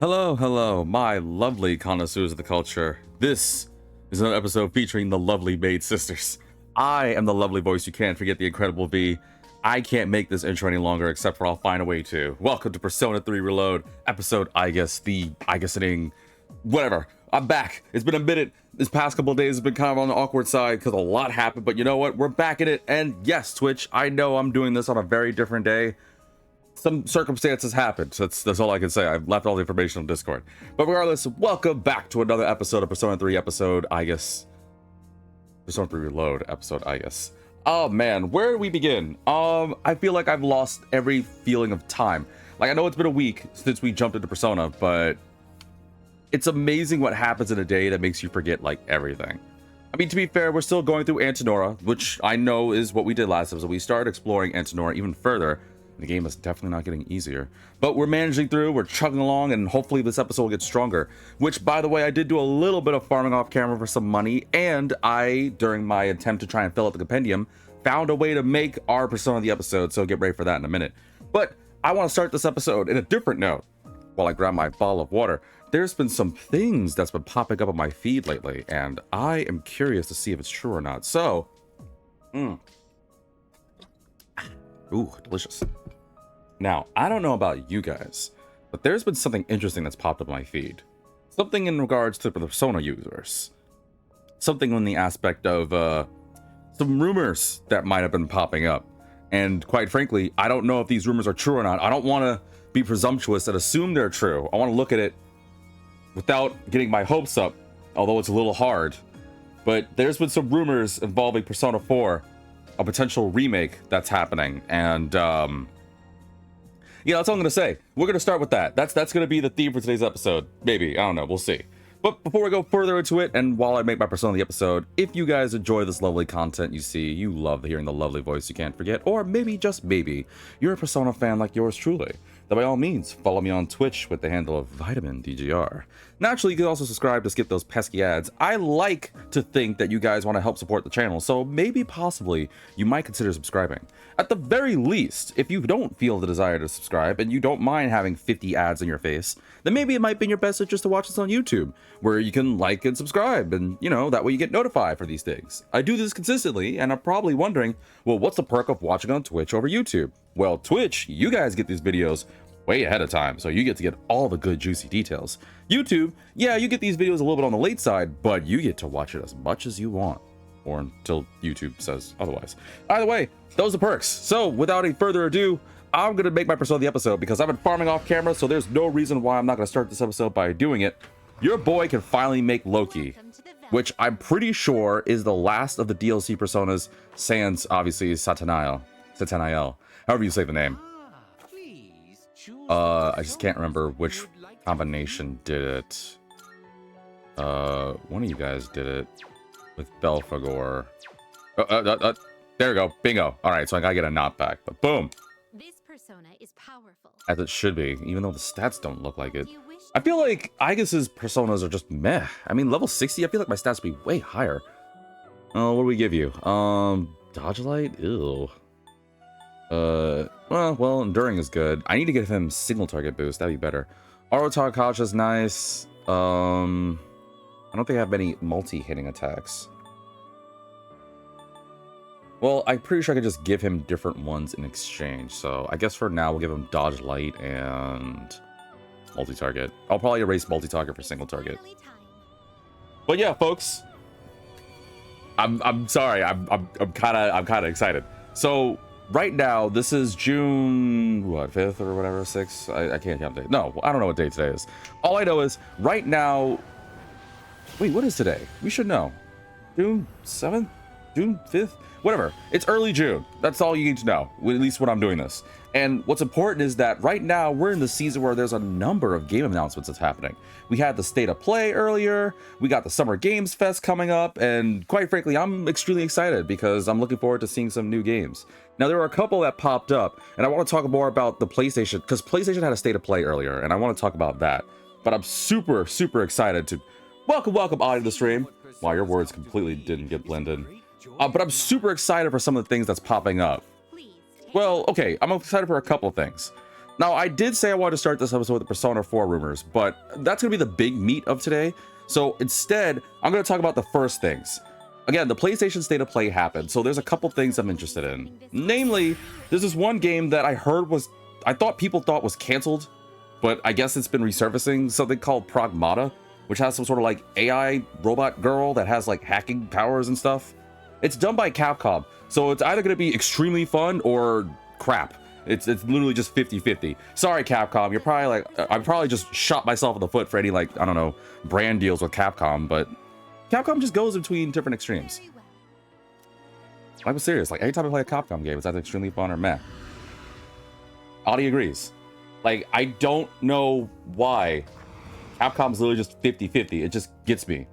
Hello, hello, my lovely connoisseurs of the culture. This is another episode featuring the lovely Maid Sisters. I am the lovely voice you can't forget, the incredible V. I can't make this intro any longer, except for I'll find a way to. Welcome to Persona 3 Reload, episode Aigis, the Aigising, whatever. I'm back. It's been a minute. This past couple of days has been kind of on the awkward side because a lot happened, but you know what? We're back in it, and yes, Twitch, I know I'm doing this on a very different day. Some circumstances happened. So that's all I can say. I've left all the information on Discord. But regardless, welcome back to another episode of Persona 3 episode, Aigis. Persona 3 Reload episode, Aigis. Oh man, where do we begin? I feel like I've lost every feeling of time. Like, I know it's been a week since we jumped into Persona, but it's amazing what happens in a day that makes you forget, like, everything. I mean, to be fair, we're still going through Antenora, which I know is what we did last episode. We started exploring Antenora even further. The game is definitely not getting easier, but we're managing through, we're chugging along, and hopefully this episode will get stronger. Which, by the way, I did do a little bit of farming off camera for some money, and I, during my attempt to try and fill out the compendium, found a way to make our Persona of the episode, so get ready for that in a minute. But I want to start this episode in a different note. While I grab my bottle of water, there's been some things that's been popping up on my feed lately, and I am curious to see if it's true or not. So, ooh, delicious. Now, I don't know about you guys, but there's been something interesting that's popped up on my feed. Something in regards to the Persona universe. Something in the aspect of some rumors that might have been popping up. And quite frankly, I don't know if these rumors are true or not. I don't want to be presumptuous and assume they're true. I want to look at it without getting my hopes up, although it's a little hard. But there's been some rumors involving Persona 4, a potential remake that's happening. And yeah, that's all I'm going to say. We're going to start with that. That's going to be the theme for today's episode. Maybe. I don't know. We'll see. But before we go further into it, and while I make my Persona of the episode, if you guys enjoy this lovely content you see, you love hearing the lovely voice you can't forget, or maybe, just maybe, you're a Persona fan like yours truly, then by all means, follow me on Twitch with the handle of VitaminDGR. Naturally, you can also subscribe to skip those pesky ads. I like to think that you guys want to help support the channel, so maybe, possibly, you might consider subscribing. At the very least, if you don't feel the desire to subscribe, and you don't mind having 50 ads in your face, then maybe it might be in your best interest to watch this on YouTube, where you can like and subscribe, and, you know, that way you get notified for these things. I do this consistently, and I'm probably wondering, well, what's the perk of watching on Twitch over YouTube? Well, Twitch, you guys get these videos way ahead of time, so you get to get all the good juicy details. YouTube, yeah, you get these videos a little bit on the late side, but you get to watch it as much as you want, or until YouTube says otherwise. Either way, those are perks. So without any further ado, I'm gonna make my Persona of the episode because I've been farming off camera, so there's no reason why I'm not gonna start this episode by doing it. Your boy can finally make Loki, which I'm pretty sure is the last of the DLC personas, sans obviously Satanael, however you say the name. I just can't remember which combination did it. One of you guys did it with Belphegor. There we go, bingo. All right, so I gotta get a knockback, but boom. This persona is powerful, As it should be, even though the stats don't look like it. I feel like Aigis's personas are just meh. I mean, level 60, I feel like my stats would be way higher. Oh, what do we give you? Dodge light? Ew. Well, enduring is good. I need to give him single target boost. That'd be better. Orotar is nice. I don't think I have many multi-hitting attacks. Well, I'm pretty sure I could just give him different ones in exchange. So I guess for now, we'll give him dodge light and multi-target. I'll probably erase multi-target for single target. But yeah, folks, I'm sorry. I'm kind of excited. So right now, this is June, what, 5th or whatever, 6th? I can't count the date. No, I don't know what date today is. All I know is right now, wait, what is today? We should know. June 7th? June 5th? Whatever. It's early June. That's all you need to know, at least when I'm doing this. And what's important is that right now we're in the season where there's a number of game announcements that's happening. We had the State of Play earlier, we got the Summer Games Fest coming up, and quite frankly, I'm extremely excited because I'm looking forward to seeing some new games. Now, there were a couple that popped up, and I want to talk more about the PlayStation, because PlayStation had a State of Play earlier, and I want to talk about that. But I'm super, super excited to welcome Audie to the stream. Wow, your words completely didn't get blended. But I'm super excited for some of the things that's popping up. Well, okay, I'm excited for a couple of things. Now, I did say I wanted to start this episode with the Persona 4 rumors, but that's going to be the big meat of today. So instead, I'm going to talk about the first things. Again, the PlayStation State of Play happened, so there's a couple things I'm interested in. Namely, there's this one game that I thought people thought was canceled, but I guess it's been resurfacing, something called Pragmata, which has some sort of like AI robot girl that has like hacking powers and stuff. It's done by Capcom, so it's either going to be extremely fun or crap. It's literally just 50-50. Sorry, Capcom. You're probably like, I probably just shot myself in the foot for any, like, I don't know, brand deals with Capcom, but Capcom just goes between different extremes. I was serious. Like, every time I play a Capcom game, it's either extremely fun or meh. Audie agrees. Like, I don't know why. Capcom's literally just 50-50. It just gets me.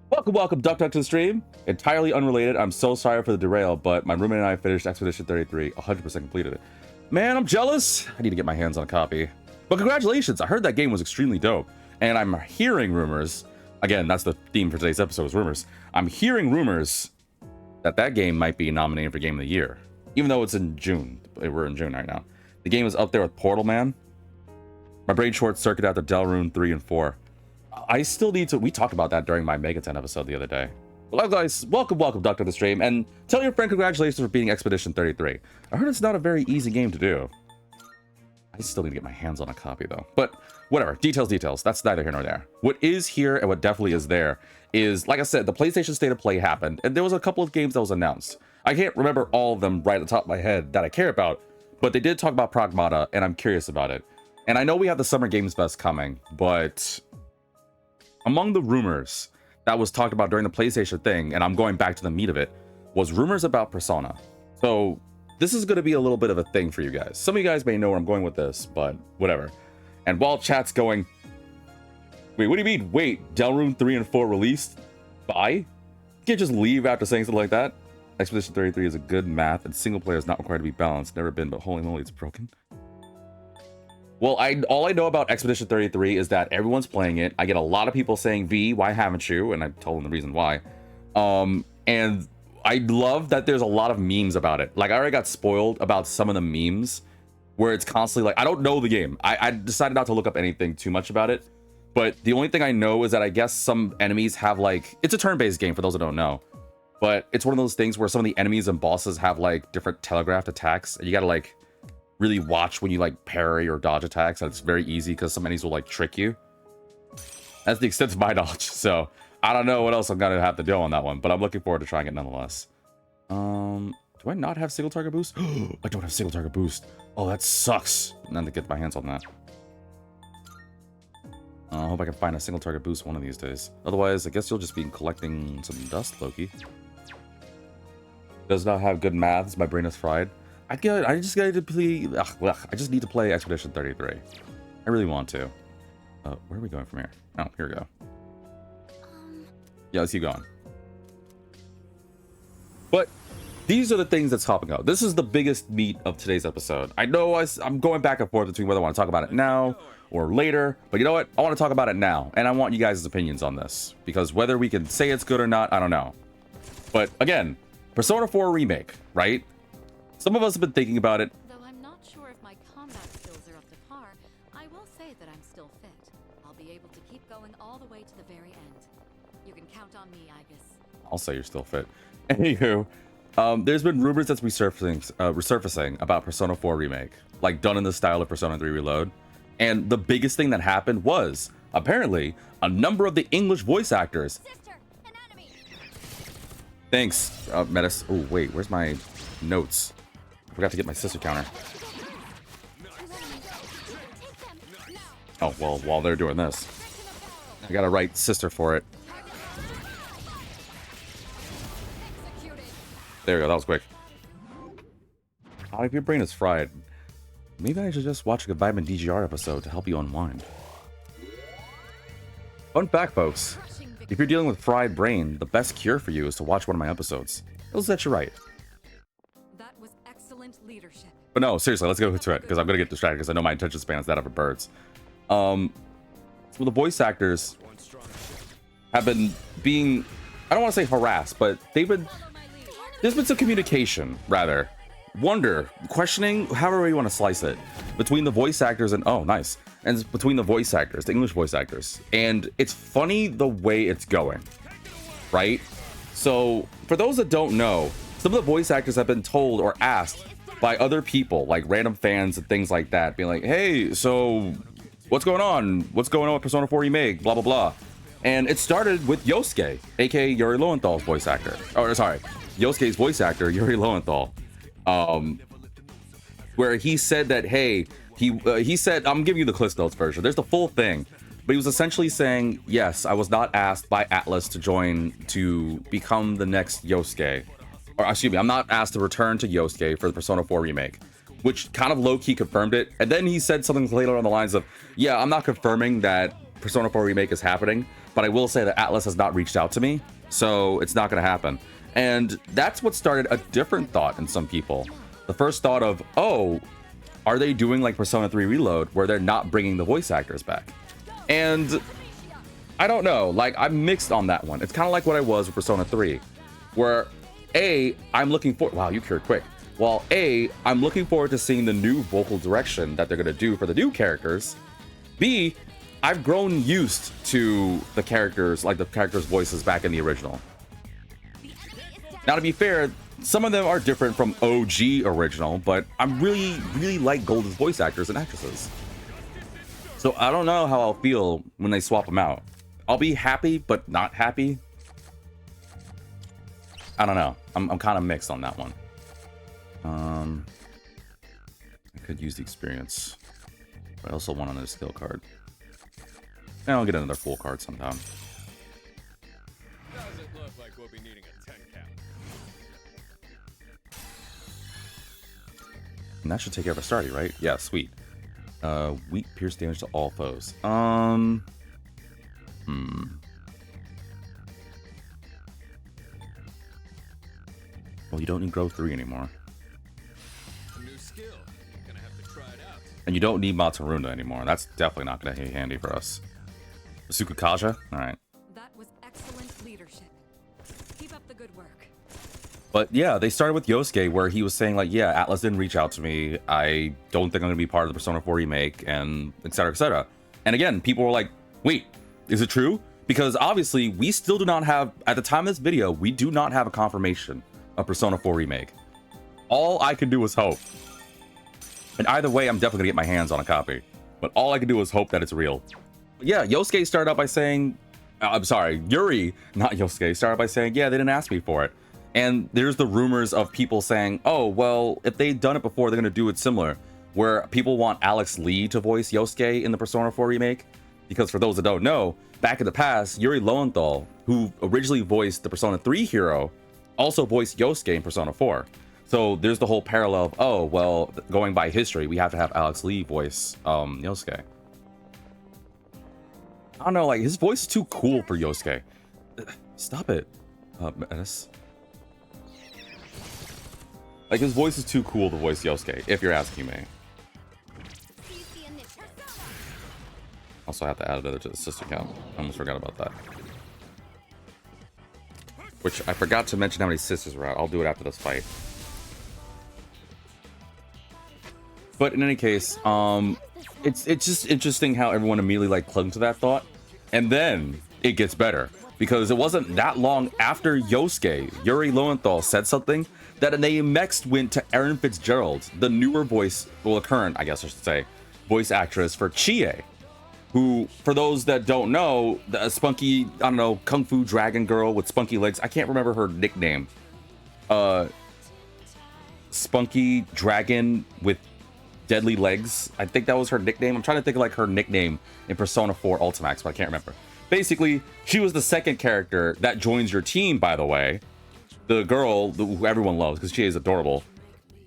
Welcome, Duck to the stream. Entirely unrelated. I'm so sorry for the derail, but my roommate and I finished Expedition 33. 100% completed it. Man, I'm jealous. I need to get my hands on a copy. But congratulations. I heard that game was extremely dope. And I'm hearing rumors. Again, that's the theme for today's episode is rumors. I'm hearing rumors that game might be nominated for Game of the Year. Even though it's in June. We're in June right now. The game is up there with Portal Man. My brain short circuit after Delrune 3 and 4. I still need to... We talked about that during my Megaten episode the other day. Well, guys, welcome, Duck to the stream, and tell your friend congratulations for beating Expedition 33. I heard it's not a very easy game to do. I still need to get my hands on a copy, though. But whatever, details. That's neither here nor there. What is here and what definitely is there is, like I said, the PlayStation State of Play happened, and there was a couple of games that was announced. I can't remember all of them right at the top of my head that I care about, but they did talk about Pragmata, and I'm curious about it. And I know we have the Summer Games Fest coming, but among the rumors that was talked about during the PlayStation thing, and I'm going back to the meat of it, was rumors about Persona. So this is going to be a little bit of a thing for you guys. Some of you guys may know where I'm going with this, but whatever. And while chat's going, wait, what do you mean? Wait, Delrune 3 and 4 released? Bye? You can't just leave after saying something like that. Expedition 33 is a good math, and single player is not required to be balanced. Never been, but holy moly, it's broken. Well, all I know about Expedition 33 is that everyone's playing it. I get a lot of people saying, V, why haven't you? And I tell them the reason why. And I love that there's a lot of memes about it. Like, I already got spoiled about some of the memes where it's constantly like, I don't know the game. I decided not to look up anything too much about it. But the only thing I know is that I guess some enemies have like, it's a turn-based game for those that don't know. But it's one of those things where some of the enemies and bosses have like different telegraphed attacks. And you gotta like really watch when you like parry or dodge attacks, and it's very easy because some enemies will like trick you. That's the extent of my knowledge, so I don't know what else I'm gonna have to do on that one, but I'm looking forward to trying it nonetheless. Do I not have single target boost? I don't have single target boost. Oh, that sucks. Not to get my hands on that. I hope I can find a single target boost one of these days. Otherwise, I guess you'll just be collecting some dust, Loki. Does not have good maths. My brain is fried. I just need to play Expedition 33. I really want to. Where are we going from here? Oh, here we go. Yeah, let's keep going. But these are the things that's popping up. This is the biggest meat of today's episode. I know I'm going back and forth between whether I want to talk about it now or later, but you know what? I want to talk about it now, and I want you guys' opinions on this, because whether we can say it's good or not, I don't know. But again, Persona 4 Remake, right? Some of us have been thinking about it. Though I'm not sure if my combat skills are up to par, I will say that I'm still fit. I'll be able to keep going all the way to the very end. You can count on me, Aigis. I'll say you're still fit. Anywho, there's been rumors that's resurfacing about Persona 4 Remake, like done in the style of Persona 3 Reload. And the biggest thing that happened was, apparently, a number of the English voice actors. Sister, an enemy. Thanks, Metis. Oh, wait, where's my notes? Forgot to get my sister counter. Oh, well, while they're doing this, I gotta write sister for it. There we go, that was quick. Oh, if your brain is fried, maybe I should just watch a Goodbye Man DGR episode to help you unwind. Fun fact, folks. If you're dealing with fried brain, the best cure for you is to watch one of my episodes. It'll set you right. Leadership. But no, seriously, let's go to it, because I'm gonna get distracted because I know my attention span is that of a bird's. So the voice actors have been being, I don't want to say harassed, but there's been some communication, rather, wonder, questioning, however you want to slice it, between the voice actors and, oh, nice. And it's between the voice actors, the English voice actors. And it's funny the way it's going, right? So for those that don't know, some of the voice actors have been told or asked by other people, like random fans and things like that, being like, hey, so what's going on? What's going on with Persona 4 Remake? Blah, blah, blah. And it started with Yosuke, aka Yuri Lowenthal's voice actor. Oh, sorry, Yosuke's voice actor, Yuri Lowenthal. Where he said that, hey, he said, I'm giving you the Cliff Notes version. There's the full thing. But he was essentially saying, yes, I was not asked by Atlus to join to become the next Yosuke. Or excuse me, I'm not asked to return to Yosuke for the Persona 4 remake, which kind of low-key confirmed it. And then he said something later on the lines of, yeah, I'm not confirming that Persona 4 remake is happening, but I will say that Atlus has not reached out to me, so it's not going to happen. And that's what started a different thought in some people. The first thought of, oh, are they doing like Persona 3 Reload, where they're not bringing the voice actors back? And I don't know, like, I'm mixed on that one. It's kind of like what I was with Persona 3, where I'm looking for, wow, you cured quick. Well, I'm looking forward to seeing the new vocal direction that they're going to do for the new characters. B, I've grown used to the characters, like the characters' voices back in the original. Now, to be fair, some of them are different from OG original, but I'm really like Golden's voice actors and actresses. So I don't know how I'll feel when they swap them out. I'll be happy, but not happy. I don't know. I'm kind of mixed on that one. I could use the experience, but I also want another skill card. And I'll get another full card sometime. Doesn't look like we'll be needing a 10 count. And that should take care of a starty, right? Yeah, sweet. Weak pierce damage to all foes. Well, you don't need growth 3 anymore. New skill. Gonna have to try it out. And you don't need Matsurunda anymore. That's definitely not going to be handy for us. Sukukaja? Alright. That was excellent leadership. Keep up the good work. But yeah, they started with Yosuke, where he was saying, like, yeah, Atlus didn't reach out to me. I don't think I'm going to be part of the Persona 4 remake, and etc., etc. And again, people were like, wait, is it true? Because obviously, we still do not have, at the time of this video, we do not have a confirmation of Persona 4 remake. All I can do is hope. And either way, I'm definitely going to get my hands on a copy. But all I can do is hope that it's real. But yeah, Yosuke started out by saying, I'm sorry, Yuri, not Yosuke, started by saying, yeah, they didn't ask me for it. And there's the rumors of people saying, oh, well, if they'd done it before, they're going to do it similar. Where people want Alex Lee to voice Yosuke in the Persona 4 remake. Because for those that don't know, back in the past, Yuri Lowenthal, who originally voiced the Persona 3 hero, also voiced Yosuke in Persona 4. So there's the whole parallel of, oh, well, going by history, we have to have Alex Lee voice Yosuke. I don't know, like, his voice is too cool for Yosuke. Stop it, Menace. Like, his voice is too cool to voice Yosuke, if you're asking me. Also, I have to add another to the sister count. I almost forgot about that. Which, I forgot to mention how many sisters were out. I'll do it after this fight. But in any case, it's just interesting how everyone immediately, like, clung to that thought. And then, it gets better. Because it wasn't that long after Yosuke, Yuri Lowenthal said something, that they next went to Erin Fitzgerald, the newer voice, well, the current, I guess I should say, voice actress for Chie, who, for those that don't know, the spunky, I don't know, kung fu dragon girl with spunky legs. I can't remember her nickname. Spunky dragon with deadly legs. I think that was her nickname. I'm trying to think of like her nickname in Persona 4 Ultimax, but I can't remember. Basically, she was the second character that joins your team, by the way. The girl who everyone loves because she is adorable.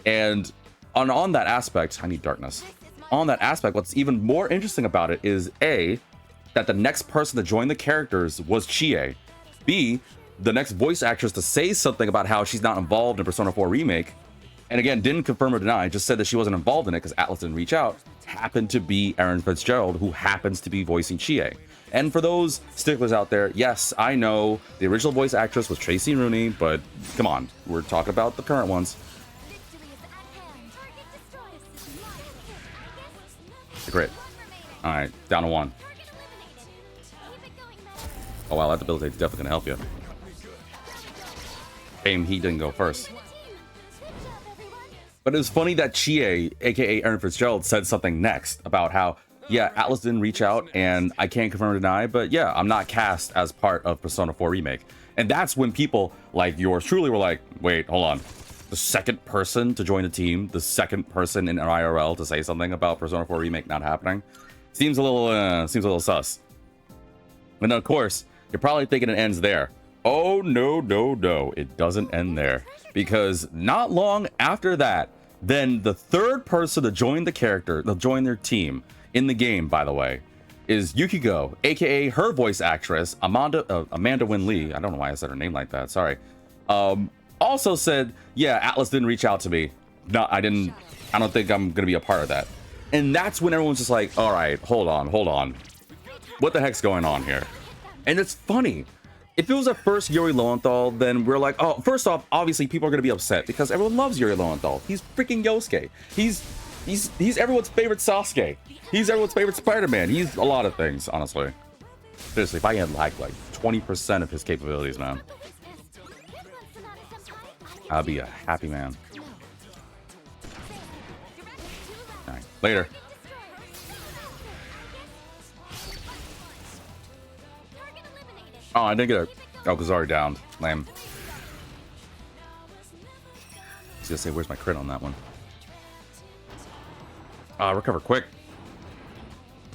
And on that aspect, I need darkness. On that aspect, what's even more interesting about it is A, that the next person to join the characters was Chie. B, the next voice actress to say something about how she's not involved in Persona 4 Remake, and again, didn't confirm or deny, just said that she wasn't involved in it because Atlus didn't reach out, happened to be Erin Fitzgerald, who happens to be voicing Chie. And for those sticklers out there, yes, I know the original voice actress was Tracy Rooney, but come on, we're talking about the current ones. the crit. All right, down to 1. Oh wow, that debilitate's definitely gonna help you. Shame he didn't go first. But it was funny that Chie, aka Aaron Fitzgerald, said something next about how, yeah, Atlas didn't reach out and I can't confirm or deny, but yeah, I'm not cast as part of Persona 4 Remake. And that's when people like yours truly were like, wait, hold on. The second person to join the team, the second person in IRL to say something about Persona 4 Remake not happening, seems a little sus. And of course, you're probably thinking it ends there. Oh no, no, no, it doesn't end there. Because not long after that, then the third person to join the character, they'll join their team in the game, by the way, is Yukiko, aka her voice actress, Amanda Wynn Lee. I don't know why I said her name like that, sorry. Also said, yeah, Atlas didn't reach out to me. No, I don't think I'm gonna be a part of that. And that's when everyone's just like, all right, hold on. What the heck's going on here? And it's funny. If it was a first Yuri Lowenthal, then we're like, oh, first off, obviously people are gonna be upset because everyone loves Yuri Lowenthal. He's freaking Yosuke. He's everyone's favorite Sasuke. He's everyone's favorite Spider-Man. He's a lot of things, honestly. Seriously, if I had like 20% of his capabilities, man, I'll be a happy man. All right, later. Oh, I didn't get it. Oh, because it's already down. Lame. I was gonna say, where's my crit on that one? Recover quick.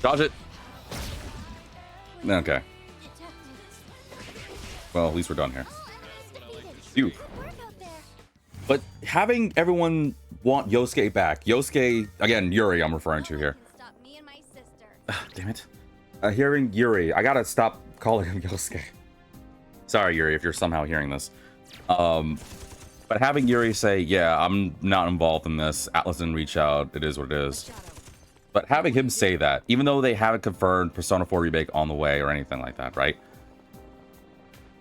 Dodge it. Okay. Well, at least we're done here. Phew. But having everyone want Yosuke back. Yosuke, again, Yuri I'm referring to here. Damn it. Hearing Yuri, I gotta stop calling him Yosuke. Sorry, Yuri, if you're somehow hearing this. But having Yuri say, yeah, I'm not involved in this. Atlas didn't reach out. It is what it is. But having him say that, even though they haven't confirmed Persona 4 Remake on the way or anything like that, right?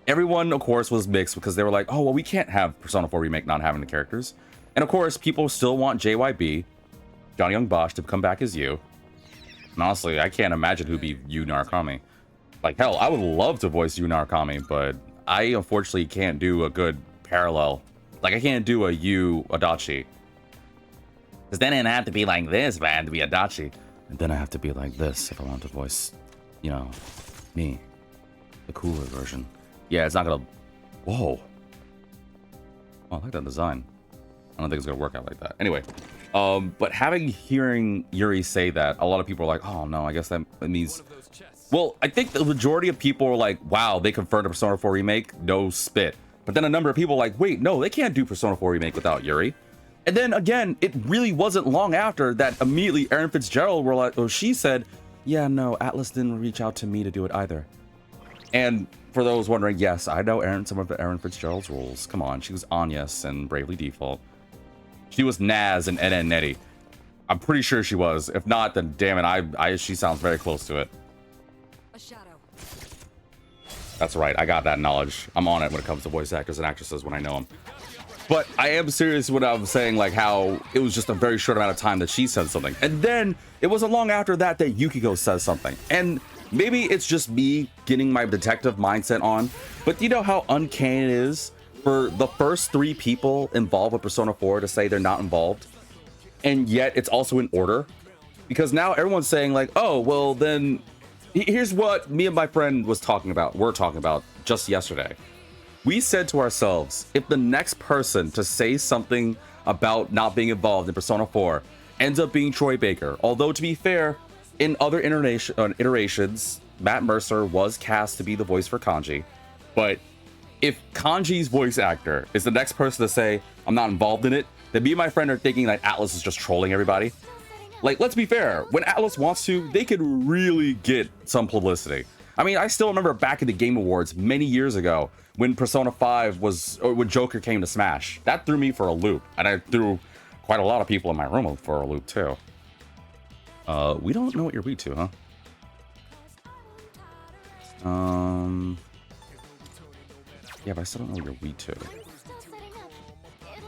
Everyone, of course, was mixed because they were like, oh, well, we can't have Persona 4 Remake not having the characters. And of course, people still want JYB, Johnny Young Bosch, to come back as you. And honestly, I can't imagine who'd be Yu Narukami. Like, hell, I would love to voice Yu Narukami, but I unfortunately can't do a good parallel. Like, I can't do a Yu Adachi. Because then it'd have to be like this, man, to be Adachi. And then I have to be like this if I want to voice, you know, me. The cooler version. Yeah, it's not gonna... Whoa. Oh, I like that design. I don't think it's gonna work out like that. Anyway, but hearing Yuri say that, a lot of people are like, oh no, I guess that means... Well, I think the majority of people are like, wow, they confirmed a Persona 4 Remake, no spit. But then a number of people are like, wait, no, they can't do Persona 4 Remake without Yuri. And then again, it really wasn't long after that immediately Aaron Fitzgerald were like, oh, she said, yeah, no, Atlas didn't reach out to me to do it either. And for those wondering, yes, I know some of Aaron Fitzgerald's roles. Come on, she was Anyas and Bravely Default. She was Naz and Ed and Nettie. I'm pretty sure she was. If not, then damn it, she sounds very close to it. A shadow. That's right, I got that knowledge. I'm on it when it comes to voice actors and actresses when I know them. But I am serious when I'm saying like how it was just a very short amount of time that she said something. And then it wasn't long after that that Yukiko says something. And maybe it's just me getting my detective mindset on, but you know how uncanny it is for the first 3 people involved with Persona 4 to say they're not involved, and yet it's also in order? Because now everyone's saying like, oh, well then, here's what me and my friend we're talking about just yesterday. We said to ourselves, if the next person to say something about not being involved in Persona 4 ends up being Troy Baker, although to be fair, in other iterations, Matt Mercer was cast to be the voice for Kanji. But if Kanji's voice actor is the next person to say, I'm not involved in it, then me and my friend are thinking that Atlas is just trolling everybody. Like, let's be fair, when Atlas wants to, they could really get some publicity. I mean, I still remember back in the Game Awards many years ago when Persona 5 when Joker came to Smash. That threw me for a loop, and I threw quite a lot of people in my room for a loop too. We don't know what you're weak to, huh? Yeah, but I still don't know what you're weak to.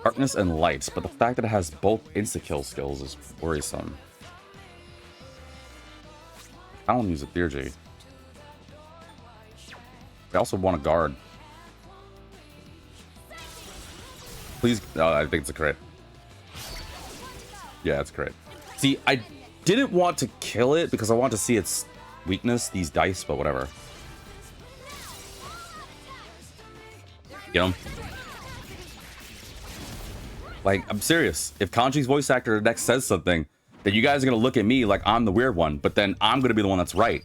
Darkness and lights, but the fact that it has both insta-kill skills is worrisome. I don't use a theurgy. I also want a guard. Please. Oh, I think it's a crit. Yeah, it's a crit. See, I didn't want to kill it because I want to see its weakness, these dice, but whatever. Get him. Like, I'm serious. If Kanji's voice actor next says something, then you guys are going to look at me like I'm the weird one, but then I'm going to be the one that's right.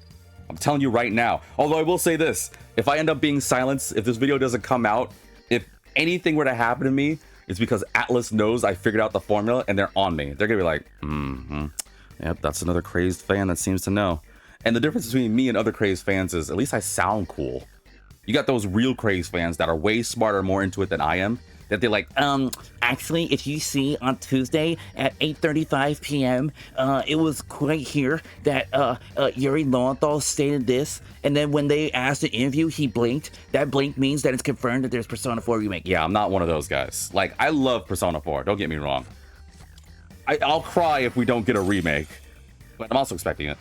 I'm telling you right now. Although I will say this, if I end up being silenced, if this video doesn't come out, if anything were to happen to me, it's because Atlas knows I figured out the formula and they're on me. They're going to be like, yep, that's another crazed fan that seems to know. And the difference between me and other crazed fans is at least I sound cool. You got those real crazed fans that are way smarter, more into it than I am. That they're like, actually, if you see on Tuesday at 8:35 p.m., it was right here that Yuri Lowenthal stated this, and then when they asked the interview, he blinked. That blink means that it's confirmed that there's Persona 4 remake. Yeah, I'm not one of those guys. Like, I love Persona 4, don't get me wrong. I'll cry if we don't get a remake, but I'm also expecting it.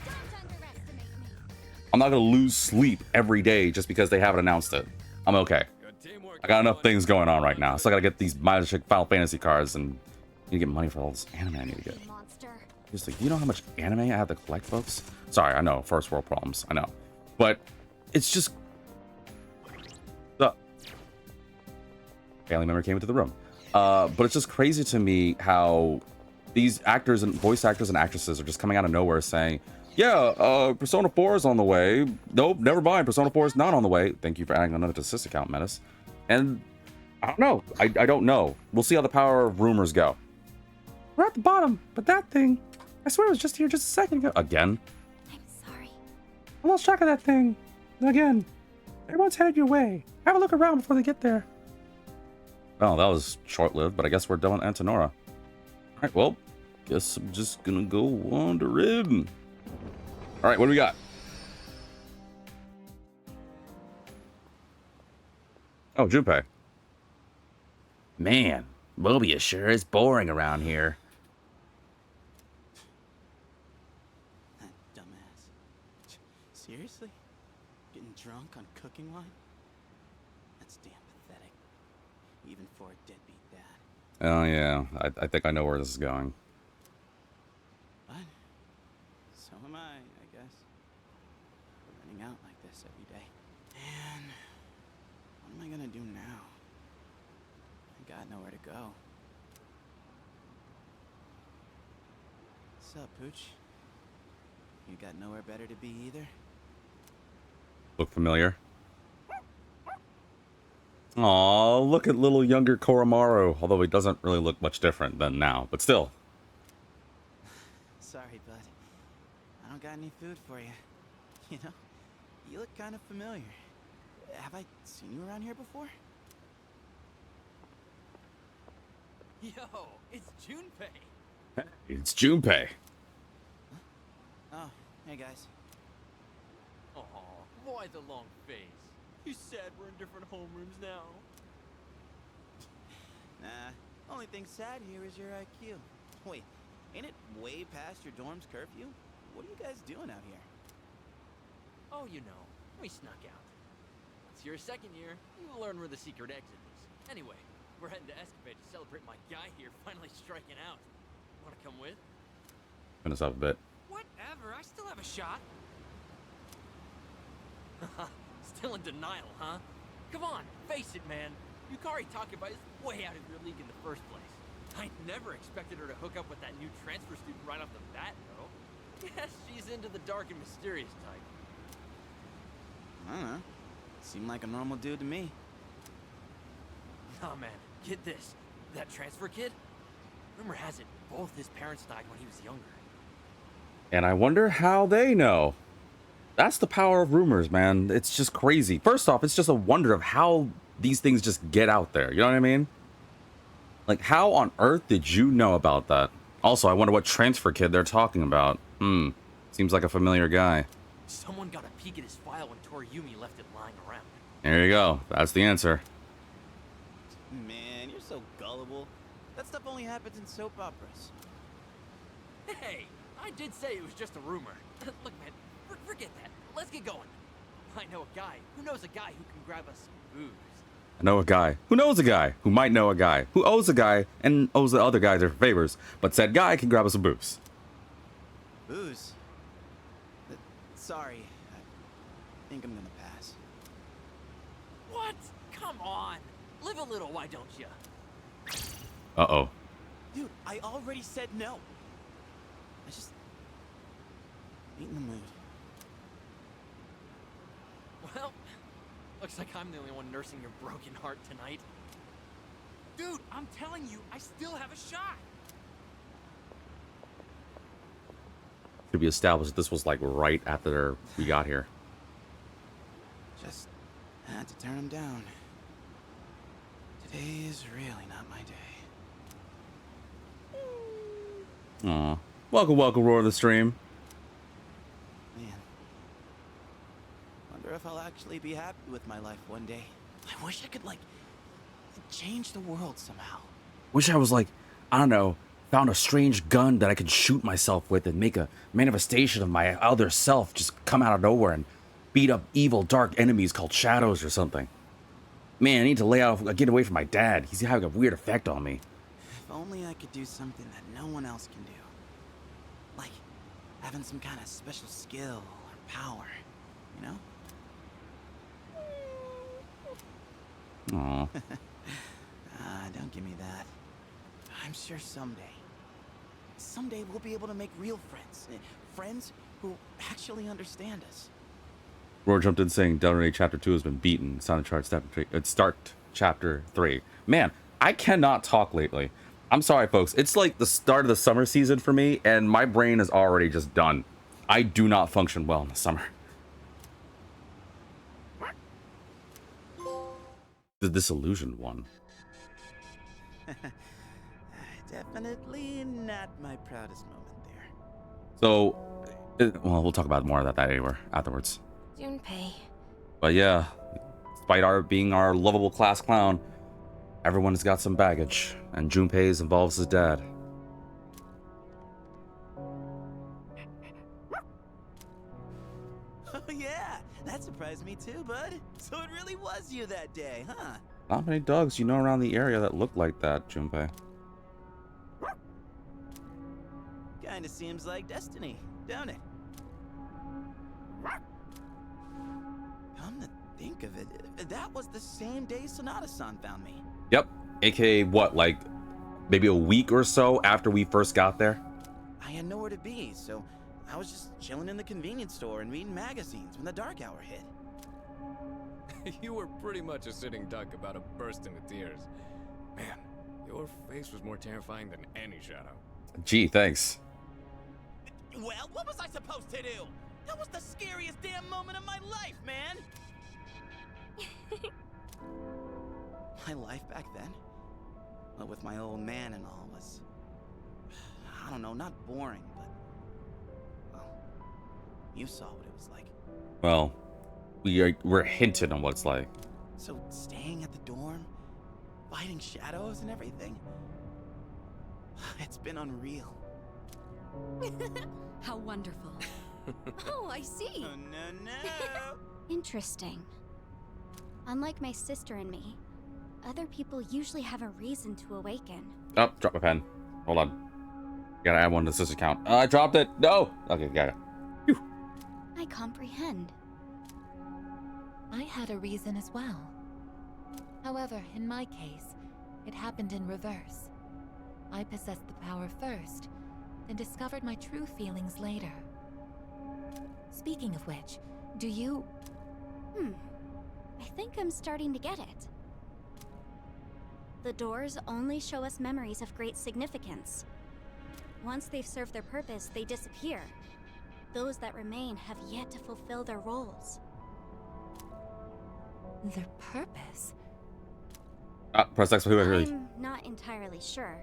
I'm not gonna lose sleep every day just because they haven't announced it. I'm okay. I got enough things going on right now. So I gotta get these Magic Final Fantasy cards and need to get money for all this anime I need to get. Just like, you know how much anime I have to collect, folks? Sorry, I know, first world problems, I know. But it's just... Family member came into the room. But it's just crazy to me how these actors and voice actors and actresses are just coming out of nowhere saying, yeah, Persona 4 is on the way. Nope, never mind, Persona 4 is not on the way. Thank you for adding another to this account, Menace. And I don't know. I don't know. We'll see how the power of rumors go. We're at the bottom, but that thing, I swear it was just here just a second ago. Again? I'm sorry. I lost track of that thing. Again. Everyone's headed your way. Have a look around before they get there. Well, that was short-lived, but I guess we're done with Antenora. All right, well, guess I'm just gonna go on to Rib. All right, what do we got? Oh, Junpei. Man, Mobius sure is boring around here. That dumbass. Seriously? Getting drunk on cooking wine? That's damn pathetic. Even for a deadbeat dad. Oh, yeah. I think I know where this is going. But so am I guess. Running out like this every day. Man, what am I gonna do now? I got nowhere to go. What's up, Pooch? You got nowhere better to be either? Look familiar. Aw, look at little younger Koromaru. Although he doesn't really look much different than now, but still. Sorry, bud. I don't got any food for you. You know, you look kind of familiar. Have I seen you around here before? Yo, it's Junpei. It's Junpei. Oh, hey guys. Aw, why the long face? You said we're in different homerooms now. Nah, only thing sad here is your IQ. Wait, ain't it way past your dorm's curfew? What are you guys doing out here? Oh, you know, we snuck out. It's your second year, you'll learn where the secret exit is. Anyway, we're heading to Escapade to celebrate my guy here finally striking out. Wanna come with? Turn this up a bit. Whatever, I still have a shot. Still in denial, huh? Come on, face it, man. Yukari Takeba is way out of your league in the first place. I never expected her to hook up with that new transfer student right off the bat, though. Guess she's into the dark and mysterious type. I don't know. Seemed like a normal dude to me. Nah, man, get this. That transfer kid? Rumor has it, both his parents died when he was younger. And I wonder how they know. That's the power of rumors, man. It's just crazy. First off, it's just a wonder of how these things just get out there. You know what I mean? Like, how on earth did you know about that? Also, I wonder what transfer kid they're talking about. Seems like a familiar guy. Someone got a peek at his file when Toriumi left it lying around. There you go. That's the answer. Man, you're so gullible. That stuff only happens in soap operas. Hey, I did say it was just a rumor. Look, man, Forget that. Let's get going. I know a guy who knows a guy who can grab us some booze. I know a guy who knows a guy who might know a guy who owes a guy and owes the other guy their favors, but said guy can grab us some booze. Booze? Sorry. I think I'm gonna pass. What? Come on. Live a little, why don't you? Uh-oh. Dude, I already said no. I just ain't in the mood. Well, looks like I'm the only one nursing your broken heart tonight. Dude, I'm telling you, I still have a shot. Should be established that this was like right after we got here. Just had to turn him down. Today is really not my day. Aw. Welcome, Roar to the stream. Man. Wonder if I'll actually be happy with my life one day. I wish I could, like, change the world somehow. Wish I was like, I don't know, found a strange gun that I could shoot myself with and make a manifestation of my other self just come out of nowhere and beat up evil, dark enemies called shadows or something. Man, I need to get away from my dad. He's having a weird effect on me. If only I could do something that no one else can do. Like, having some kind of special skill or power, you know? Aw. Don't give me that. I'm sure someday we'll be able to make real friends. Friends who actually understand us. Roar jumped in saying Delray Chapter 2 has been beaten. Sound chart start Chapter 3. Man, I cannot talk lately. I'm sorry, folks. It's like the start of the summer season for me, and my brain is already just done. I do not function well in the summer. The disillusioned one. Definitely not my proudest moment there. So, well, we'll talk about more of that afterwards. Junpei. But yeah, despite being our lovable class clown, everyone's got some baggage, and Junpei's involves his dad. Oh yeah, that surprised me too, bud. So it really was you that day, huh? Not many dogs you know around the area that look like that, Junpei. Kinda seems like destiny, don't it? Come to think of it, that was the same day Sonata-san found me. Yep, aka what, like maybe a week or so after we first got there? I had nowhere to be, so I was just chilling in the convenience store and reading magazines when the dark hour hit. You were pretty much a sitting duck about to burst into tears. Man, your face was more terrifying than any shadow. Gee, thanks. Well, what was I supposed to do? That was the scariest damn moment of my life, man! My life back then? Well, with my old man and all was... I don't know, not boring, but... Well, you saw what it was like. Well, we're hinted on what it's like. So, staying at the dorm, fighting shadows and everything... It's been unreal. How wonderful. Oh, I see. Oh, no. Interesting. Unlike my sister and me, other people usually have a reason to awaken. Oh, drop my pen. Hold on. Gotta add one to the sister count. I dropped it. No. Okay, got it. Whew. I comprehend. I had a reason as well. However, in my case, it happened in reverse. I possessed the power first, then discovered my true feelings later. Speaking of which, do you... I think I'm starting to get it. The doors only show us memories of great significance. Once they've served their purpose, they disappear. Those that remain have yet to fulfill their roles. Their purpose? Press X for whoever. I'm not entirely sure,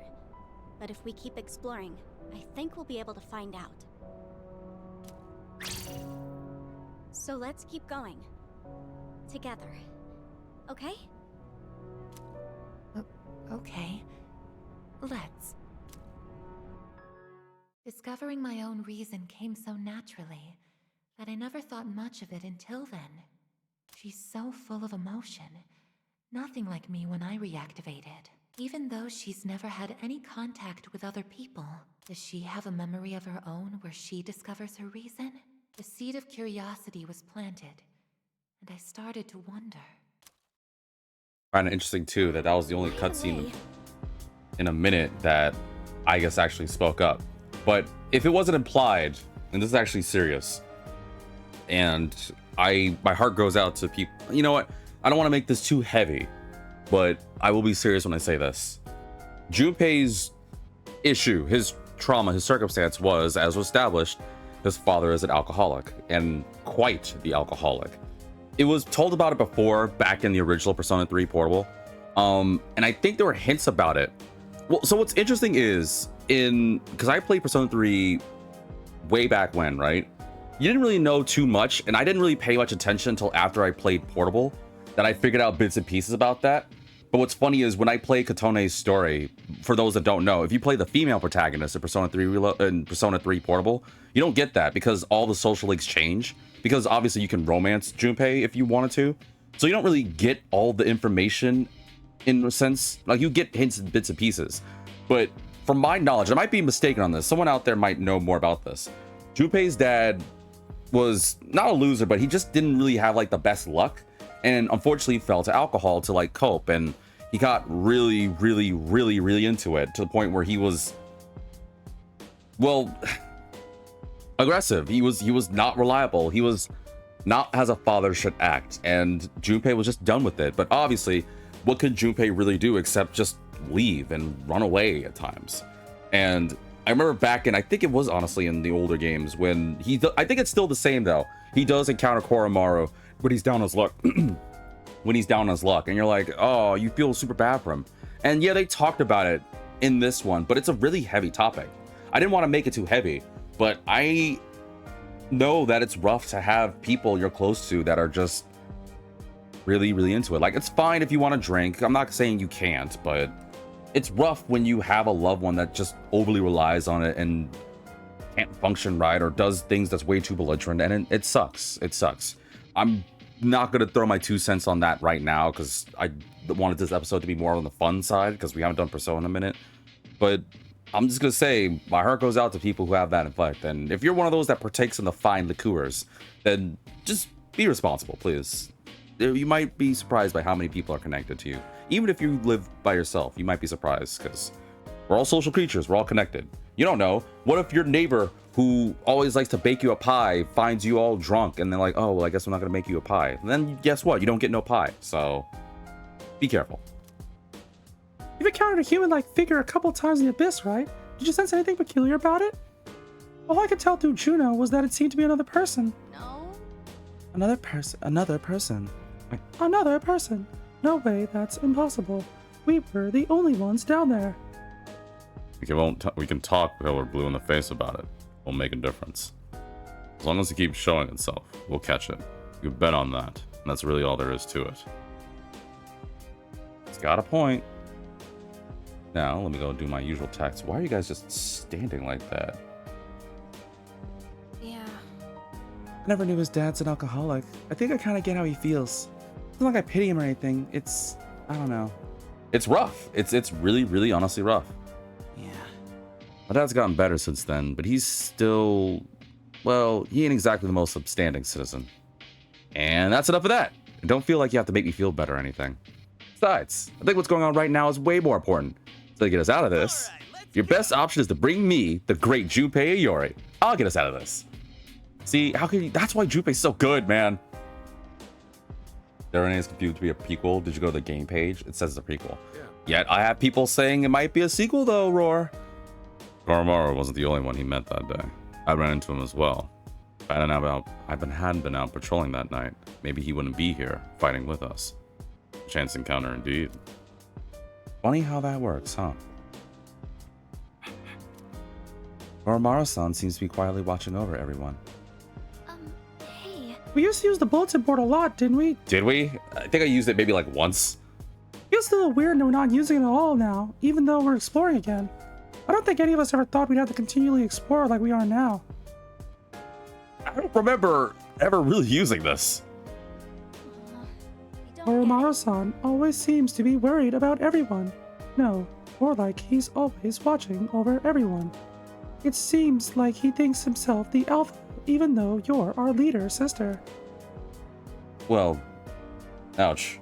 but if we keep exploring, I think we'll be able to find out. So let's keep going. Together. Okay? Okay. Let's. Discovering my own reason came so naturally. that I never thought much of it until then. She's so full of emotion. Nothing like me when I reactivated. Even though she's never had any contact with other people, does she have a memory of her own where she discovers her reason? The seed of curiosity was planted, and I started to wonder. Kind of interesting too that was the only cutscene in a minute that Aigis actually spoke up. But if it wasn't implied, and this is actually serious, and my heart goes out to people. You know what? I don't want to make this too heavy, but I will be serious when I say this. Junpei's issue, his trauma, his circumstance was, as was established, his father is an alcoholic, and quite the alcoholic. It was told about it before, back in the original Persona 3 Portable, and I think there were hints about it. Well, so what's interesting is, because I played Persona 3 way back when, right? You didn't really know too much, and I didn't really pay much attention until after I played Portable, that I figured out bits and pieces about that. But what's funny is when I play Katone's story, for those that don't know, if you play the female protagonist in Persona 3 Portable, you don't get that because all the social links change. Because obviously you can romance Junpei if you wanted to. So you don't really get all the information in a sense. Like, you get hints and bits and pieces. But from my knowledge, I might be mistaken on this. Someone out there might know more about this. Junpei's dad was not a loser, but he just didn't really have like the best luck. And unfortunately fell to alcohol to like cope. And he got really into it to the point where he was, well, aggressive. He was not reliable. He was not as a father should act. And Junpei was just done with it. But obviously, what could Junpei really do except just leave and run away at times? And I remember back in, I think it was honestly in the older games when I think it's still the same though. He does encounter Koromaru when he's down on his luck. When he's down on his luck, and you're like, oh, you feel super bad for him. And yeah, they talked about it in this one, but it's a really heavy topic. I didn't want to make it too heavy, but I know that it's rough to have people you're close to that are just really into it. Like, it's fine if you want to drink. I'm not saying you can't, but it's rough when you have a loved one that just overly relies on it and can't function right or does things that's way too belligerent, and it sucks. It sucks. I'm not gonna throw my 2 cents on that right now because I wanted this episode to be more on the fun side because we haven't done Persona in a minute. But I'm just gonna say my heart goes out to people who have that effect. And if you're one of those that partakes in the fine liqueurs, then just be responsible, please. You might be surprised by how many people are connected to you. Even if you live by yourself, you might be surprised because we're all social creatures. We're all connected. You don't know. What if your neighbor who always likes to bake you a pie finds you all drunk and they're like, oh, well, I guess I'm not going to make you a pie. And then guess what? You don't get no pie. So be careful. You've encountered a human-like figure a couple times in the abyss, right? Did you sense anything peculiar about it? All I could tell through Juno was that it seemed to be another person. No. Another person. Another person. Another person. No way, that's impossible. We were the only ones down there. We can talk until we're blue in the face about it. We'll make a difference. As long as it keeps showing itself, we'll catch it. You bet on that. And that's really all there is to it. It's got a point. Now, let me go do my usual text. Why are you guys just standing like that? Yeah. I never knew his dad's an alcoholic. I think I kind of get how he feels. It's not like I pity him or anything. It's, I don't know. It's rough. It's really honestly rough. Yeah. My dad's gotten better since then, but he's still, well, he ain't exactly the most upstanding citizen. And that's enough of that. Don't feel like you have to make me feel better or anything. Besides, I think what's going on right now is way more important. So to get us out of this, your best option is to bring me the great Junpei Iori. I'll get us out of this. See, how can you, that's why Junpei's so good, man. Darren is confused to be a prequel. Did you go to the game page? It says it's a prequel. Yeah. Yet I have people saying it might be a sequel though, Roar. Koromaru wasn't the only one he met that day. I ran into him as well. If I hadn't been out patrolling that night, maybe he wouldn't be here fighting with us. Chance encounter indeed. Funny how that works, huh? Koromaru-san seems to be quietly watching over everyone. Hey. We used to use the bulletin board a lot, didn't we? Did we? I think I used it maybe like once. Feels a little weird that we're not using it at all now, even though we're exploring again. I don't think any of us ever thought we'd have to continually explore like we are now. I don't remember ever really using this. I don't get it. Oromaru-san always seems to be worried about everyone. No, more like he's always watching over everyone. It seems like he thinks himself the alpha, even though you're our leader, sister. Well, ouch.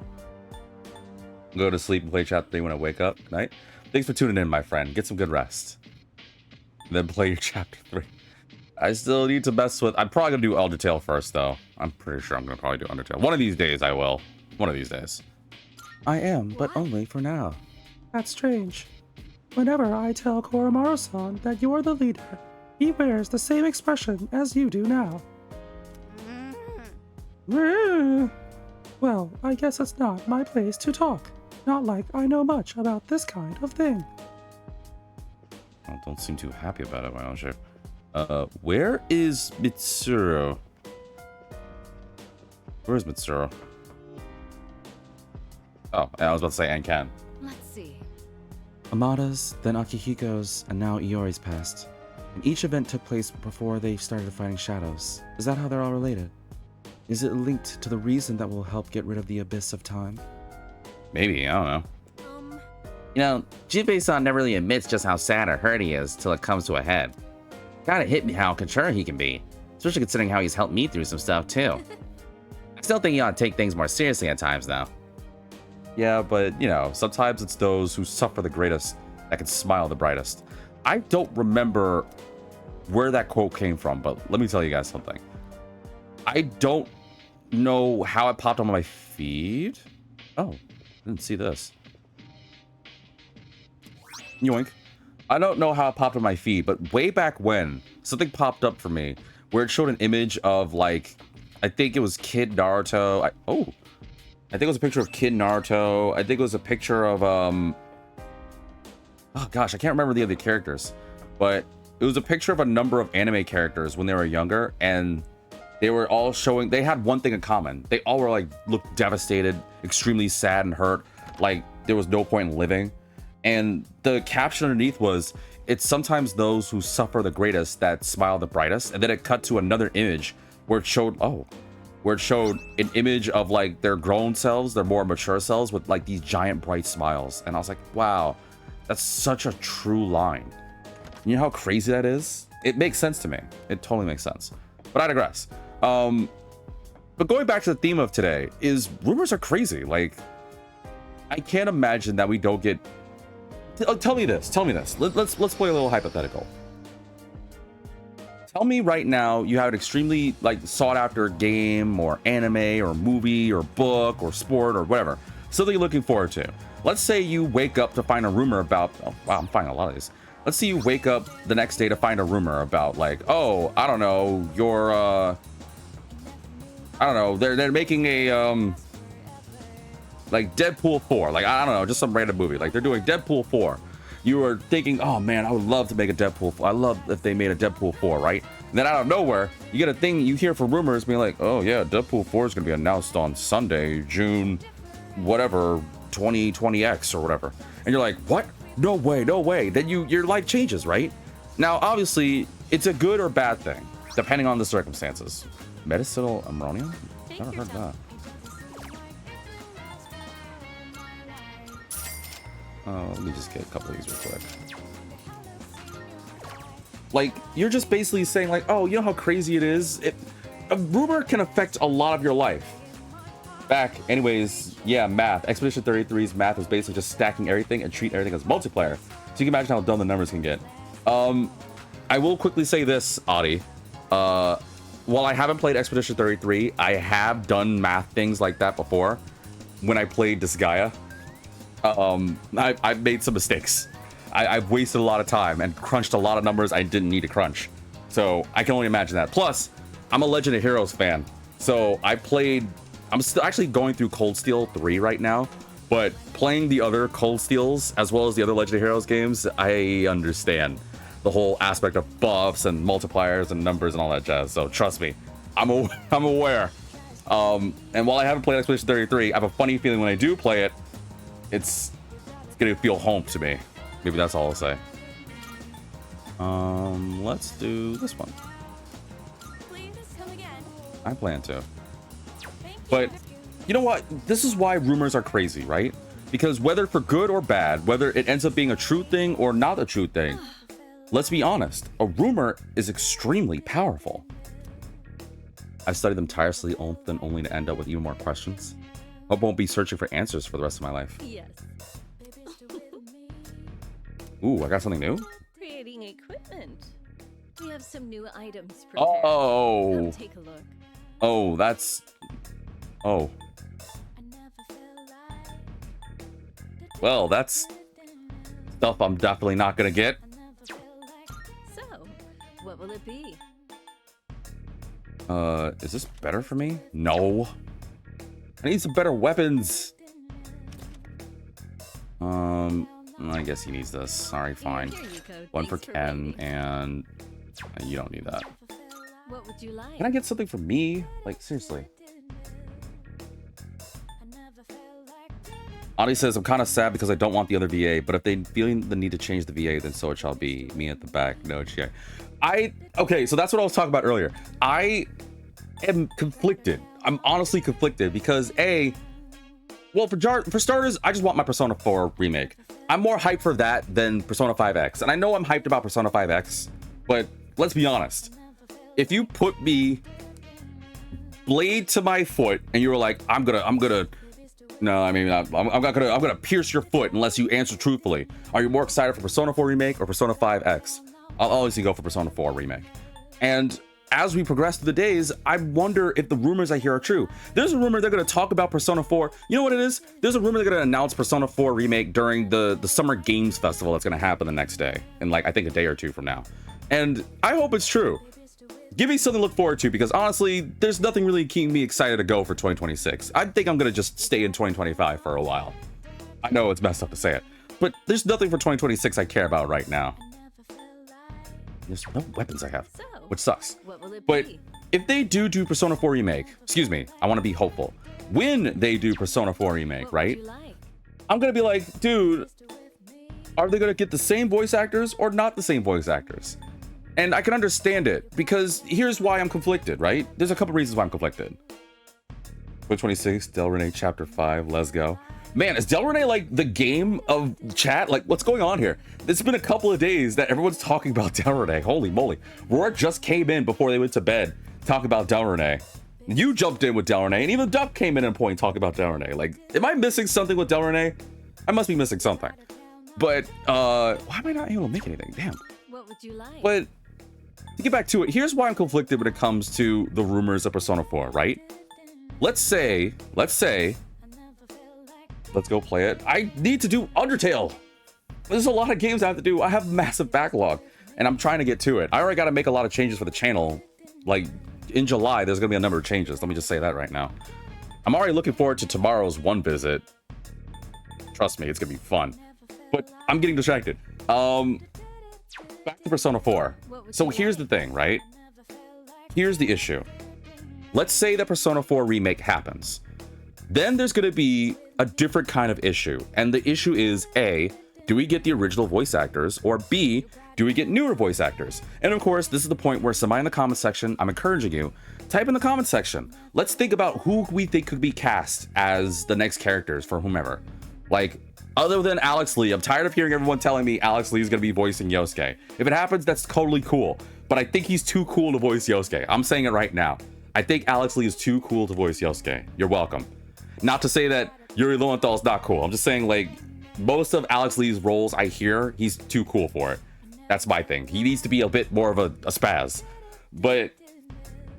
Go to sleep and play chapter 3 when I wake up. Good night. Thanks for tuning in, my friend. Get some good rest. Then play your chapter 3. I still need to mess with... I'm probably going to do Undertale first, though. I'm pretty sure I'm going to probably do Undertale. One of these days, I will. One of these days. I am, but What? only for now. That's strange. Whenever I tell Koromaru-san that you're the leader, he wears the same expression as you do now. Well, I guess it's not my place to talk. Not like I know much about this kind of thing. I don't seem too happy about it, why don't you? Where is Mitsuru? Where is Mitsuru? Oh, I was about to say Ancan. Let's see. Amada's, then Akihiko's, and now Iori's passed. And each event took place before they started fighting shadows. Is that how they're all related? Is it linked to the reason that will help get rid of the abyss of time? Maybe, I don't know. You know, Jinbei-san never really admits just how sad or hurt he is till it comes to a head. Kinda hit me how contrite he can be, especially considering how he's helped me through some stuff too. I still think he ought to take things more seriously at times though. Yeah, but, you know, sometimes it's those who suffer the greatest that can smile the brightest. I don't remember where that quote came from, but let me tell you guys something. I don't know how it popped on my feed. Oh, I didn't see this. Yoink. I don't know how it popped on my feed, but way back when, something popped up for me where it showed an image of, like, I think it was Kid Naruto. I think it was a picture of Kid Naruto. I think it was a picture of, oh gosh, I can't remember the other characters, but it was a picture of a number of anime characters when they were younger, and they were all showing, they had one thing in common. They all were like, looked devastated, extremely sad and hurt, like there was no point in living. And the caption underneath was, it's sometimes those who suffer the greatest that smile the brightest. And then it cut to another image where it showed, an image of like their grown selves, their more mature selves with like these giant bright smiles. And I was like, wow, that's such a true line. You know how crazy that is? It makes sense to me. It totally makes sense. But I digress. But going back to the theme of today is rumors are crazy. Like, I can't imagine that we don't get... Tell me this. Let's play a little hypothetical. Tell me right now you have an extremely like sought after game or anime or movie or book or sport or whatever. Something you're looking forward to. Let's say you wake up to find a rumor about... Oh, wow, I'm finding a lot of these. Let's say you wake up the next day to find a rumor about like, oh, I don't know, your I don't know, they're making a like Deadpool 4, like I don't know, just some random movie, like they're doing Deadpool 4. You are thinking, oh man, I would love to make a Deadpool 4. I love if they made a Deadpool 4, right? And then out of nowhere, you get a thing you hear from rumors being like, oh yeah, Deadpool 4 is gonna be announced on Sunday, June whatever 2020X or whatever. And you're like, what? No way. Then your life changes, right? Now, obviously, it's a good or bad thing, depending on the circumstances. Medicinal ammonium? Never heard that. Let me just get a couple of these real quick. Like, you're just basically saying like, oh, you know how crazy it is? A rumor can affect a lot of your life. Anyways, yeah, math. Expedition 33's math is basically just stacking everything and treat everything as multiplayer. So you can imagine how dumb the numbers can get. I will quickly say this, Adi. While I haven't played Expedition 33, I have done math things like that before. When I played Disgaea, I've made some mistakes. I've wasted a lot of time and crunched a lot of numbers I didn't need to crunch. So I can only imagine that. Plus, I'm a Legend of Heroes fan. So I'm still actually going through Cold Steel 3 right now, but playing the other Cold Steels as well as the other Legend of Heroes games, I understand the whole aspect of buffs and multipliers and numbers and all that jazz. So trust me, I'm aware. And while I haven't played Expedition 33, I have a funny feeling when I do play it, it's gonna feel home to me. Maybe that's all I'll say. Let's do this one. I plan to. But you know what? This is why rumors are crazy, right? Because whether for good or bad, whether it ends up being a true thing or not a true thing, let's be honest, a rumor is extremely powerful. I've studied them tirelessly, only to end up with even more questions. Hope I won't be searching for answers for the rest of my life. Yes. Ooh, I got something new? Creating equipment. We have some new items prepared. Oh. Come take a look. Oh, that's... Oh. Well, that's stuff I'm definitely not gonna get. So, what will it be? Is this better for me? No. I need some better weapons. I guess he needs this. Sorry, fine. Here you go. One for Thanks Ken, waiting. and you don't need that. What would you like? Can I get something for me? Like, seriously. Audie says, I'm kind of sad because I don't want the other VA, but if they feel the need to change the VA, then so it shall be. Me at the back, no GA. Okay, so that's what I was talking about earlier. I am conflicted. I'm honestly conflicted because well, for starters, I just want my Persona 4 remake. I'm more hyped for that than Persona 5X. And I know I'm hyped about Persona 5X, but let's be honest. If you put me blade to my foot and you were like, I'm gonna no, I mean, I'm gonna pierce your foot unless you answer truthfully. Are you more excited for Persona 4 remake or Persona 5X? I'll obviously go for Persona 4 remake. And as we progress through the days, I wonder if the rumors I hear are true. There's a rumor they're gonna talk about Persona 4. You know what it is? There's a rumor they're gonna announce Persona 4 remake during the Summer Games Festival that's gonna happen the next day, in like I think a day or two from now. And I hope it's true. Give me something to look forward to, because honestly, there's nothing really keeping me excited to go for 2026. I think I'm gonna just stay in 2025 for a while. I know it's messed up to say it, but there's nothing for 2026 I care about right now. There's no weapons I have, which sucks. What will it But be? if they do Persona 4 remake, excuse me, I want to be hopeful. When they do Persona 4 remake, What right? would you like? I'm gonna be like, dude, are they gonna get the same voice actors or not the same voice actors? And I can understand it, because here's why I'm conflicted, right? There's a couple reasons why I'm conflicted. 26, Del Rene Chapter 5, let's go. Man, is Del Rene like the game of chat? Like, what's going on here? It's been a couple of days that everyone's talking about Del Rene. Holy moly. Roar just came in before they went to bed talking about Del Rene. You jumped in with Del Rene, and even Duck came in and point talking about Del Rene. Like, am I missing something with Del Rene? I must be missing something. But, why am I not able to make anything? Damn. What would you like? But to get back to it, here's why I'm conflicted when it comes to the rumors of Persona 4, right? Let's say, let's go play it. I need to do Undertale. There's a lot of games I have to do. I have a massive backlog, and I'm trying to get to it. I already got to make a lot of changes for the channel. Like, in July, there's going to be a number of changes. Let me just say that right now. I'm already looking forward to tomorrow's one visit. Trust me, it's going to be fun. But I'm getting distracted. Back to Persona 4. So here's the thing, right? Here's the issue. Let's say that Persona 4 remake happens. Then there's going to be a different kind of issue. And the issue is, A, do we get the original voice actors? Or B, do we get newer voice actors? And of course, this is the point where somebody in the comment section, I'm encouraging you, type in the comment section. Let's think about who we think could be cast as the next characters for whomever. Like, other than Alex Lee, I'm tired of hearing everyone telling me Alex Lee is going to be voicing Yosuke. If it happens, that's totally cool. But I think he's too cool to voice Yosuke. I'm saying it right now. I think Alex Lee is too cool to voice Yosuke. You're welcome. Not to say that Yuri Lowenthal is not cool. I'm just saying, like, most of Alex Lee's roles I hear, he's too cool for it. That's my thing. He needs to be a bit more of a spaz. But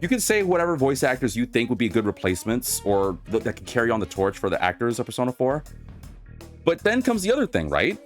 you can say whatever voice actors you think would be good replacements or that can carry on the torch for the actors of Persona 4. But then comes the other thing, right?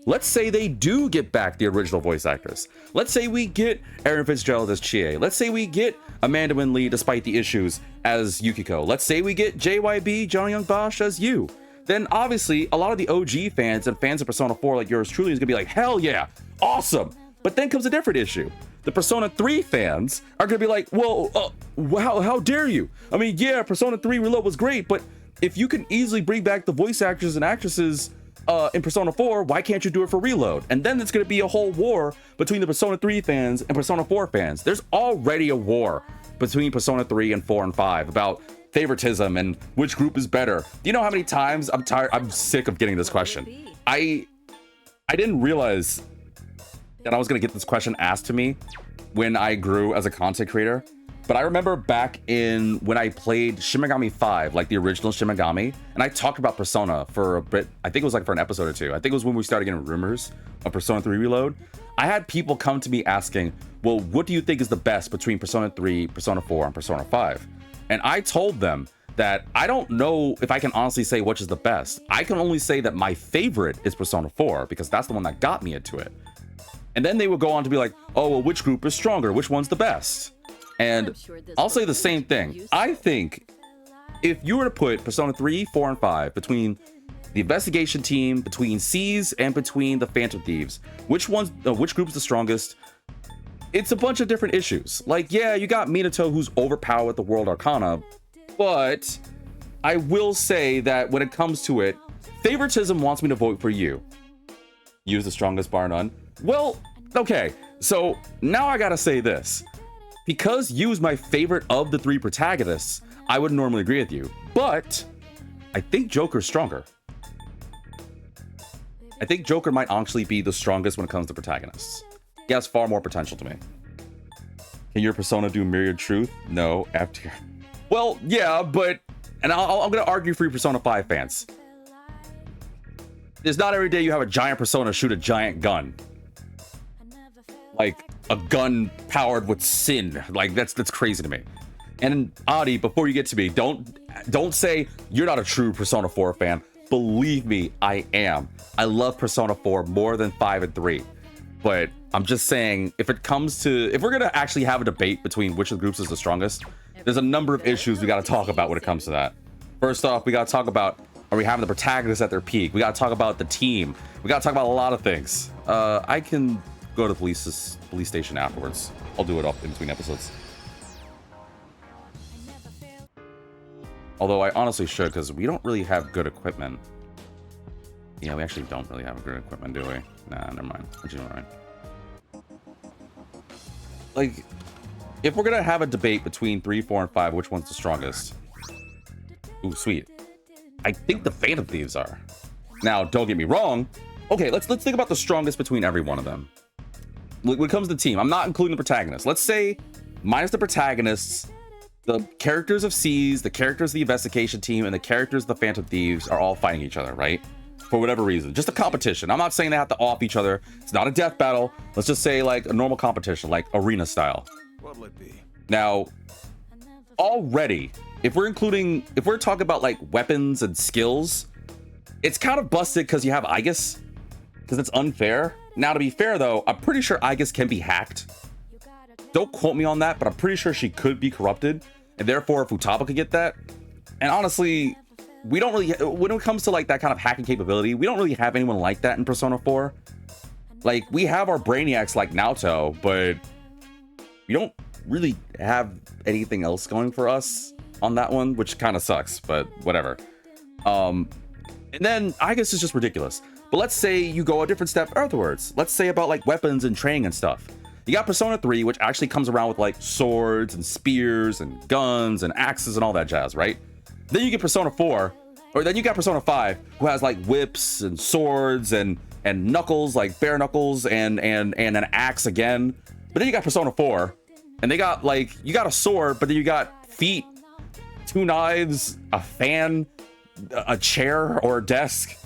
Let's say they do get back the original voice actors. Let's say we get Aaron Fitzgerald as Chie. Let's say we get Amanda Wynn Lee, despite the issues, as Yukiko. Let's say we get JYB, Johnny Young Bosch, as you. Then obviously, a lot of the OG fans and fans of Persona 4 like yours truly is gonna be like, hell yeah, awesome. But then comes a different issue. The Persona 3 fans are gonna be like, well, how dare you? I mean, yeah, Persona 3 Reload was great, but if you can easily bring back the voice actors and actresses in Persona 4, why can't you do it for Reload? And then it's going to be a whole war between the Persona 3 fans and Persona 4 fans. There's already a war between Persona 3 and 4 and 5 about favoritism and which group is better. Do you know how many times I'm sick of getting this question? I didn't realize that I was gonna get this question asked to me when I grew as a content creator. But I remember back in when I played Shin Megami 5, like the original Shin Megami, and I talked about Persona for a bit. I think it was like for an episode or two. I think it was when we started getting rumors of Persona 3 Reload. I had people come to me asking, well, what do you think is the best between Persona 3, Persona 4, and Persona 5? And I told them that I don't know if I can honestly say which is the best. I can only say that my favorite is Persona 4 because that's the one that got me into it. And then they would go on to be like, oh, well, which group is stronger? Which one's the best? And I'll say the same thing. I think if you were to put Persona 3, 4, and 5 between the investigation team, between C's, and between the Phantom Thieves, which group's the strongest? It's a bunch of different issues. Like, yeah, you got Minato, who's overpowered with the World Arcana, but I will say that when it comes to it, favoritism wants me to vote for you. You's the strongest bar none. Well, okay, so now I gotta say this. Because Yu's my favorite of the three protagonists, I would normally agree with you, but I think Joker's stronger. I think Joker might actually be the strongest when it comes to protagonists. He has far more potential to me. Can your Persona do Myriad Truth? No, F tier. Well, yeah, but, and I'm gonna argue for you Persona 5 fans. It's not every day you have a giant Persona shoot a giant gun. Like a gun powered with sin. Like that's crazy to me. And Adi, before you get to me, don't say you're not a true Persona 4 fan. Believe me, I am. I love Persona 4 more than 5 and 3. But I'm just saying, if we're gonna actually have a debate between which of the groups is the strongest, there's a number of issues we gotta talk about when it comes to that. First off, we gotta talk about, are we having the protagonists at their peak? We gotta talk about the team. We gotta talk about a lot of things. I can go to the police station afterwards. I'll do it off in between episodes. Although I honestly should, because we don't really have good equipment. Yeah, we actually don't really have good equipment, do we? Nah, never mind. Actually, all right. Like, if we're gonna have a debate between 3, 4, and 5, which one's the strongest? Ooh, sweet. I think the Phantom Thieves are. Now, don't get me wrong. Okay, let's think about the strongest between every one of them. When it comes to the team, I'm not including the protagonists. Let's say, minus the protagonists, the characters of C's, the characters of the investigation team, and the characters of the Phantom Thieves are all fighting each other, right? For whatever reason. Just a competition. I'm not saying they have to off each other. It's not a death battle. Let's just say like a normal competition, like arena style. What'll it be? Now, already, if we're talking about like weapons and skills, it's kind of busted because you have Aigis, because it's unfair. Now, to be fair though, I'm pretty sure Aigis can be hacked. Don't quote me on that, but I'm pretty sure she could be corrupted, and therefore Futaba could get that. And honestly, we don't really, when it comes to like that kind of hacking capability, we don't really have anyone like that in Persona 4. Like, we have our brainiacs like Naoto, but we don't really have anything else going for us on that one, which kind of sucks, but whatever. And then Aigis is just ridiculous. But let's say you go a different step afterwards. Let's say about like weapons and training and stuff. You got Persona 3, which actually comes around with like swords and spears and guns and axes and all that jazz, right? Then you get Persona 4, or then you got Persona 5, who has like whips and swords and knuckles, like bare knuckles and an axe again. But then you got Persona 4, and they got like, you got a sword, but then you got feet, 2 knives, a fan, a chair or a desk,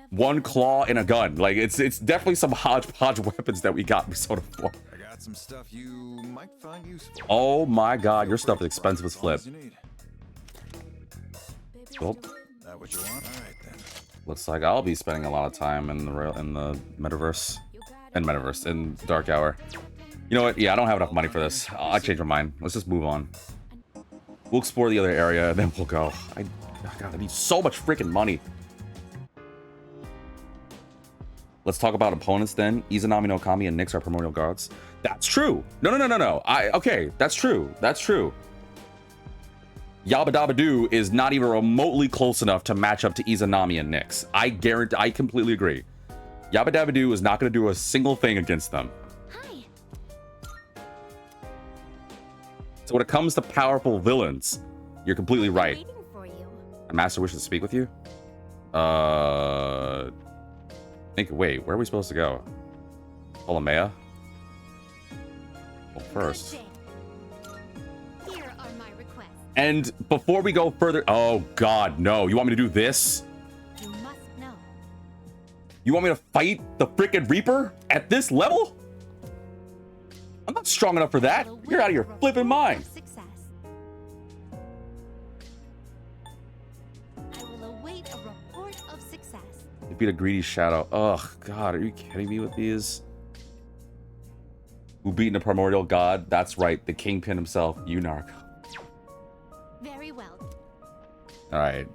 1 claw, and a gun. Like, it's definitely some hodgepodge weapons that we got in Persona 4. I got some stuff you might find useful. Oh my god, your stuff is expensive as flip. Well, That what you want? All right then. looks like I'll be spending a lot of time in the metaverse, in Dark Hour. You know what? Yeah, I don't have enough money for this. I'll change my mind. Let's just move on. We'll explore the other area, and then we'll go. God, I need so much freaking money. Let's talk about opponents then. Izanami no Kami and Nyx are primordial gods. That's true. No. Okay, that's true. That's true. Yabba Dabba Doo is not even remotely close enough to match up to Izanami and Nyx. I completely agree. Yabba Dabba Doo is not going to do a single thing against them. Hi. So when it comes to powerful villains, you're completely right. Waiting for you. A master wishes to speak with you? Wait, where are we supposed to go? Ptolemea? Well, first. Here are my requests. And before we go further, oh god, no. You want me to do this? You must know. You want me to fight the frickin' Reaper at this level? I'm not strong enough for that. You're out of your flipping mind. Success. I will await a report of success. Defeat a greedy shadow. Ugh, god, are you kidding me with these? Who beaten a primordial god? That's right, the kingpin himself, Unark. Very well. Alright,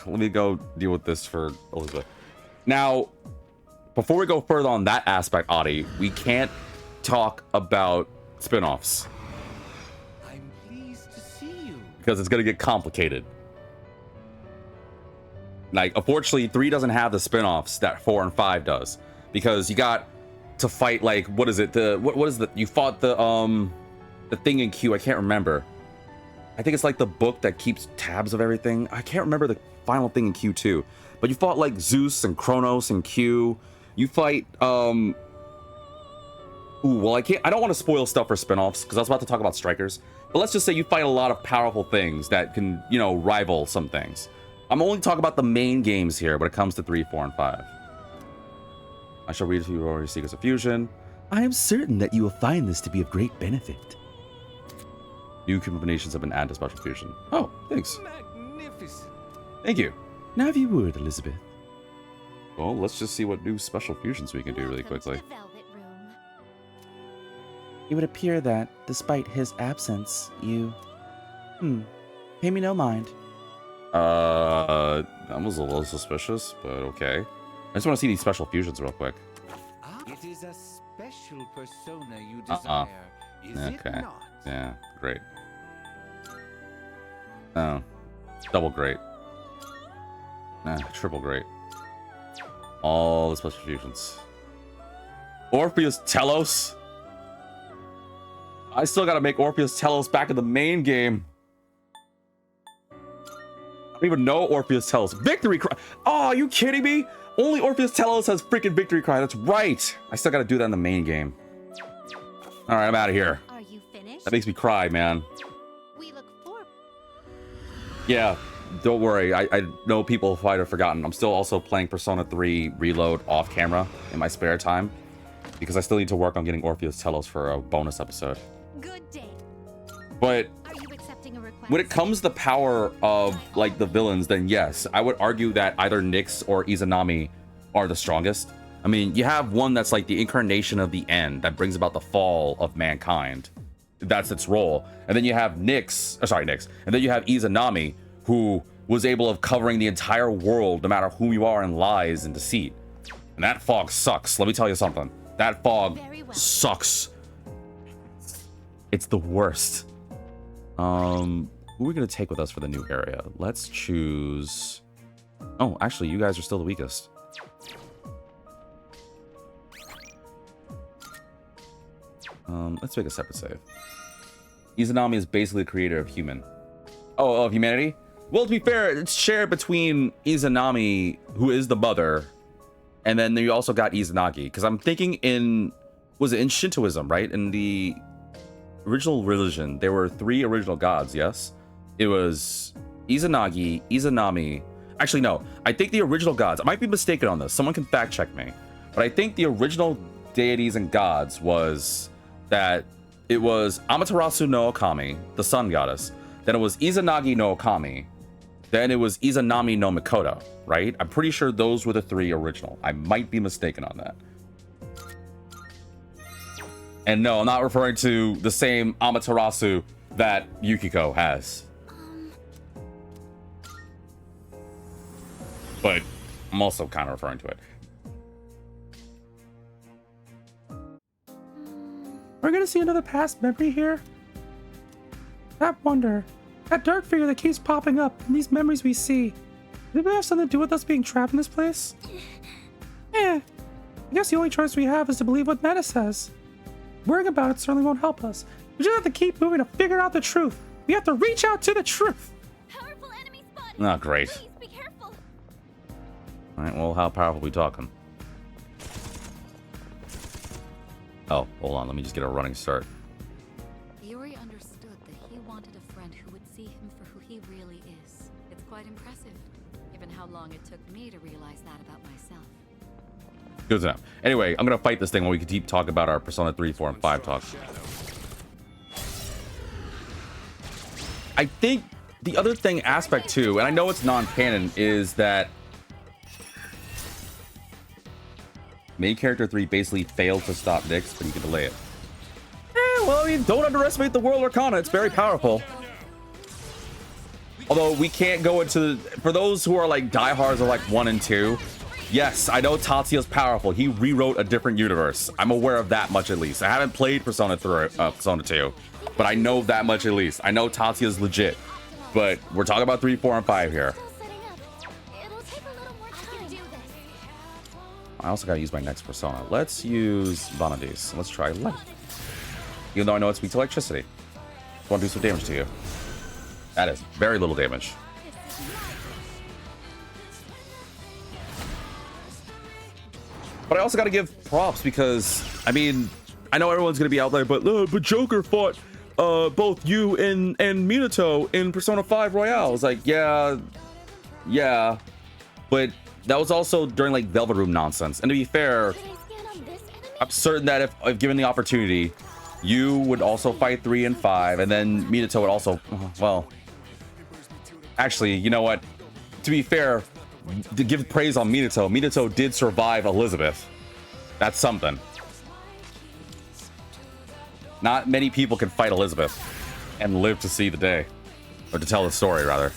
let me go deal with this for Elizabeth. Now, before we go further on that aspect, Adi, we can't talk about spin-offs. I'm pleased to see you. Because it's going to get complicated. Like, unfortunately, 3 doesn't have the spin-offs that 4 and 5 does. Because you got to fight, like, what is it? What is the... You fought the thing in Q, I can't remember. I think it's like the book that keeps tabs of everything. I can't remember the final thing in Q2. But you fought, like, Zeus and Kronos and Q. You fight, Ooh, well, I don't want to spoil stuff for spin-offs, because I was about to talk about Strikers. But let's just say you fight a lot of powerful things that can, you know, rival some things. I'm only talking about the main games here when it comes to 3, 4, and 5. I shall read to you your Secrets of Fusion. I am certain that you will find this to be of great benefit. New combinations have been added to Special Fusion. Oh, thanks. Magnificent. Thank you. Now if you would, Elizabeth. Well, let's just see what new Special Fusions we can do really Welcome to quickly. the Velvet Room. It would appear that, despite his absence, you... pay me no mind. That was a little suspicious, but okay. I just want to see these Special Fusions real quick. It is a special persona you desire, is it Okay. not? Yeah, great. Oh, double great. Triple great. All the Special Fusions. Orpheus Telos. I still gotta make Orpheus Telos back in the main game. I don't even know Orpheus Telos. Victory Cry. Oh, are you kidding me? Only Orpheus Telos has freaking Victory Cry. That's right. I still gotta do that in the main game. All right, I'm out of here. Are you finished? That makes me cry, man. We look forward. Yeah, don't worry. I know people might have forgotten. I'm still also playing Persona 3 Reload off camera in my spare time because I still need to work on getting Orpheus Telos for a bonus episode. Good day. But Are you accepting a request? when it comes to the power of like the villains, then yes, I would argue that either Nyx or Izanami are the strongest. I mean, you have one that's like the incarnation of the end that brings about the fall of mankind. That's its role. And then you have Nyx, and then you have Izanami, who was able of covering the entire world, no matter who you are, in lies and deceit. And that fog sucks. Let me tell you something. That fog sucks. It's the worst. Who are we gonna take with us for the new area? Let's choose. Oh, actually, you guys are still the weakest. Let's make a separate save. Izanami is basically the creator of human. Oh, of humanity? Well, to be fair, it's shared between Izanami, who is the mother, and then you also got Izanagi. Because I'm thinking was it in Shintoism, right? In the original religion, there were 3 original gods, yes? It was Izanagi, Izanami. Actually, no. I think the original gods, I might be mistaken on this. Someone can fact check me. But I think the original deities and gods was that it was Amaterasu no Okami, the sun goddess. Then it was Izanagi no Okami. Then it was Izanami no Mikoto, right? I'm pretty sure those were the 3 original. I might be mistaken on that. And no, I'm not referring to the same Amaterasu that Yukiko has. But I'm also kind of referring to it. We're gonna see another past memory here? That wonder. That dark figure that keeps popping up in these memories we see. Did it have something to do with us being trapped in this place? I guess the only choice we have is to believe what Meta says. Worrying about it certainly won't help us. We just have to keep moving to figure out the truth. We have to reach out to the truth. Powerful enemy spotted. Oh, great. Please be careful. All right, well, how powerful are we talking? Oh, hold on. Let me just get a running start. Iori understood that he wanted a friend who would see him for who he really is. It's quite impressive, given how long it took me to realize that about myself. Good to know. Anyway, I'm going to fight this thing while we can keep talking about our Persona 3, 4, and 5 talk. I think the other thing, aspect too, and I know it's non-canon, is that main character 3 basically failed to stop Nyx, but you can delay it. Well, I mean, don't underestimate the World Arcana. It's very powerful. Although we can't go into... For those who are like diehards of like 1 and 2, yes, I know Tatsuya's powerful. He rewrote a different universe. I'm aware of that much at least. I haven't played Persona 2, but I know that much at least. I know Tatsuya's legit, but we're talking about 3, 4, and 5 here. I also gotta use my next persona. Let's use Vanadis. Let's try light. Even though I know it's weak to electricity. I want to do some damage to you. That is very little damage. But I also gotta give props because, I mean, I know everyone's gonna be out there, but Joker fought both you and Minato in Persona 5 Royale. It's like, yeah, but that was also during like Velvet Room nonsense. And to be fair, I'm certain that if given the opportunity, you would also fight 3 and 5, and then Minato would also, well, actually, you know what? To be fair, to give praise on Minato, Minato did survive Elizabeth. That's something. Not many people can fight Elizabeth and live to see the day, or to tell the story, rather.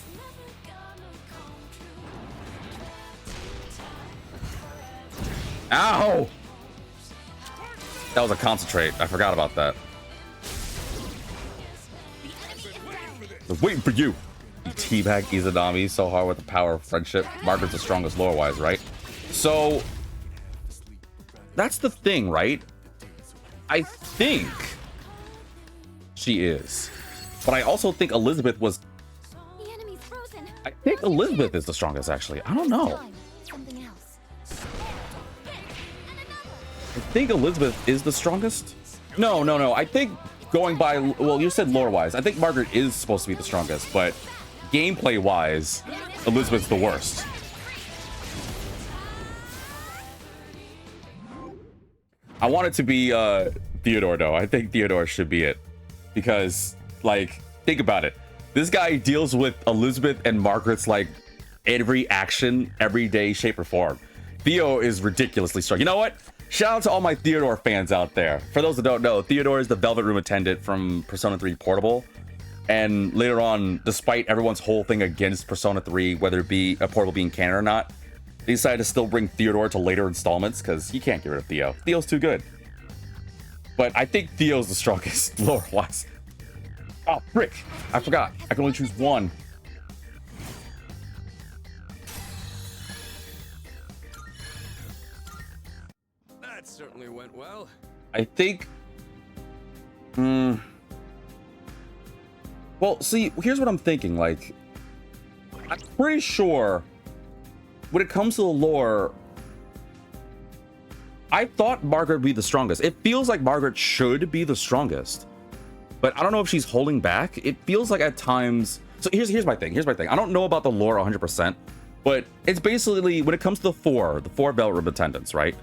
Ow! That was a concentrate. I forgot about that. I was waiting for you. You teabag Izanami so hard with the power of friendship. Margaret's the strongest lore-wise, right? So, that's the thing, right? I think she is. But I also think Elizabeth was... I think Elizabeth is the strongest, actually. I don't know. I think Elizabeth is the strongest. No. I think going by, well, you said lore-wise. I think Margaret is supposed to be the strongest, but gameplay-wise, Elizabeth's the worst. I want it to be Theodore, though. I think Theodore should be it. Because, like, think about it. This guy deals with Elizabeth and Margaret's, like, every action, every day, shape, or form. Theo is ridiculously strong. You know what? Shout out to all my Theodore fans out there. For those that don't know, Theodore is the Velvet Room attendant from Persona 3 Portable. And later on, despite everyone's whole thing against Persona 3, whether it be a Portable being canon or not, they decided to still bring Theodore to later installments because you can't get rid of Theo. Theo's too good. But I think Theo's the strongest lore-wise. Oh, frick. I forgot. I can only choose one. That certainly went well. I think... Well, see, here's what I'm thinking. Like, I'm pretty sure when it comes to the lore, I thought Margaret would be the strongest. It feels like Margaret should be the strongest. But I don't know if she's holding back. It feels like at times... So here's my thing. I don't know about the lore 100%, but it's basically, when it comes to the four Velvet Room attendants, right?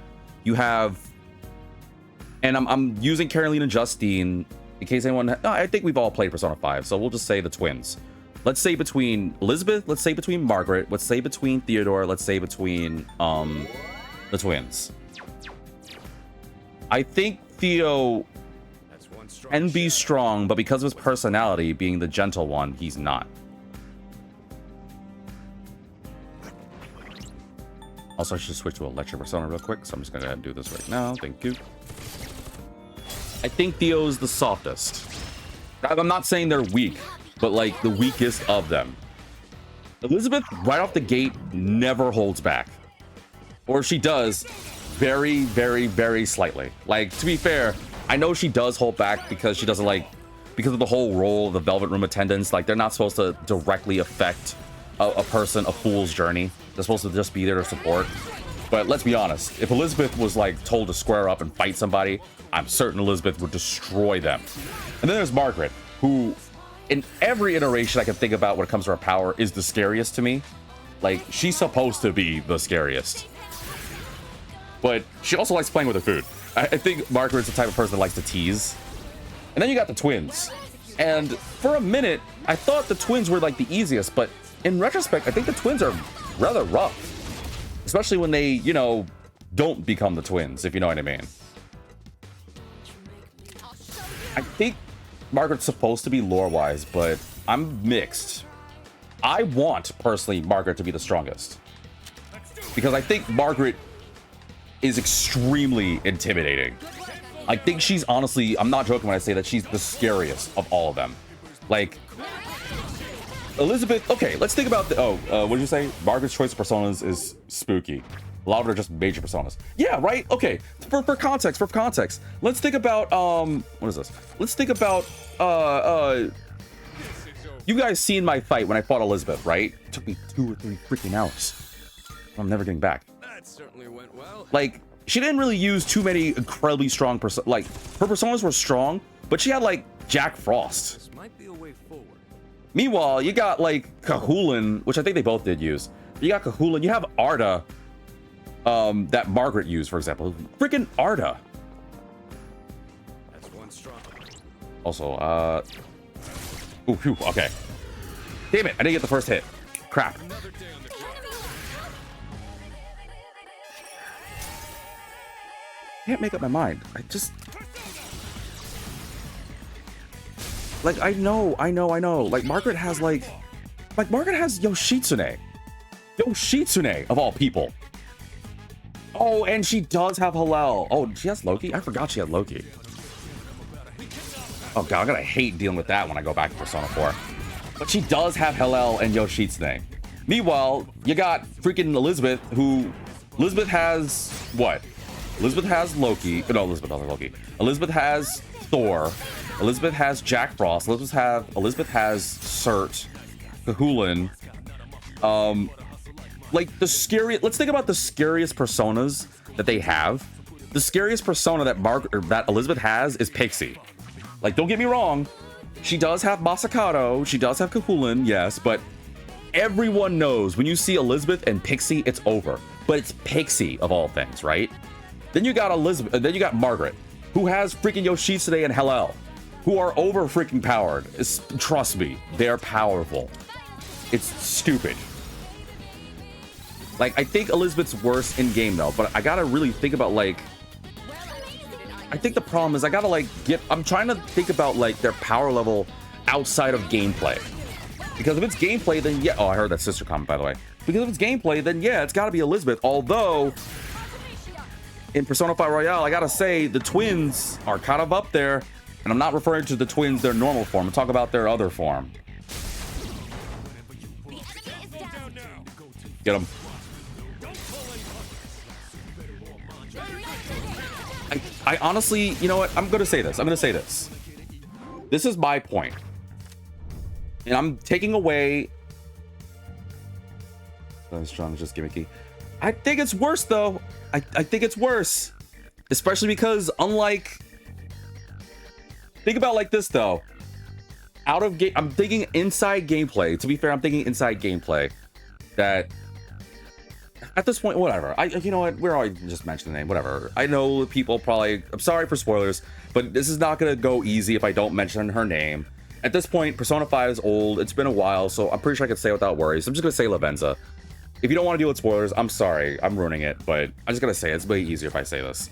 You have... And I'm using Caroline and Justine in case anyone... No, I think we've all played Persona 5, so we'll just say the twins. Let's say between Elizabeth, let's say between Margaret, let's say between Theodore, let's say between the twins. I think Theo can be strong, but because of his personality being the gentle one, he's not. Also, I should switch to Electric Persona real quick, so I'm just gonna go ahead and do this right now. Thank you. I think Theo's the softest. I'm not saying they're weak, but like the weakest of them. Elizabeth, right off the gate, never holds back. Or if she does, very, very, very slightly. Like, to be fair, I know she does hold back because she doesn't like because of the whole role of the Velvet Room attendants. Like, they're not supposed to directly affect a fool's journey. They're supposed to just be there to support. But let's be honest, if Elizabeth was like told to square up and fight somebody, I'm certain Elizabeth would destroy them. And then there's Margaret, who in every iteration I can think about when it comes to her power is the scariest to me. Like, she's supposed to be the scariest. But she also likes playing with her food. I think Margaret's the type of person that likes to tease. And then you got the twins. And for a minute, I thought the twins were like the easiest, but in retrospect, I think the twins are rather rough. Especially when they, you know, don't become the twins, if you know what I mean. I think Margaret's supposed to be lore-wise, but I'm mixed. I want, personally, Margaret to be the strongest. Because I think Margaret is extremely intimidating. I think she's honestly, I'm not joking when I say that she's the scariest of all of them. Like, Elizabeth, okay, let's think about the, what did you say? Margaret's choice of personas is spooky. A lot of it are just major personas. Yeah, right? Okay, for context, let's think about, what is this? Let's think about, you guys seen my fight when I fought Elizabeth, right? It took me 2 or 3 freaking hours. I'm never getting back. That certainly went well. Like, she didn't really use too many incredibly strong like, her personas were strong, but she had, like, Jack Frost. This might be a way forward. Meanwhile, you got like Kahulin, which I think they both did use. You got Kahulin, you have Arda, that Margaret used, for example. Freaking Arda. That's one strong. Also, ooh, phew, okay. Damn it, I didn't get the first hit. Crap. Another day on the job. Can't make up my mind. I just... Like, I know. Like, Margaret has, Margaret has Yoshitsune. Yoshitsune, of all people. Oh, and she does have Hallel. Oh, she has Loki? I forgot she had Loki. Oh, God, I'm gonna hate dealing with that when I go back to Persona 4. But she does have Hallel and Yoshitsune. Meanwhile, you got freaking Elizabeth, who... Elizabeth has... what? Elizabeth has Loki. No, Elizabeth doesn't have Loki. Elizabeth has Thor. Elizabeth has Jack Frost. Elizabeth has Cert, Kahulin. Like the scary. Let's think about the scariest personas that they have. The scariest persona that Elizabeth has is Pixie. Like, don't get me wrong, she does have Masakado. She does have Kahulin, yes, but everyone knows when you see Elizabeth and Pixie, it's over. But it's Pixie of all things, right? Then you got Elizabeth. Then you got Margaret, who has freaking Yoshitsune and Hellel, who are over freaking powered. Trust me, they're powerful. It's stupid. Like, I think Elizabeth's worse in game though, but I gotta really think about, like, I think the problem is I gotta like I'm trying to think about like their power level outside of gameplay. Because if it's gameplay, then yeah. Oh, I heard that sister comment, by the way. Because if it's gameplay, then yeah, it's gotta be Elizabeth. Although in Persona 5 Royale, I gotta say the twins are kind of up there. And I'm not referring to the twins, their normal form. I'm talking about their other form. Get them. I honestly, you know what? I'm gonna say this. This is my point. And I'm taking away... That strong, just gimmicky. I think it's worse, though. I think it's worse. Especially because, unlike... Think about it like this, though. Out of game, I'm thinking inside gameplay. To be fair, I'm thinking inside gameplay. That at this point, whatever. You know what? We're already just mentioning the name. Whatever. I know people probably. I'm sorry for spoilers, but this is not gonna go easy if I don't mention her name. At this point, Persona 5 is old. It's been a while, so I'm pretty sure I can say it without worries. I'm just gonna say Lavenza. If you don't want to deal with spoilers, I'm sorry. I'm ruining it, but I'm just gonna say it. It's way easier if I say this.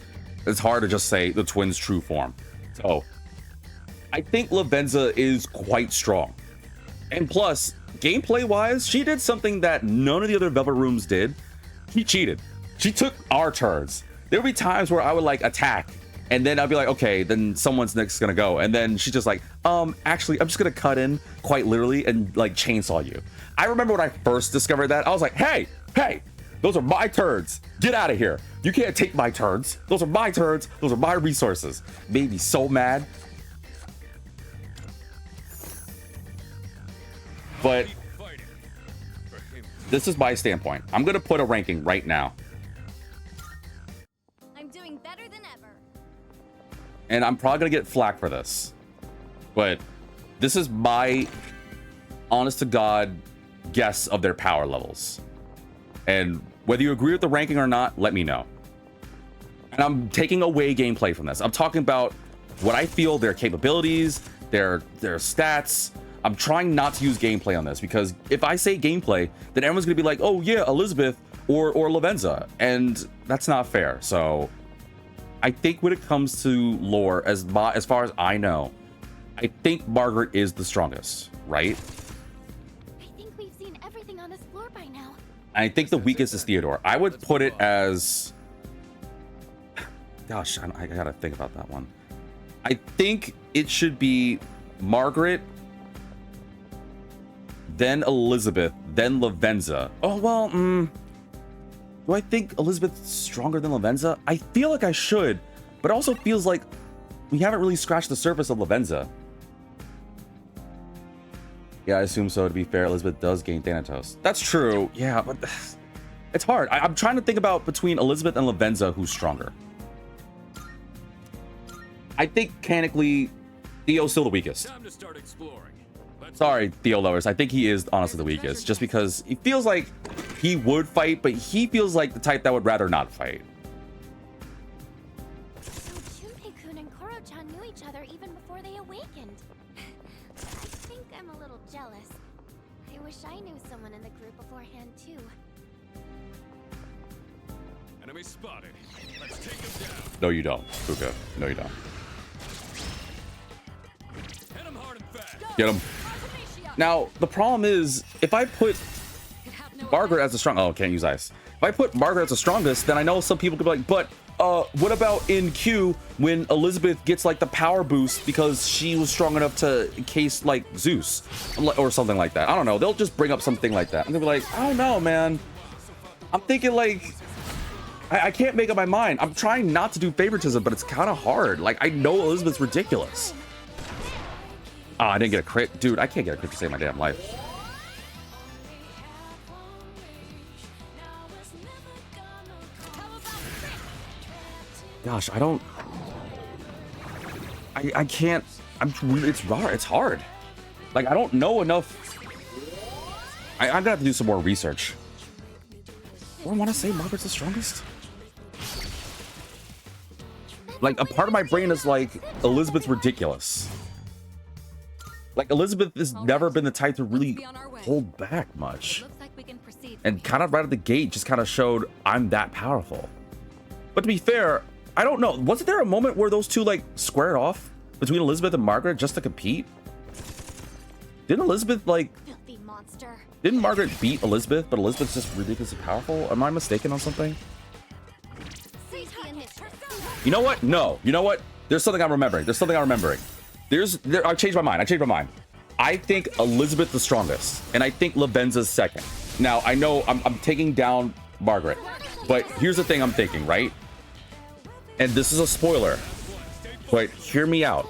It's hard to just say the twins' true form. So. I think Lavenza is quite strong. And plus, gameplay-wise, she did something that none of the other Velvet Rooms did. She cheated. She took our turns. There would be times where I would, like, attack, and then I'd be like, okay, then someone's next gonna go. And then she's just like, actually, I'm just gonna cut in, quite literally, and, like, chainsaw you. I remember when I first discovered that, I was like, hey, those are my turns. Get out of here. You can't take my turns. Those are my turns. Those are my resources. Made me so mad. But this is my standpoint. I'm gonna put a ranking right now, I'm doing better than ever. and I'm probably gonna get flack for this, but this is my honest to God guess of their power levels. And whether you agree with the ranking or not, let me know. And I'm taking away gameplay from this. I'm talking about what I feel their capabilities, their stats. I'm trying not to use gameplay on this, because if I say gameplay, then everyone's gonna be like, oh yeah, Elizabeth or Lavenza, and that's not fair. So I think when it comes to lore, as far as I know, I think Margaret is the strongest, right? I think we've seen everything on this floor by now. I think the weakest is Theodore. I would put it as, gosh, I gotta think about that one. I think it should be Margaret, then Elizabeth, then Lavenza. Oh, well, do I think Elizabeth's stronger than Lavenza? I feel like I should, but it also feels like we haven't really scratched the surface of Lavenza. Yeah, I assume so. To be fair, Elizabeth does gain Thanatos. That's true. Yeah, but it's hard. I'm trying to think about between Elizabeth and Lavenza, who's stronger. I think mechanically, Theo's still the weakest. Time to start exploring. Sorry, Theo lovers. I think he is honestly the weakest, just because he feels like he would fight, but he feels like the type that would rather not fight. So Junpei-kun and Koro-chan knew each other even before they awakened. I think I'm a little jealous. I wish I knew someone in the group beforehand too. Enemy spotted. Let's take him down. No, you don't, Fuka. No, you don't. Hit him hard and fast. Get him. Now, the problem is, if I put Margaret as the strong... Oh, can't use ice. If I put Margaret as the strongest, then I know some people could be like, but what about in Q when Elizabeth gets like the power boost because she was strong enough to encase like Zeus or something like that? I don't know. They'll just bring up something like that. And they'll be like, I don't know, man. I'm thinking like... I can't make up my mind. I'm trying not to do favoritism, but it's kind of hard. Like, I know Elizabeth's ridiculous. Oh, I didn't get a crit. Dude, I can't get a crit to save my damn life. Gosh, I don't... I can't... It's hard. Like, I don't know enough... I'm gonna have to do some more research. Do I want to say Margaret's the strongest? Like, a part of my brain is like, Elizabeth's ridiculous. Like, Elizabeth has never been the type to really hold back much. And kind of right at the gate just kind of showed I'm that powerful. But to be fair, I don't know. Wasn't there a moment where those two, like, squared off between Elizabeth and Margaret just to compete? Didn't Elizabeth, like... Filthy monster. Didn't Margaret beat Elizabeth, but Elizabeth's just ridiculously powerful? Am I mistaken on something? You know what? No. You know what? There's something I'm remembering. I changed my mind. I think Elizabeth the strongest, and I think Lavenza's second. Now, I know I'm taking down Margaret, but here's the thing I'm thinking, right? And this is a spoiler, but hear me out.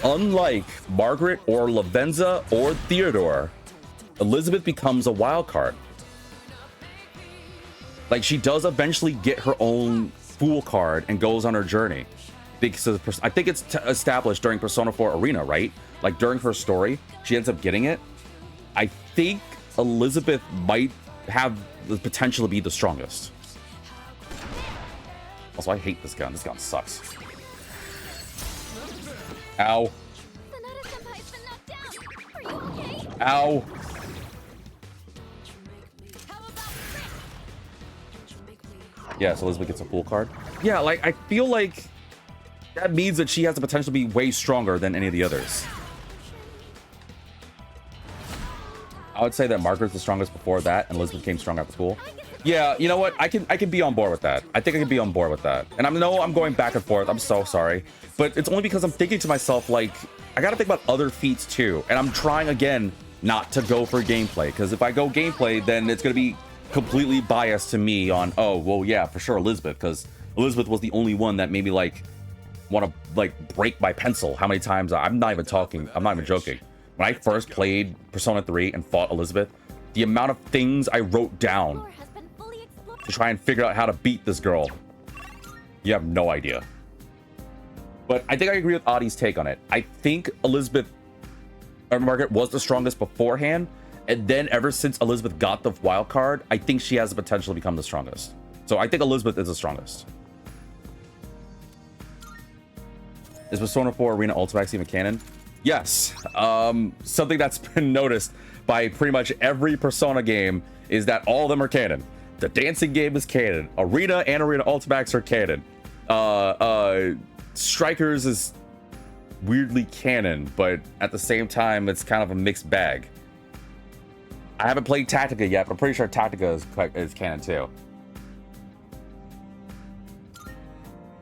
Unlike Margaret or Lavenza or Theodore, Elizabeth becomes a wild card. Like, she does eventually get her own Fool card and goes on her journey. Because I think it's established during Persona 4 Arena, right? Like, during her story, she ends up getting it. I think Elizabeth might have the potential to be the strongest. Also, I hate this gun. This gun sucks. Ow. Ow. Yeah, so Elizabeth gets a Fool card. Yeah, like, I feel like that means that she has the potential to be way stronger than any of the others. I would say that Margaret's the strongest before that, and Elizabeth came strong after school. Yeah, you know what? I can be on board with that. I think I can be on board with that. And I know I'm going back and forth. I'm so sorry. But it's only because I'm thinking to myself, like, I gotta think about other feats too. And I'm trying, again, not to go for gameplay. Because if I go gameplay, then it's gonna be completely biased to me on, oh, well, yeah, for sure, Elizabeth. Because Elizabeth was the only one that made me, like, want to, like, break my pencil. How many times? I'm not even joking. When I first played Persona 3 and fought Elizabeth, the amount of things I wrote down to try and figure out how to beat this girl, you have no idea. But I think I agree with Adi's take on it. I think Elizabeth or Margaret was the strongest beforehand, and then ever since Elizabeth got the wild card, I think she has the potential to become the strongest. So I think Elizabeth is the strongest. Is Persona 4 Arena Ultimax even canon? Yes. Something that's been noticed by pretty much every Persona game is that all of them are canon. The dancing game is canon. Arena and Arena Ultimax are canon. Strikers is weirdly canon, but at the same time, it's kind of a mixed bag. I haven't played Tactica yet, but I'm pretty sure Tactica is canon too.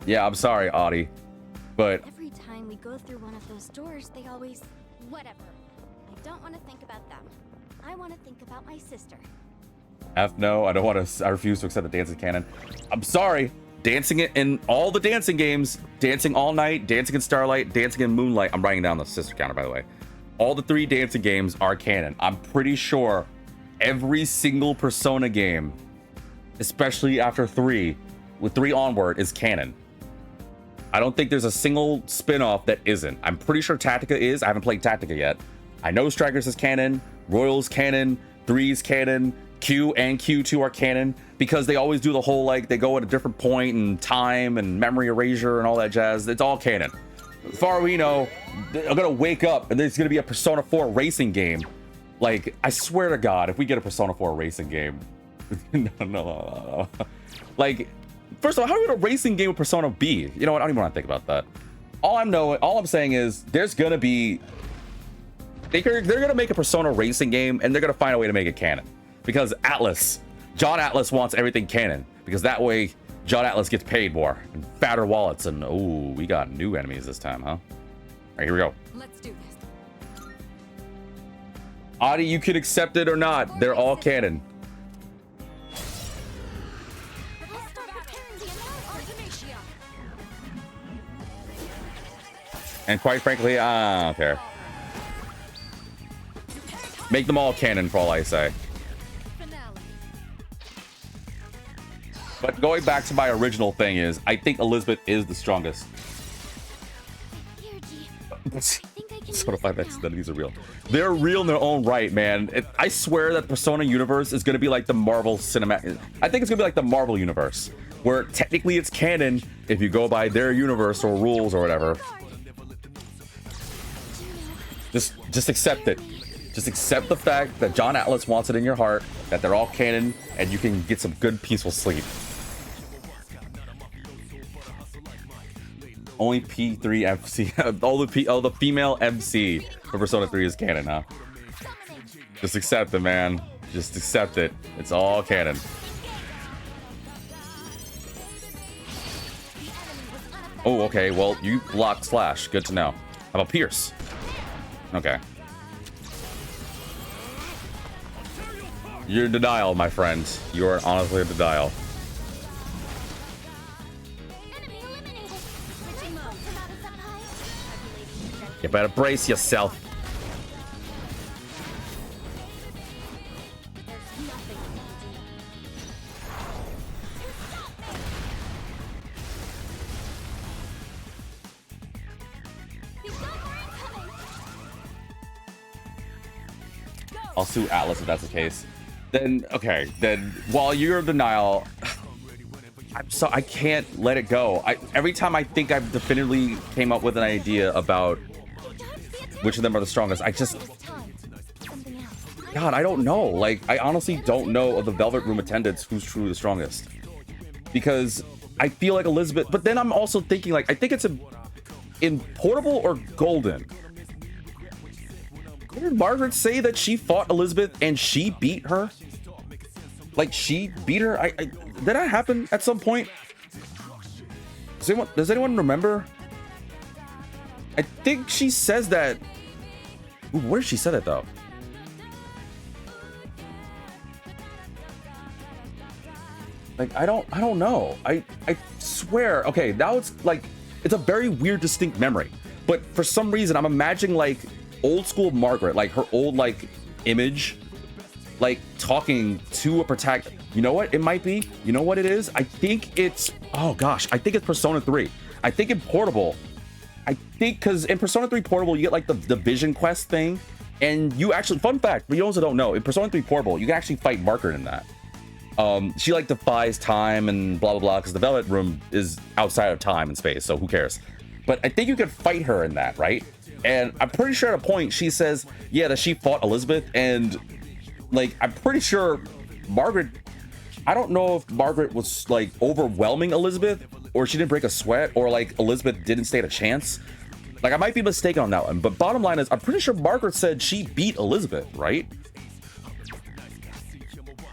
Yeah, I'm sorry, Audi, but Every time we go through one of those doors, they always... Whatever. I don't want to think about them. I want to think about my sister. F no, I don't want to. I refuse to accept the dancing canon. I'm sorry. Dancing it in all the dancing games, Dancing All Night, Dancing in Starlight, Dancing in Moonlight. I'm writing down the sister counter, by the way. All the 3 dancing games are canon. I'm pretty sure every single Persona game, especially after 3, with 3 onward, is canon. I don't think there's a single spin-off that isn't. I'm pretty sure Tactica is. I haven't played Tactica yet. I know Strikers is canon, Royals canon, 3's canon, Q and Q2 are canon, because they always do the whole, like, they go at a different point in time and memory erasure and all that jazz. It's all canon. As far as we know, I'm gonna wake up and there's gonna be a Persona 4 racing game. Like, I swear to God, if we get a Persona 4 racing game, no. Like, first of all, how would a racing game with Persona be? You know what? I don't even want to think about that. All I'm saying is there's gonna be, they're gonna make a Persona racing game and they're gonna find a way to make it canon. Because John Atlas wants everything canon, because that way John Atlas gets paid more and fatter wallets. And oh, we got new enemies this time, huh? All right, here we go. Let's do this. Adi, you can accept it or not. They're all canon. And quite frankly, I don't care. Make them all canon for all I say. But going back to my original thing is, I think Elizabeth is the strongest. Sort of 5 identities are real. They're real in their own right, man. I swear that the Persona universe is going to be like the Marvel cinematic. I think it's going to be like the Marvel universe, where technically it's canon if you go by their universe or rules or whatever. Just accept it. Just accept the fact that John Atlas wants it in your heart, that they're all canon, and you can get some good, peaceful sleep. Only P3 MC, all the female MC for Persona 3 is canon, huh? Just accept it, man. Just accept it. It's all canon. Oh, okay. Well, you block Slash. Good to know. How about Pierce? Okay. You're in denial, my friend. You are honestly in denial. You better brace yourself. I'll sue Atlas if that's the case. Then, okay, then while you're in denial, I can't let it go. Every time I think I've definitively came up with an idea about which of them are the strongest, God, I don't know. Like, I honestly don't know of the Velvet Room attendants who's truly the strongest. Because I feel like Elizabeth, but then I'm also thinking, like, I think it's in Portable or Golden. Did Margaret say that she fought Elizabeth and she beat her? Like, she beat her? Did that happen at some point? Does anyone remember? I think she says that. Ooh, where did she say that though? Like, I don't know. I swear. Okay, now it's like, it's a very weird, distinct memory. But for some reason, I'm imagining like old school Margaret, like her old like image, like talking to a protagonist. You know what it might be? You know what it is? I think it's, oh gosh, I think it's Persona 3. I think in Portable, I think because in Persona 3 Portable, you get like the Vision Quest thing. And you actually, fun fact, for you also don't know, in Persona 3 Portable, you can actually fight Margaret in that. She like defies time and blah, blah, blah, because the Velvet Room is outside of time and space, so who cares? But I think you could fight her in that, right? And I'm pretty sure at a point she says, yeah, that she fought Elizabeth, and like, I'm pretty sure Margaret, I don't know if Margaret was like overwhelming Elizabeth, or she didn't break a sweat, or like Elizabeth didn't stand a chance. Like, I might be mistaken on that one, but bottom line is, I'm pretty sure Margaret said she beat Elizabeth, right?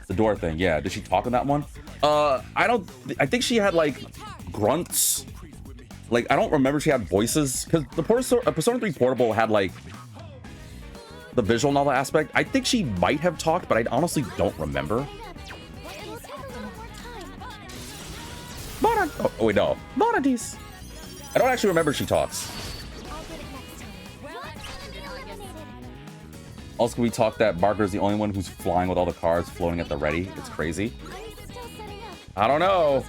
The door thing, yeah. Did she talk on that one? I think she had like grunts. Like, I don't remember she had voices, because the Persona 3 Portable had like the visual novel aspect. I think she might have talked, but I honestly don't remember. Oh wait, no. Monadis. I don't actually remember if she talks. Also, can we talk that Margaret is the only one who's flying with all the cards floating at the ready? It's crazy. I don't know.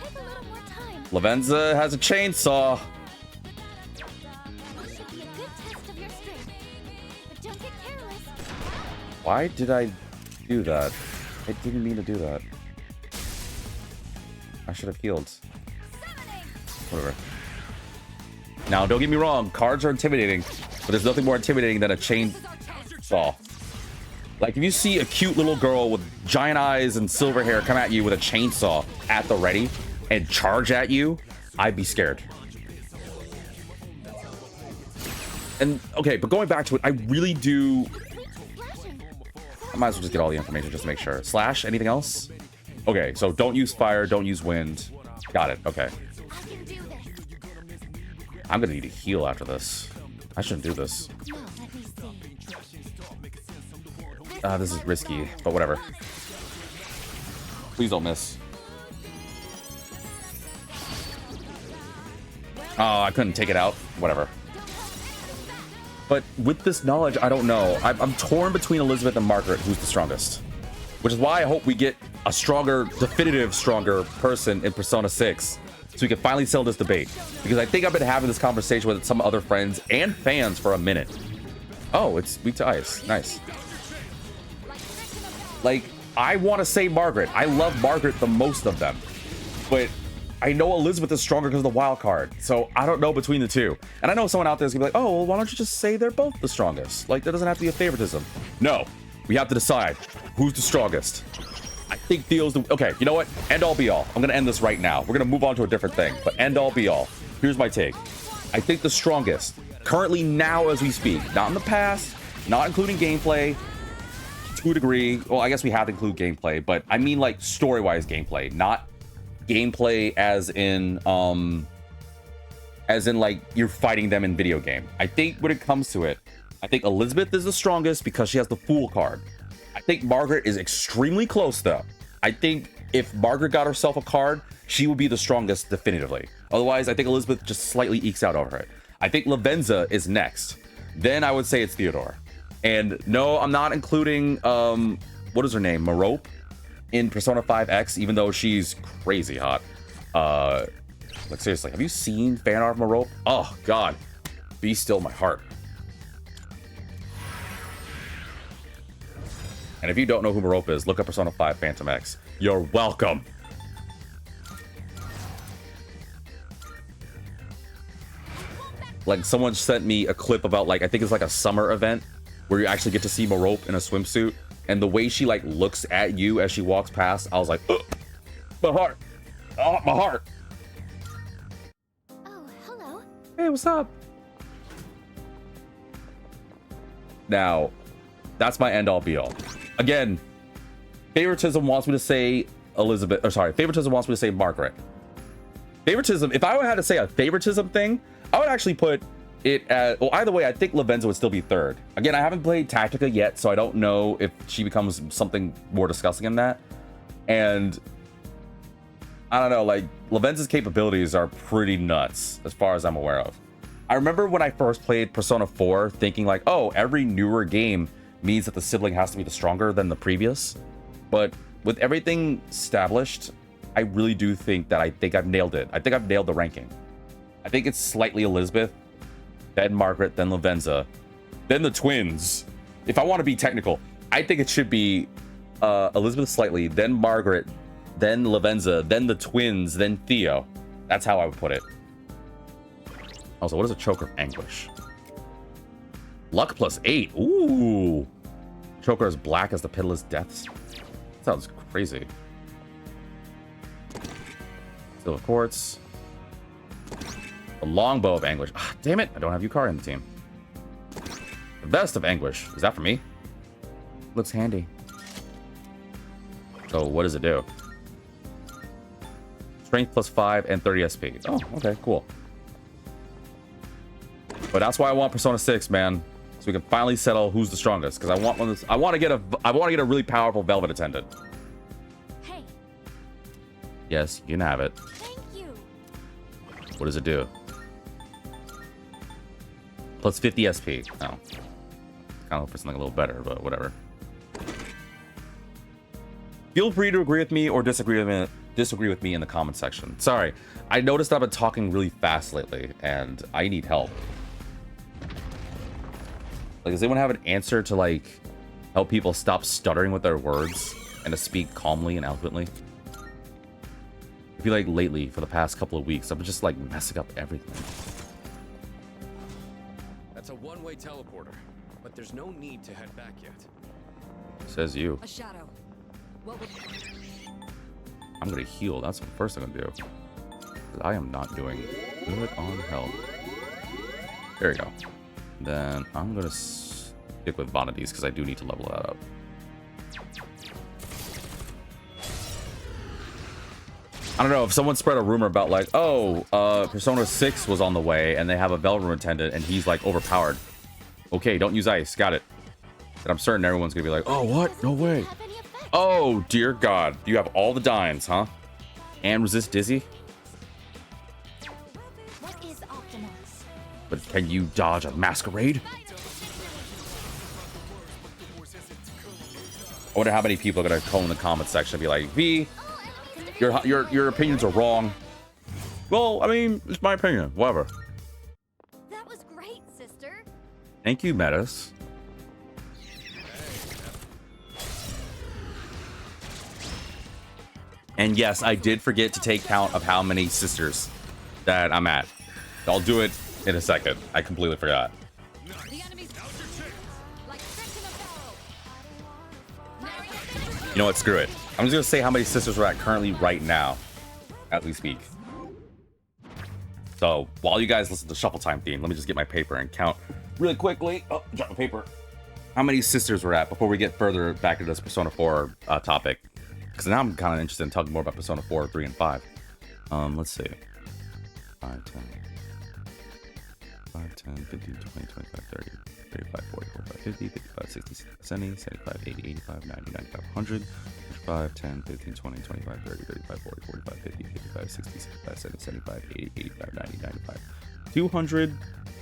Lavenza has a chainsaw. Why did I do that? I didn't mean to do that. I should have healed. Whatever. Now, don't get me wrong. Cards are intimidating, but there's nothing more intimidating than a chainsaw. Like, if you see a cute little girl with giant eyes and silver hair come at you with a chainsaw at the ready and charge at you, I'd be scared. And, okay, but going back to it, I really do... I might as well just get all the information just to make sure. Slash, anything else? Okay, so don't use fire, don't use wind. Got it, okay. I'm gonna need to heal after this. I shouldn't do this. This is risky, but whatever. Please don't miss. Oh, I couldn't take it out. Whatever. But with this knowledge, I don't know. I'm torn between Elizabeth and Margaret, who's the strongest. Which is why I hope we get a stronger, definitive stronger person in Persona 6. So we can finally settle this debate. Because I think I've been having this conversation with some other friends and fans for a minute. Oh, it's weak to ice. Nice. Like, I want to say Margaret. I love Margaret the most of them. But I know Elizabeth is stronger because of the wild card. So I don't know between the two. And I know someone out there is going to be like, oh, well, why don't you just say they're both the strongest? Like, there doesn't have to be a favoritism. No. We have to decide who's the strongest. I think Theo's the... Okay, you know what? End all be all. I'm going to end this right now. We're going to move on to a different thing. But end all be all. Here's my take. I think the strongest, currently now as we speak, not in the past, not including gameplay, to a degree. Well, I guess we have to include gameplay, but I mean like story-wise gameplay, not gameplay as in like you're fighting them in video game. I think when it comes to it, I think Elizabeth is the strongest because she has the Fool card. I think Margaret is extremely close though. I think if Margaret got herself a card, she would be the strongest definitively. Otherwise, I think Elizabeth just slightly ekes out over it. I think Lavenza is next. Then I would say it's Theodore. And no, I'm not including, what is her name? Merope in Persona 5X, even though she's crazy hot. Like seriously, have you seen fan art of Merope? Oh God, be still my heart. And if you don't know who Merope is, look up Persona 5 Phantom X. You're welcome. Like someone sent me a clip about like, I think it's like a summer event where you actually get to see Merope in a swimsuit. And the way she like looks at you as she walks past, I was like, ugh, my heart. Oh, my heart. Oh, hello. Hey, what's up? Now, that's my end all be all. Again, favoritism wants me to say Elizabeth, or sorry, favoritism wants me to say Margaret. Favoritism, if I had to say a favoritism thing, I would actually put it at, well, either way, I think Lavenza would still be third. Again, I haven't played Tactica yet, so I don't know if she becomes something more disgusting in that. And I don't know, like, Lavenza's capabilities are pretty nuts, as far as I'm aware of. I remember when I first played Persona 4 thinking like, oh, every newer game means that the sibling has to be the stronger than the previous. But with everything established, I really do think that I've nailed it. I think I've nailed the ranking. I think it's slightly Elizabeth, then Margaret, then Lavenza, then the twins. If I want to be technical, I think it should be Elizabeth slightly, then Margaret, then Lavenza, then the twins, then Theo. That's how I would put it. Also, what is a choker of anguish? Luck +8. Ooh. Choker as black as the pitiless depths. Sounds crazy. Still of quartz. The longbow of anguish. Ah, damn it! I don't have Yukari on the team. The vest of anguish. Is that for me? Looks handy. So what does it do? Strength +5 and 30 SP. Oh, okay, cool. But that's why I want Persona 6, man. So we can finally settle who's the strongest. Because I want one of this. I want to get a really powerful Velvet Attendant. Hey. Yes, you can have it. Thank you. What does it do? +50 SP. Oh. Kind of hope for something a little better, but whatever. Feel free to agree with me or disagree with me in the comment section. Sorry, I noticed I've been talking really fast lately, and I need help. Like, does anyone have an answer to, like, help people stop stuttering with their words and to speak calmly and eloquently? I feel like lately, for the past couple of weeks, I've been just, like, messing up everything. That's a one-way teleporter, but there's no need to head back yet. Says you. A shadow. What would... I'm gonna heal. That's the first thing I'm gonna do. 'Cause I am not doing good on health. There you go. Then I'm gonna stick with Vanities because I do need to level that up. I don't know if someone spread a rumor about like, oh, Persona 6 was on the way and they have a Velvet Attendant and he's like overpowered. Okay, don't use ice. Got it. And I'm certain everyone's gonna be like, oh, what? No way. Oh, dear God. You have all the dynes, huh? And resist dizzy? What is Optimus? But can you dodge a masquerade? I wonder how many people are gonna come in the comment section and be like, V, your opinions are wrong. Well, I mean, it's my opinion. Whatever. That was great, sister. Thank you, Metis. And yes, I did forget to take count of how many sisters that I'm at. I'll do it in a second. I completely forgot. You know what? Screw it. I'm just gonna say how many sisters we're at currently right now, as we speak. So while you guys listen to Shuffle Time theme, let me just get my paper and count really quickly. Oh, drop my paper. How many sisters we're at before we get further back into this Persona 4 topic? Because now I'm kind of interested in talking more about Persona 4, 3, and 5. Let's see. 5, 10, 5, 10, 15, 20, 25, 30, 35, 40, 45, 50, 55, 60, 70, 75, 80, 85, 90, 95, 100, 5, 10, 15, 20, 25, 30, 35, 40, 45, 50, 55, 60, 65, 70, 75, 80, 85, 90, 95, 200,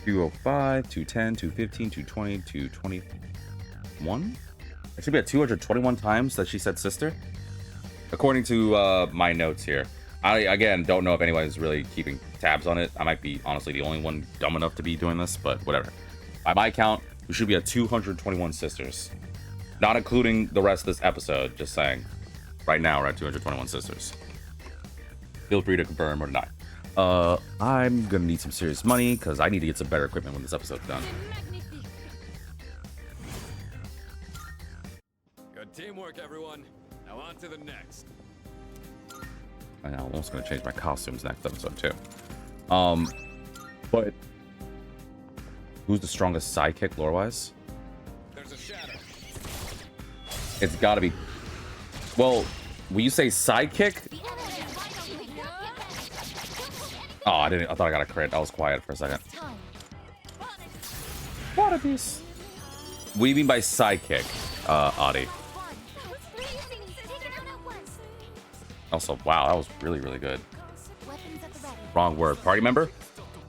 205, 210, 215, 220, 221? It should be at 221 times that she said sister. According to my notes here. I, again, don't know if anybody's really keeping tabs on it. I might be, honestly, the only one dumb enough to be doing this, but whatever. By my count, we should be at 221 sisters. Not including the rest of this episode, just saying. Right now, we're at 221 sisters. Feel free to confirm or deny. I'm gonna need some serious money, because I need to get some better equipment when this episode's done. Good teamwork, everyone. Now on to the next. I know, I'm almost gonna change my costumes next episode too. But who's the strongest sidekick lore-wise? There's a shadow. It's gotta be. Well, will you say sidekick? Oh, I didn't. I thought I got a crit. I was quiet for a second. What a piece. What do you mean by sidekick, Audie? Also, wow, that was really, really good. Wrong word. Party member?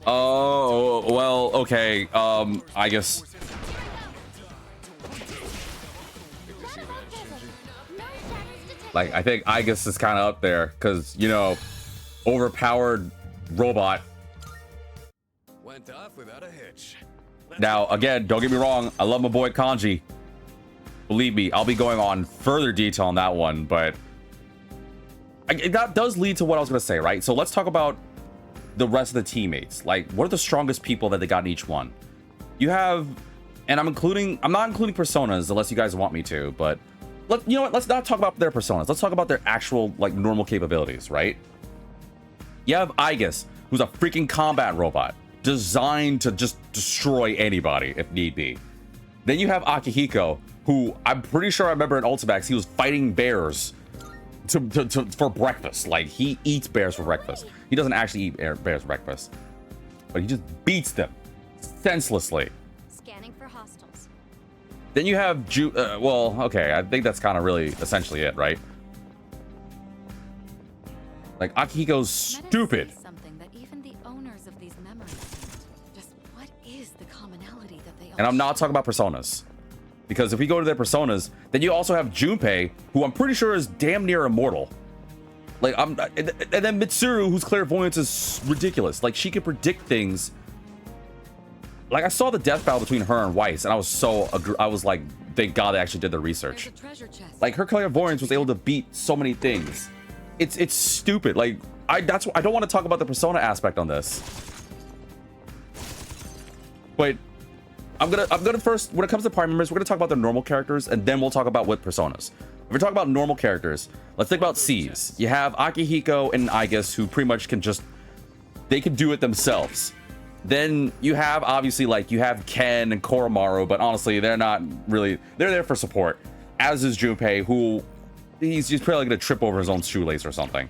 Oh, well, okay. I guess. Like, I think Aigis is kind of up there because, you know, overpowered robot. Went off without a hitch. Now, again, don't get me wrong. I love my boy Kanji. Believe me, I'll be going on further detail on that one, but that does lead to what I was going to say, right? So let's talk about the rest of the teammates. Like, what are the strongest people that they got in each one? You have, and I'm not including personas unless you guys want me to, but you know what? Let's not talk about their personas. Let's talk about their actual, like, normal capabilities, right? You have Aigis, who's a freaking combat robot designed to just destroy anybody if need be. Then you have Akihiko, who I'm pretty sure I remember in Ultimax, he was fighting bears for breakfast. Like, he eats bears for breakfast. He doesn't actually eat bears for breakfast, but he just beats them senselessly. Scanning for hostiles. Then you have well, okay, I think that's kind of really essentially it, right? Like, Akihiko's stupid. Something that even the owners of these memories don't. Just what is the commonality that they all And I'm not talking about personas. Because if we go to their personas, then you also have Junpei, who I'm pretty sure is damn near immortal. Like, and then Mitsuru, whose clairvoyance is ridiculous. Like, she could predict things. Like, I saw the death battle between her and Weiss, and I was like, thank God they actually did their research. There's a treasure chest. Like, her clairvoyance was able to beat so many things. It's stupid. Like, I don't want to talk about the persona aspect on this. But I'm gonna first, when it comes to party members, we're gonna talk about the normal characters, and then we'll talk about what personas. If we're talking about normal characters, let's think about C's. You have Akihiko and Aigis, who pretty much they can do it themselves. Then you have, obviously, like, you have Ken and Koromaru, but honestly, they're not really, they're there for support. As is Junpei, who he's probably gonna trip over his own shoelace or something.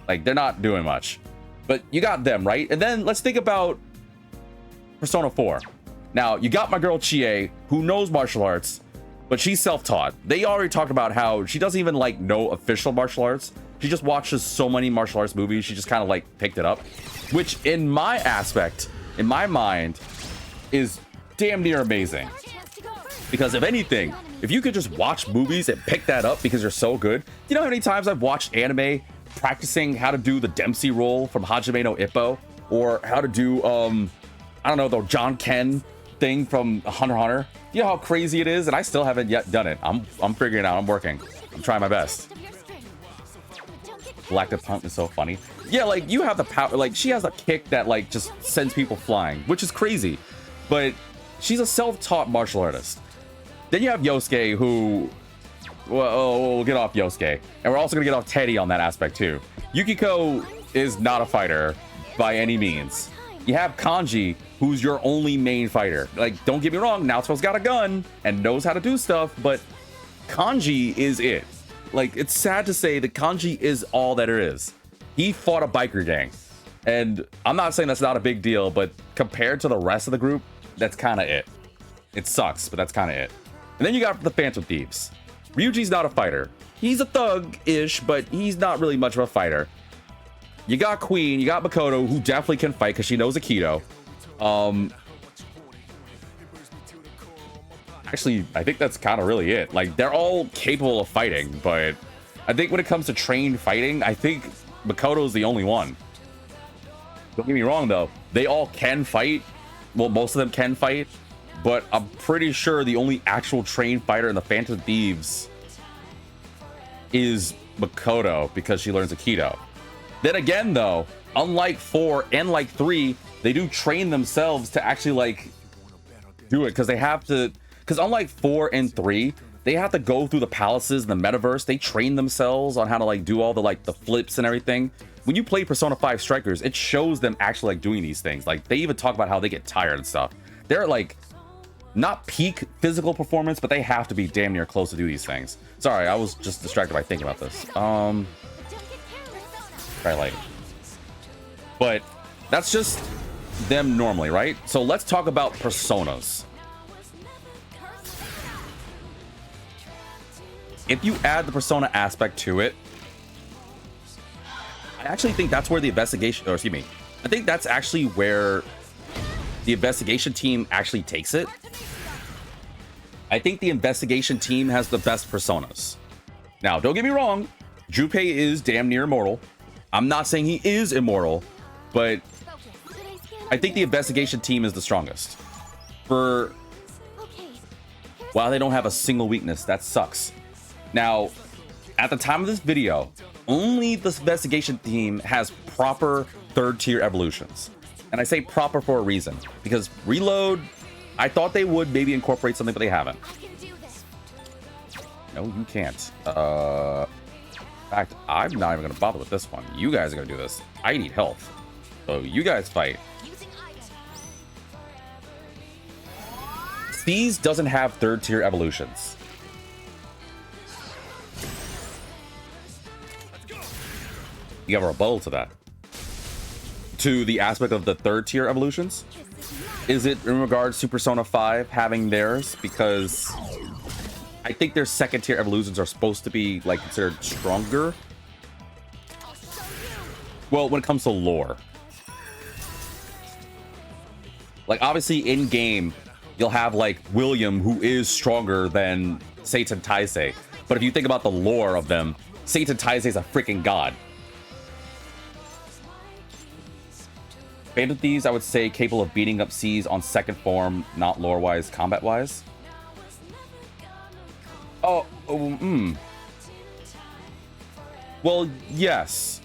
Like, they're not doing much. But you got them, right? And then let's think about Persona 4. Now, you got my girl Chie, who knows martial arts, but she's self-taught. They already talked about how she doesn't even, like, know official martial arts. She just watches so many martial arts movies, she just kind of, like, picked it up. Which, in my aspect, in my mind, is damn near amazing. Because if anything, if you could just watch movies and pick that up because you're so good. You know how many times I've watched anime practicing how to do the Dempsey roll from Hajime no Ippo? Or how to do, I don't know, the John Ken thing from Hunter x Hunter. You know how crazy it is, and I still haven't yet done it. I'm figuring it out. I'm working. I'm trying my best. Galactic Pump is so funny. Yeah, like, you have the power. Like, she has a kick that, like, just sends people flying, which is crazy. But she's a self-taught martial artist. Then you have Yosuke, who, well, we'll get off Yosuke, and we're also gonna get off Teddy on that aspect too. Yukiko is not a fighter by any means. You have Kanji, who's your only main fighter. Like, don't get me wrong, Naoto's got a gun and knows how to do stuff, but Kanji is it. Like, it's sad to say that Kanji is all that there is. He fought a biker gang, and I'm not saying that's not a big deal, but compared to the rest of the group, that's kind of it. It sucks, but that's kind of it. And then you got the Phantom Thieves. Ryuji's not a fighter. He's a thug-ish, but he's not really much of a fighter. You got Queen, you got Makoto, who definitely can fight because she knows Aikido. Actually, I think that's kind of really it. Like, they're all capable of fighting, but I think when it comes to trained fighting, I think Makoto's the only one. Don't get me wrong, though. They all can fight. Well, most of them can fight, but I'm pretty sure the only actual trained fighter in the Phantom Thieves is Makoto because she learns Aikido. Then again, though, unlike 4 and like 3, they do train themselves to actually, like, do it because they have to. Because unlike 4 and 3, they have to go through the palaces and the metaverse. They train themselves on how to, like, do all the, like, the flips and everything. When you play Persona 5 Strikers, it shows them actually, like, doing these things. Like, they even talk about how they get tired and stuff. They're, like, not peak physical performance, but they have to be damn near close to do these things. Sorry, I was just distracted by thinking about this. Try light. But that's just them normally, right? So let's talk about personas. If you add the persona aspect to it, I actually think that's where the investigation, or excuse me, I think that's actually where the investigation team actually takes it. I think the investigation team has the best personas. Now, don't get me wrong, Junpei is damn near immortal. I'm not saying he is immortal, but I think the investigation team is the strongest. While they don't have a single weakness, that sucks. Now, at the time of this video, only the investigation team has proper 3rd tier evolutions. And I say proper for a reason, because Reload, I thought they would maybe incorporate something, but they haven't. No, you can't. In fact, I'm not even gonna bother with this one. You guys are gonna do this. I need health. So you guys fight. These doesn't have 3rd tier evolutions. You have a rebuttal to that. To the aspect of the 3rd tier evolutions? Is it in regards to Persona 5 having theirs? Because I think their 2nd tier evolutions are supposed to be like considered stronger. Well, when it comes to lore. Like obviously in game, you'll have like William, who is stronger than Satan Taisei. But if you think about the lore of them, Satan Taisei is a freaking god. Phantom Thieves, I would say, capable of beating up C's on 2nd form, not lore-wise, combat-wise. Well, yes.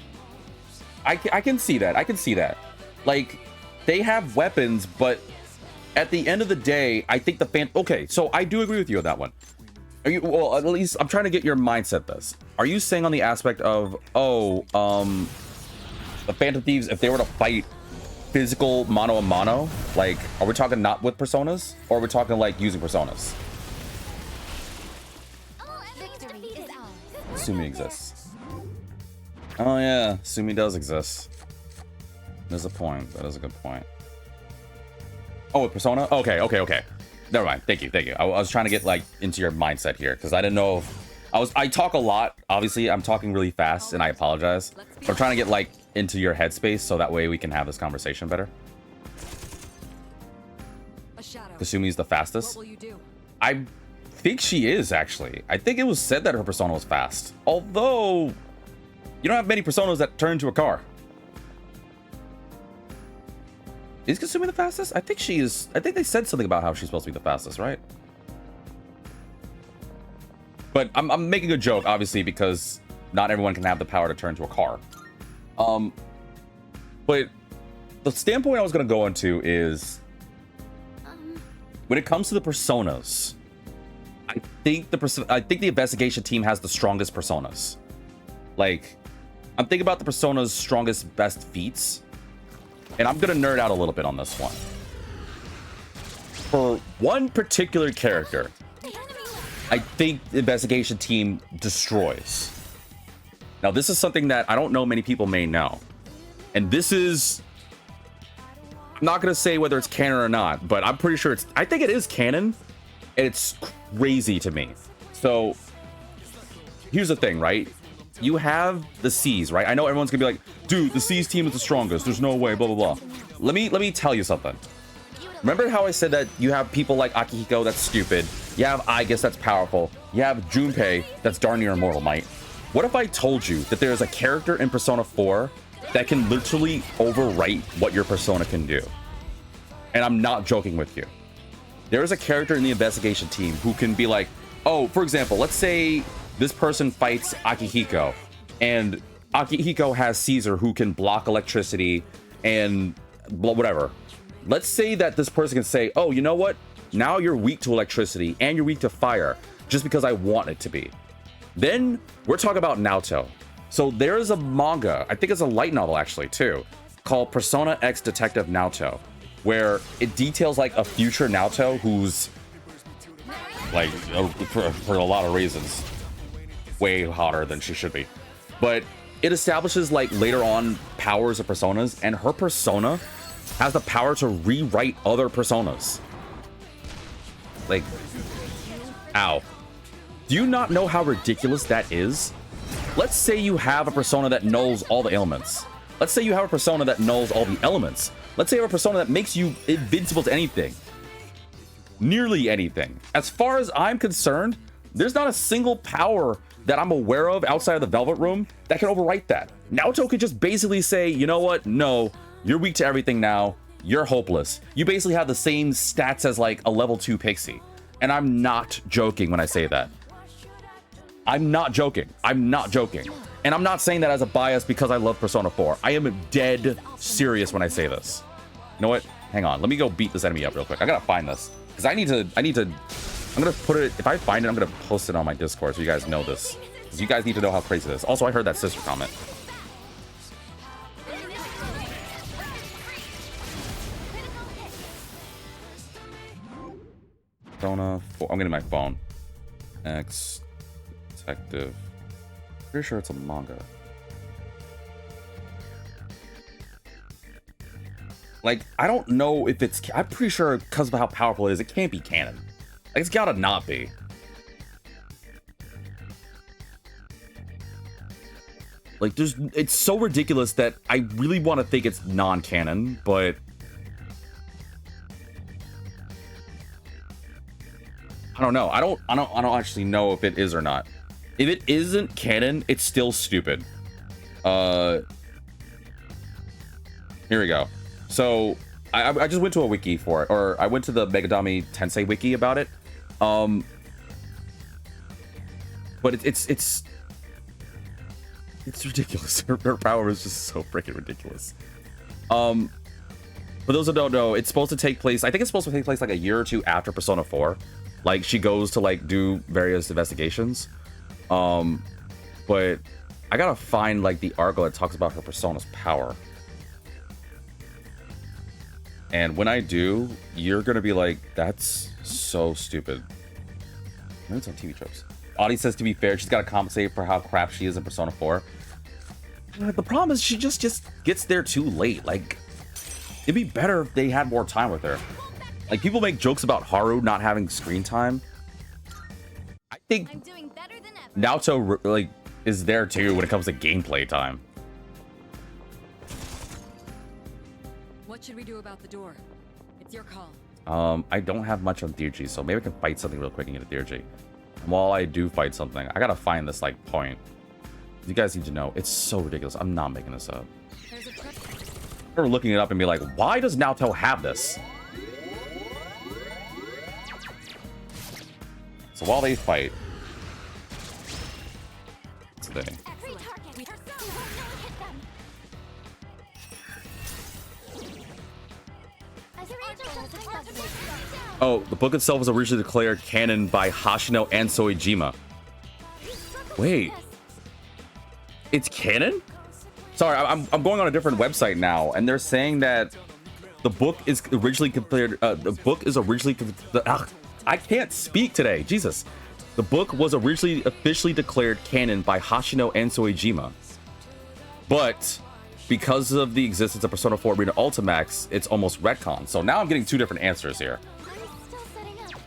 I can see that. I can see that. Like, they have weapons, but at the end of the day, I think the okay, so I do agree with you on that one. Are you, well, at least I'm trying to get your mindset this. Are you saying on the aspect of, the Phantom Thieves, if they were to fight physical mano a mano, like, are we talking not with personas, or are we talking like using personas? Sumi exists. Oh yeah, Sumi does exist. There's a point. That is a good point. Oh, with Persona? Okay. Never mind. Thank you. I was trying to get like into your mindset here because I didn't know if I talk a lot. Obviously, I'm talking really fast, and I apologize. But I'm trying to get like into your headspace so that way we can have this conversation better. Kasumi's the fastest. I think she is actually. I think it was said that her persona was fast. Although you don't have many personas that turn into a car. Is Kasumi the fastest? I think she is. I think they said something about how she's supposed to be the fastest, right? But I'm making a joke, obviously, because not everyone can have the power to turn into a car. But the standpoint I was going to go into is when it comes to the personas, I think the investigation team has the strongest personas. Like, I'm thinking about the persona's strongest, best feats. And I'm going to nerd out a little bit on this one. For one particular character, I think the investigation team destroys. Now, this is something that I don't know many people may know. And this is... I'm not going to say whether it's canon or not, but I'm pretty sure I think it is canon. And it's crazy to me. So, here's the thing, right? You have the C's, right? I know everyone's gonna be like, dude, the C's team is the strongest. There's no way, blah, blah, blah. Let me tell you something. Remember how I said that you have people like Akihiko that's stupid? You have Aigis that's powerful. You have Junpei that's darn near immortal, mate. What if I told you that there's a character in Persona 4 that can literally overwrite what your persona can do? And I'm not joking with you. There is a character in the investigation team who can be like, oh, for example, let's say this person fights Akihiko, and Akihiko has Caesar who can block electricity and whatever. Let's say that this person can say, oh, you know what? Now you're weak to electricity and you're weak to fire just because I want it to be. Then we're talking about Naoto. So there is a manga, I think it's a light novel actually too, called Persona X Detective Naoto, where it details like a future Naoto who's like, for a lot of reasons, way hotter than she should be. But it establishes like later on powers of personas, and her persona has the power to rewrite other personas. Like, ow. Do you not know how ridiculous that is? Let's say you have a persona that knows all the ailments. Let's say you have a persona that nulls all the elements. Let's say you have a persona that makes you invincible to anything. Nearly anything. As far as I'm concerned, there's not a single power that I'm aware of outside of the Velvet Room that can overwrite that. Naoto could just basically say, you know what? No, you're weak to everything now. You're hopeless. You basically have the same stats as like a level 2 Pixie. And I'm not joking when I say that. I'm not joking. I'm not joking. And I'm not saying that as a bias because I love Persona 4. I am dead serious when I say this. You know what? Hang on. Let me go beat this enemy up real quick. I gotta find this. Because I need to, I'm gonna put it, if I find it, I'm gonna post it on my Discord so you guys know this. Because you guys need to know how crazy this is. Also, I heard that sister comment. Persona 4. I'm getting my phone. X Detective. Pretty sure it's a manga. Like, I don't know if it's... I'm pretty sure because of how powerful it is, it can't be canon. Like, it's gotta not be. Like, there's... It's so ridiculous that I really want to think it's non-canon, but... I don't know. I don't actually know if it is or not. If it isn't canon, it's still stupid. Here we go. So I just went to a wiki for it, or I went to the Megadami Tensei wiki about it. But it's ridiculous. Her power is just so freaking ridiculous. For those who don't know, it's supposed to take place. I think it's supposed to take place like a year or two after Persona 4. Like, she goes to like do various investigations. But I gotta find like the article that talks about her persona's power. And when I do, you're gonna be like, that's so stupid. Maybe it's on TV tropes. Audie says, to be fair, she's gotta compensate for how crap she is in Persona 4. The problem is she just gets there too late. Like, it'd be better if they had more time with her. Like, people make jokes about Haru not having screen time. I think Naoto like is there too when it comes to gameplay time. What should we do about the door? It's your call. I don't have much on Deirdre, so maybe I can fight something real quick and get a Deirdre. And while I do fight something, I gotta find this like point. You guys need to know, it's so ridiculous. I'm not making this up. I remember looking it up and be like, why does Naoto have this? So while they fight, today. Oh, the book itself was originally declared canon by Hashino and Soejima. Wait, it's canon? Sorry, I'm going on a different website now, and they're saying that the book is originally declared. I can't speak today. Jesus. The book was originally officially declared canon by Hashino and Soejima. But because of the existence of Persona 4 Arena Ultimax, it's almost retcon. So now I'm getting two different answers here.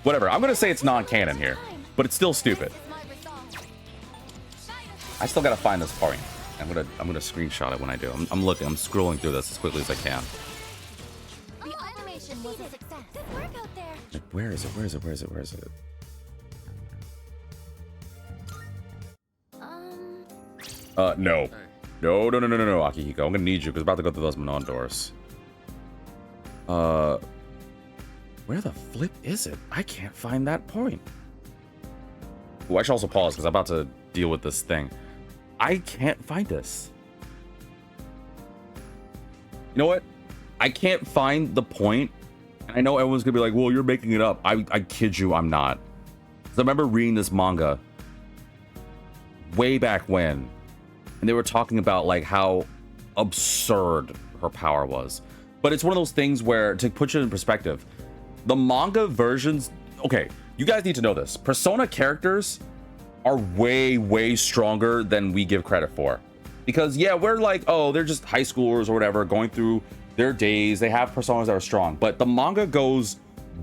Whatever. I'm going to say it's non-canon here, but it's still stupid. I still got to find this point. I'm going to screenshot it when I do. I'm looking. I'm scrolling through this as quickly as I can. The automation was a success. Good work out there. Like, where is it? Where is it? Where is it? Where is it? No. No, Akihiko. I'm gonna need you because I'm about to go through those Manon doors. Where the flip is it? I can't find that point. Oh, I should also pause because I'm about to deal with this thing. I can't find this. You know what? I can't find the point. And I know everyone's gonna be like, well, you're making it up. I kid you, I'm not. Because I remember reading this manga way back when. And they were talking about like how absurd her power was. But it's one of those things where, to put you in perspective, the manga versions, okay, you guys need to know this. Persona characters are way stronger than we give credit for. Because yeah, we're like, oh, they're just high schoolers or whatever, going through their days. They have personas that are strong. But the manga goes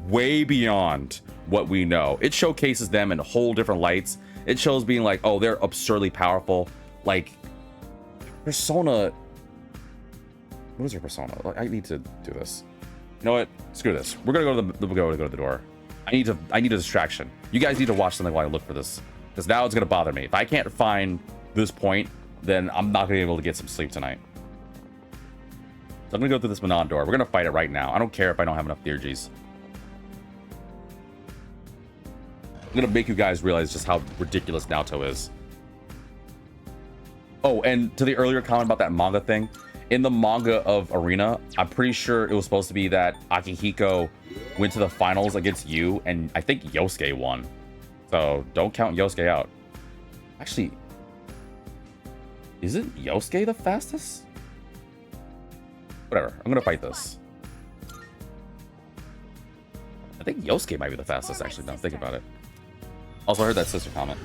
way beyond what we know. It showcases them in whole different lights. It shows being like, oh, they're absurdly powerful. Like, Persona What is your persona? I need to do this. You know what? Screw this. We're gonna go to the door. I need a distraction. You guys need to watch something while I look for this, because now it's gonna bother me. If I can't find this point, then I'm not gonna be able to get some sleep tonight. So I'm gonna go through this Manon door. We're gonna fight it right now. I don't care if I don't have enough theurgies. I'm gonna make you guys realize just how ridiculous Naoto is. Oh, and to the earlier comment about that manga thing, in the manga of Arena, I'm pretty sure it was supposed to be that Akihiko went to the finals against you, and I think Yosuke won. So don't count Yosuke out. Actually, isn't Yosuke the fastest? Whatever, I'm gonna fight this. I think Yosuke might be the fastest, actually, now think about it. Also, I heard that sister comment.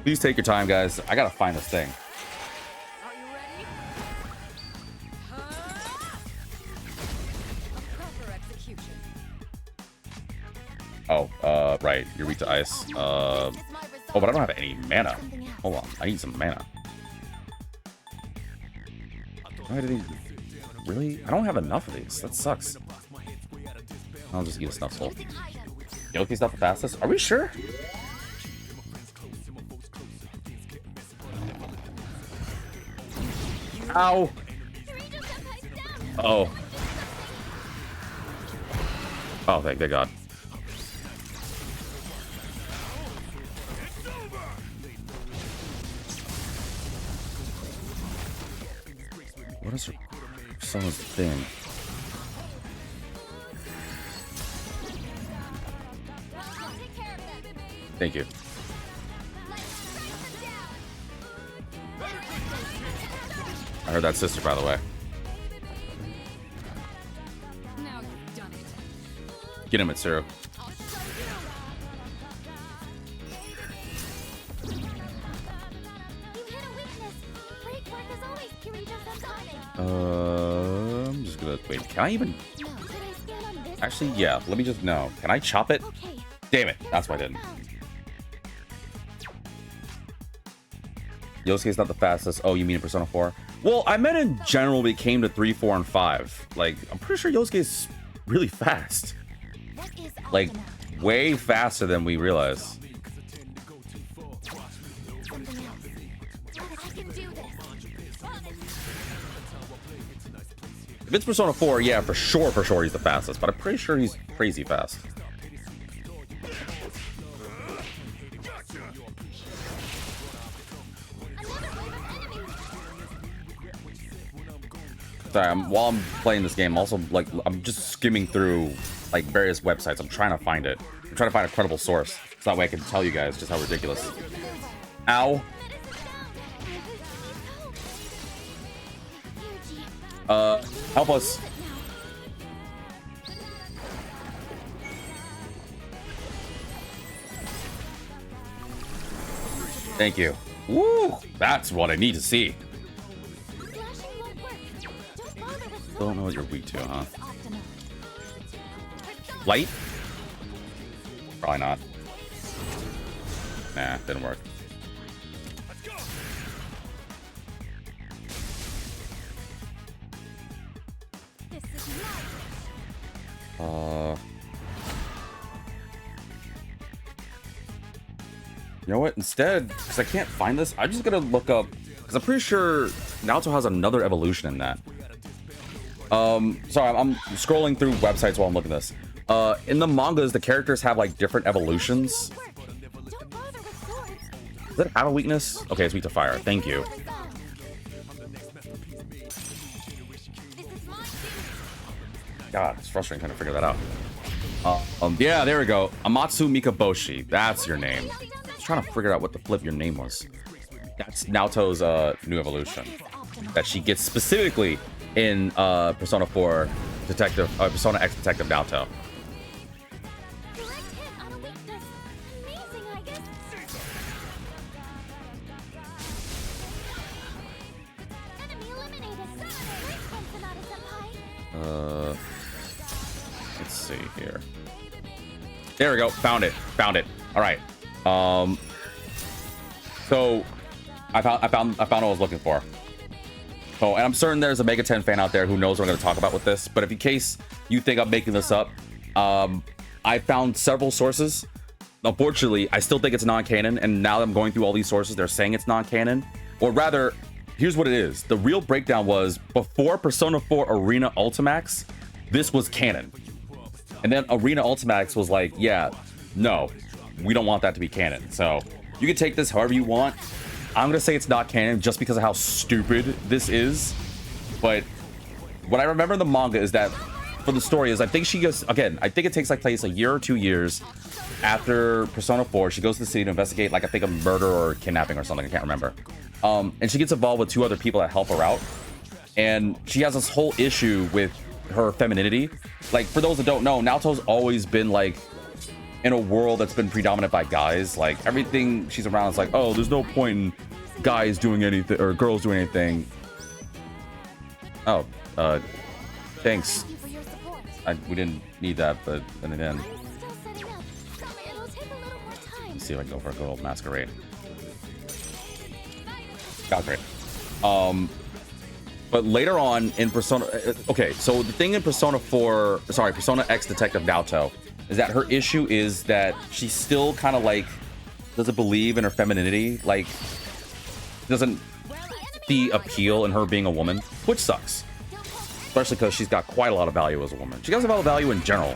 Please take your time, guys. I gotta find this thing. Are you ready? A proper execution. Oh, right. You're weak to ice. Oh, but I don't have any mana. Hold on. I need some mana. Why did he... Really? I don't have enough of these. That sucks. I'll just eat a snuff soul. Yoki's not the fastest? Are we sure? Ow! Oh. Oh, thank God. What is her persona's thing? Thank you. I heard that sister, by the way. Now you've done it. Get him, Mitsuru. I'm just gonna wait. Can I even? Actually, yeah. Let me just know. Can I chop it? Damn it! That's why I didn't. Yosuke's not the fastest. Oh, you mean in Persona 4? Well, I meant in general when it came to 3, 4, and 5. Like, I'm pretty sure Yosuke's really fast. Like, way faster than we realize. If it's Persona 4, yeah, for sure he's the fastest. But I'm pretty sure he's crazy fast. Sorry, while I'm playing this game, also, like, I'm just skimming through, like, various websites. I'm trying to find it. I'm trying to find a credible source. So that way I can tell you guys just how ridiculous. Ow. Help us. Thank you. Woo! That's what I need to see. Don't know what you're weak to, huh? Light? Probably not. Nah, didn't work. You know what? Instead, because I can't find this, I'm just gonna look up, because I'm pretty sure Naoto has another evolution in that. Sorry, I'm scrolling through websites while I'm looking at this. In the mangas, the characters have like different evolutions. Does it have a weakness? Okay, it's weak to fire. Thank you. God, it's frustrating trying to figure that out. Yeah, there we go. Amatsu Mikaboshi. That's your name. I was trying to figure out what the flip your name was. That's Naoto's new evolution that she gets specifically in Persona 4 Detective, Persona X Detective Naoto. Let's see here. There we go. Found it. Found it. All right. So I found what I was looking for. Oh, and I'm certain there's a Mega 10 fan out there who knows what I'm going to talk about with this. But if in case you think I'm making this up, I found several sources. Unfortunately, I still think it's non-canon. And now that I'm going through all these sources, they're saying it's non-canon. Or rather, here's what it is. The real breakdown was before Persona 4 Arena Ultimax, this was canon. And then Arena Ultimax was like, yeah, no, we don't want that to be canon. So you can take this however you want. I'm going to say it's not canon just because of how stupid this is. But what I remember in the manga is that for the story is I think she goes, again, I think it takes like place a year or 2 years after Persona 4. She goes to the city to investigate like I think a murder or kidnapping or something. I can't remember. And she gets involved with 2 other people that help her out. And she has this whole issue with her femininity. Like for those that don't know, Naoto's always been like in a world that's been predominant by guys. Like everything she's around is like, oh, there's no point in guys doing anything or girls doing anything. Oh, thanks. We didn't need that, but then again, let's see if I can go for a good old masquerade. Got great. But later on in Persona, okay, so the thing in Persona X Detective Naoto is that her issue is that she still kind of like doesn't believe in her femininity, like doesn't see appeal in her being a woman, which sucks, especially because she's got quite a lot of value as a woman. She has a lot of value in general.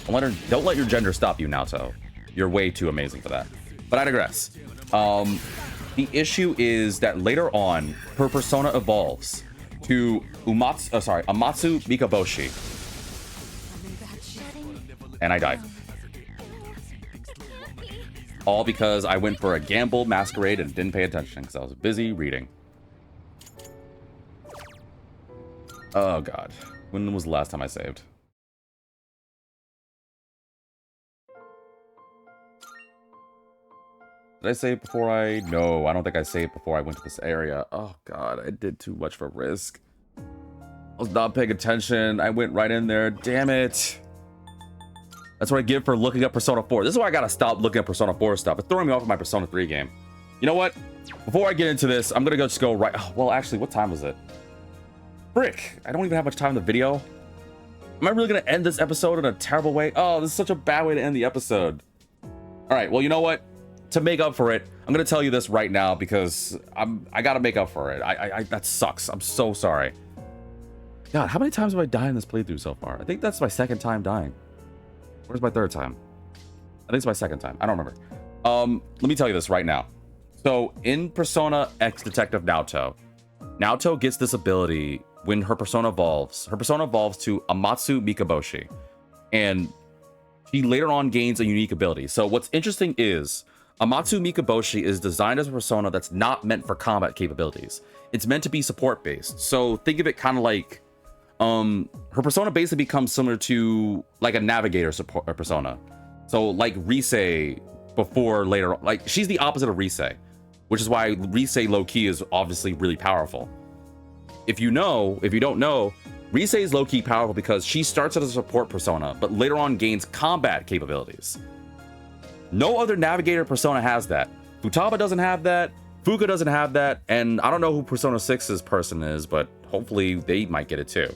Don't let your gender stop you, Naoto. You're way too amazing for that. But I digress. The issue is that later on, her persona evolves to Amatsu Mikaboshi. And I died. All because I went for a gamble masquerade and didn't pay attention because I was busy reading. Oh god. When was the last time I saved? Did I save before No, I don't think I saved before I went to this area. Oh god, I did too much for risk. I was not paying attention. I went right in there. Damn it. That's what I give for looking up Persona 4. This is why I gotta stop looking at Persona 4 stuff. It's throwing me off of my Persona 3 game. You know what? Before I get into this, I'm gonna just go right... Oh, well, actually, what time was it? Frick. I don't even have much time in the video. Am I really gonna end this episode in a terrible way? Oh, this is such a bad way to end the episode. Alright, well, you know what? To make up for it, I'm gonna tell you this right now because I gotta make up for it. That sucks. I'm so sorry. God, how many times have I died in this playthrough so far? I think that's my second time dying. Where's my third time? I think it's my second time. I don't remember. Let me tell you this right now. So in Persona X Detective Naoto gets this ability when her persona evolves. Her persona evolves to Amatsu Mikaboshi, and she later on gains a unique ability. So what's interesting is Amatsu Mikaboshi is designed as a persona that's not meant for combat capabilities. It's meant to be support based. So think of it kind of like her persona basically becomes similar to like a navigator support persona. So like Rise before later, like she's the opposite of Rise, which is why Rise low-key is obviously really powerful. If you don't know, Rise is low-key powerful because she starts as a support persona, but later on gains combat capabilities. No other navigator persona has that. Futaba doesn't have that, Fuka doesn't have that, and I don't know who Persona 6's person is, but hopefully they might get it too.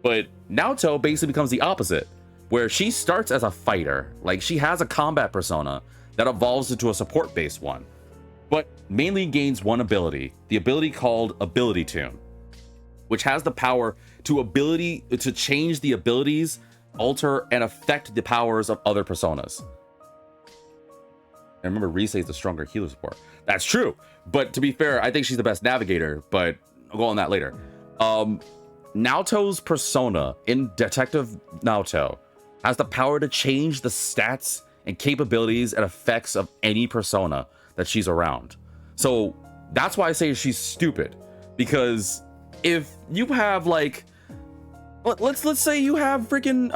But Naoto basically becomes the opposite, where she starts as a fighter, like she has a combat persona that evolves into a support-based one, but mainly gains one ability, the ability called Ability Tune, which has the power to change the abilities, alter, and affect the powers of other personas. And remember, Rise is the stronger healer support. That's true, but to be fair, I think she's the best navigator, but I'll go on that later. Naoto's persona in Detective Naoto has the power to change the stats and capabilities and effects of any persona that she's around. So that's why I say she's stupid, because if you have like, let's say you have freaking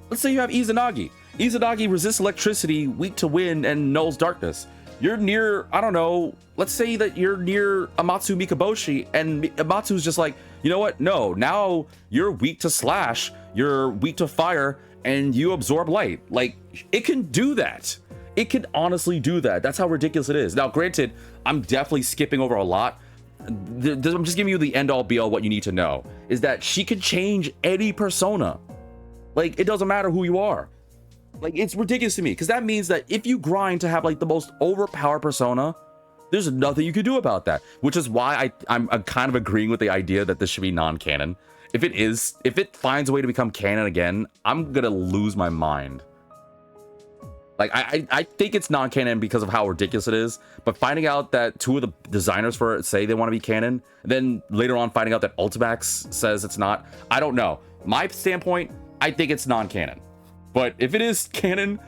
let's say you have Izanagi. Izanagi resists electricity, weak to wind, and nulls darkness. You're near, I don't know, let's say that you're near Amatsu Mikaboshi, and Amatsu's just like, you know what? No, now you're weak to slash, you're weak to fire, and you absorb light. Like, it can do that. It can honestly do that. That's how ridiculous it is. Now, granted, I'm definitely skipping over a lot. I'm just giving you the end-all be-all. What you need to know is that she could change any persona. Like, it doesn't matter who you are. Like, it's ridiculous to me, because that means that if you grind to have like the most overpowered persona, there's nothing you can do about that. Which is why I'm kind of agreeing with the idea that this should be non-canon. If it finds a way to become canon again, I'm gonna lose my mind. Like, I think it's non-canon because of how ridiculous it is, but finding out that 2 of the designers for it say they want to be canon, then later on finding out that Ultimax says it's not, I don't know. My standpoint, I think it's non-canon. But if it is canon,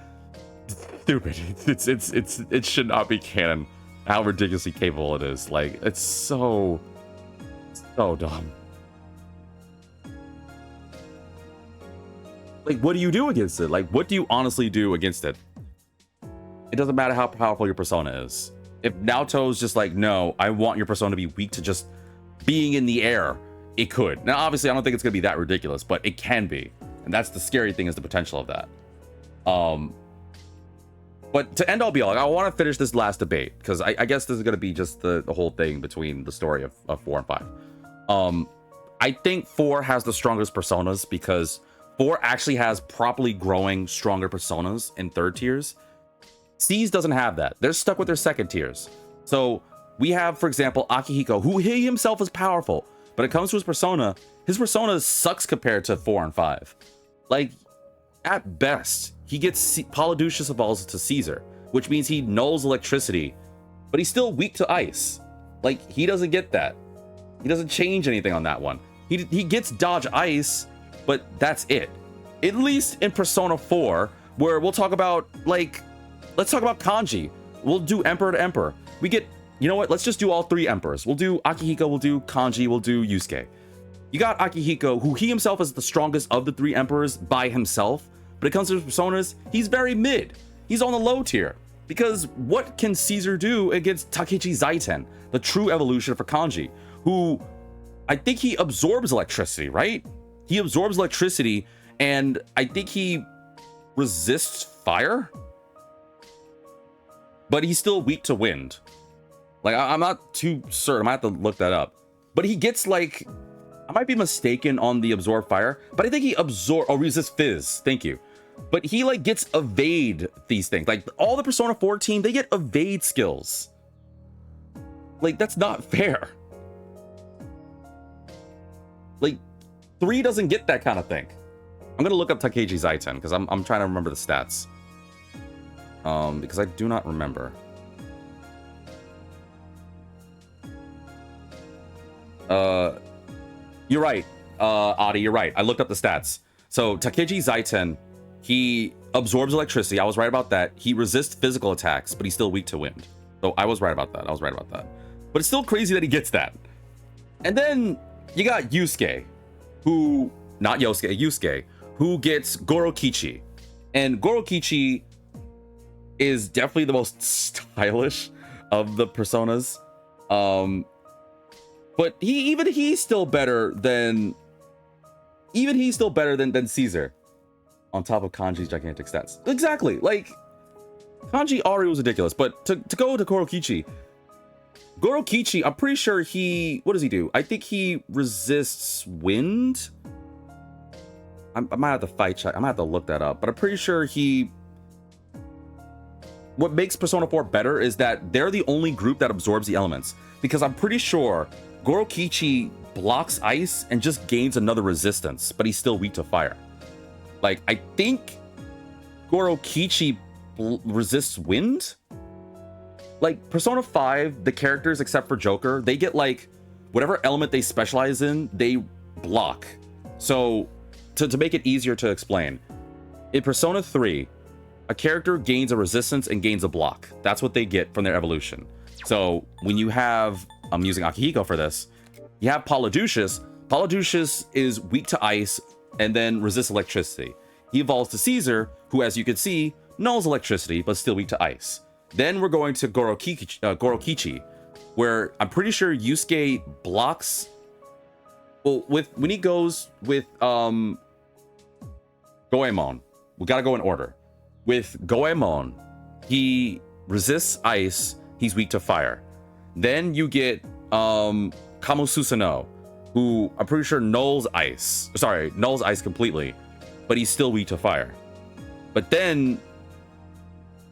stupid. It should not be canon. How ridiculously capable it is. Like, it's so dumb. Like, what do you do against it? Like, what do you honestly do against it? It doesn't matter how powerful your persona is. If Naoto's just like, no, I want your persona to be weak to just being in the air, it could. Now, obviously, I don't think it's gonna be that ridiculous, but it can be. And that's the scary thing, is the potential of that. But to end all be all, I want to finish this last debate, because I guess this is gonna be just the whole thing between the story of 4 and 5. I think 4 has the strongest personas, because 4 actually has properly growing, stronger personas in 3rd tiers. C's doesn't have that. They're stuck with their 2nd tiers. So we have, for example, Akihiko, who he himself is powerful, but it comes to his persona sucks compared to 4 and 5. Like, at best, he gets Polydeuces evolves to Caesar, which means he nulls electricity, but he's still weak to ice. Like, he doesn't get that. He doesn't change anything on that one. He gets dodge ice, but that's it. At least in Persona 4, where we'll talk about, like, let's talk about kanji. We'll do Emperor to Emperor. We get, you know what? Let's just do all 3 Emperors. We'll do Akihiko, we'll do Kanji, we'll do Yusuke. You got Akihiko, who he himself is the strongest of the 3 Emperors by himself. But it comes to his personas, he's very mid. He's on the low tier. Because what can Caesar do against Takechi Zaiten, the true evolution for kanji, who I think he absorbs electricity, right? He absorbs electricity, and I think he resists fire? But he's still weak to wind. Like, I'm not too certain. I might have to look that up. But he gets, like, I might be mistaken on the absorb fire, but I think he resist fizz. Thank you. But he, like, gets evade these things. Like, all the Persona 4 team, they get evade skills. Like, that's not fair. Like, 3 doesn't get that kind of thing. I'm gonna look up Takechi Zaiten, because I'm trying to remember the stats. Because I do not remember. You're right, Adi, you're right. I looked up the stats. So Takechi Zaiten, he absorbs electricity. I was right about that. He resists physical attacks, but he's still weak to wind. So I was right about that. But it's still crazy that he gets that. And then you got Yusuke, who, not Yosuke, Yusuke, who gets Gorokichi. And Gorokichi is definitely the most stylish of the personas. But he's still better than Caesar on top of Kanji's gigantic stats. Exactly. Like, Kanji already was ridiculous, but to go to Gorokichi, I'm pretty sure what does he do? I think he resists wind. I might have to fight check. I might have to look that up, but I'm pretty sure what makes Persona 4 better is that they're the only group that absorbs the elements, because I'm pretty sure Gorokichi blocks ice and just gains another resistance, but he's still weak to fire. Like, I think Gorokichi resists wind. Like, Persona 5, the characters, except for Joker, they get, like, whatever element they specialize in, they block. So, to make it easier to explain, in Persona 3, a character gains a resistance and gains a block. That's what they get from their evolution. So, when you have, I'm using Akihiko for this, you have Polydeuces. Polydeuces is weak to ice and then resists electricity. He evolves to Caesar, who, as you can see, nulls electricity, but still weak to ice. Then we're going to Gorokichi, where I'm pretty sure Yusuke blocks. Well, when he goes with Goemon, we gotta go in order. With Goemon, he resists ice, he's weak to fire. Then you get Kamo Susanoo, who I'm pretty sure nulls ice completely, but he's still weak to fire. But then,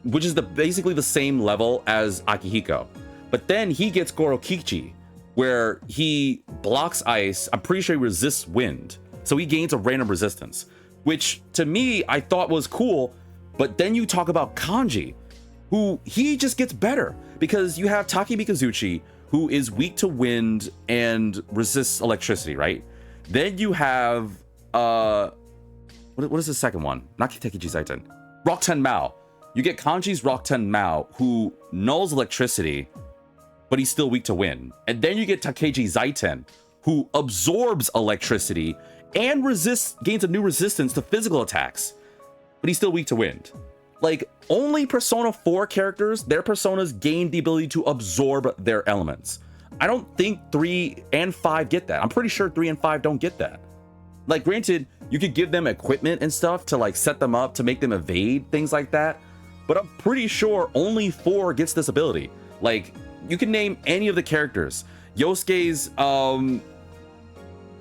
which is basically the same level as Akihiko. But then he gets Gorokichi, where he blocks ice. I'm pretty sure he resists wind. So he gains a random resistance, which to me, I thought was cool. But then you talk about Kanji, who he just gets better because you have Taki Mikazuchi, who is weak to wind and resists electricity, right? Then you have, what is the second one? Not Kitekichi Zaiten. Rockten Mao. You get Kanji's Rockten Mao, who nulls electricity, but he's still weak to wind. And then you get Takeji Zaiten, who absorbs electricity and gains a new resistance to physical attacks, but he's still weak to wind. Like, only Persona 4 characters, their personas gain the ability to absorb their elements. I don't think 3 and 5 get that. I'm pretty sure 3 and 5 don't get that. Like, granted, you could give them equipment and stuff to like set them up to make them evade, things like that. But I'm pretty sure only 4 gets this ability. Like, you can name any of the characters. Yosuke's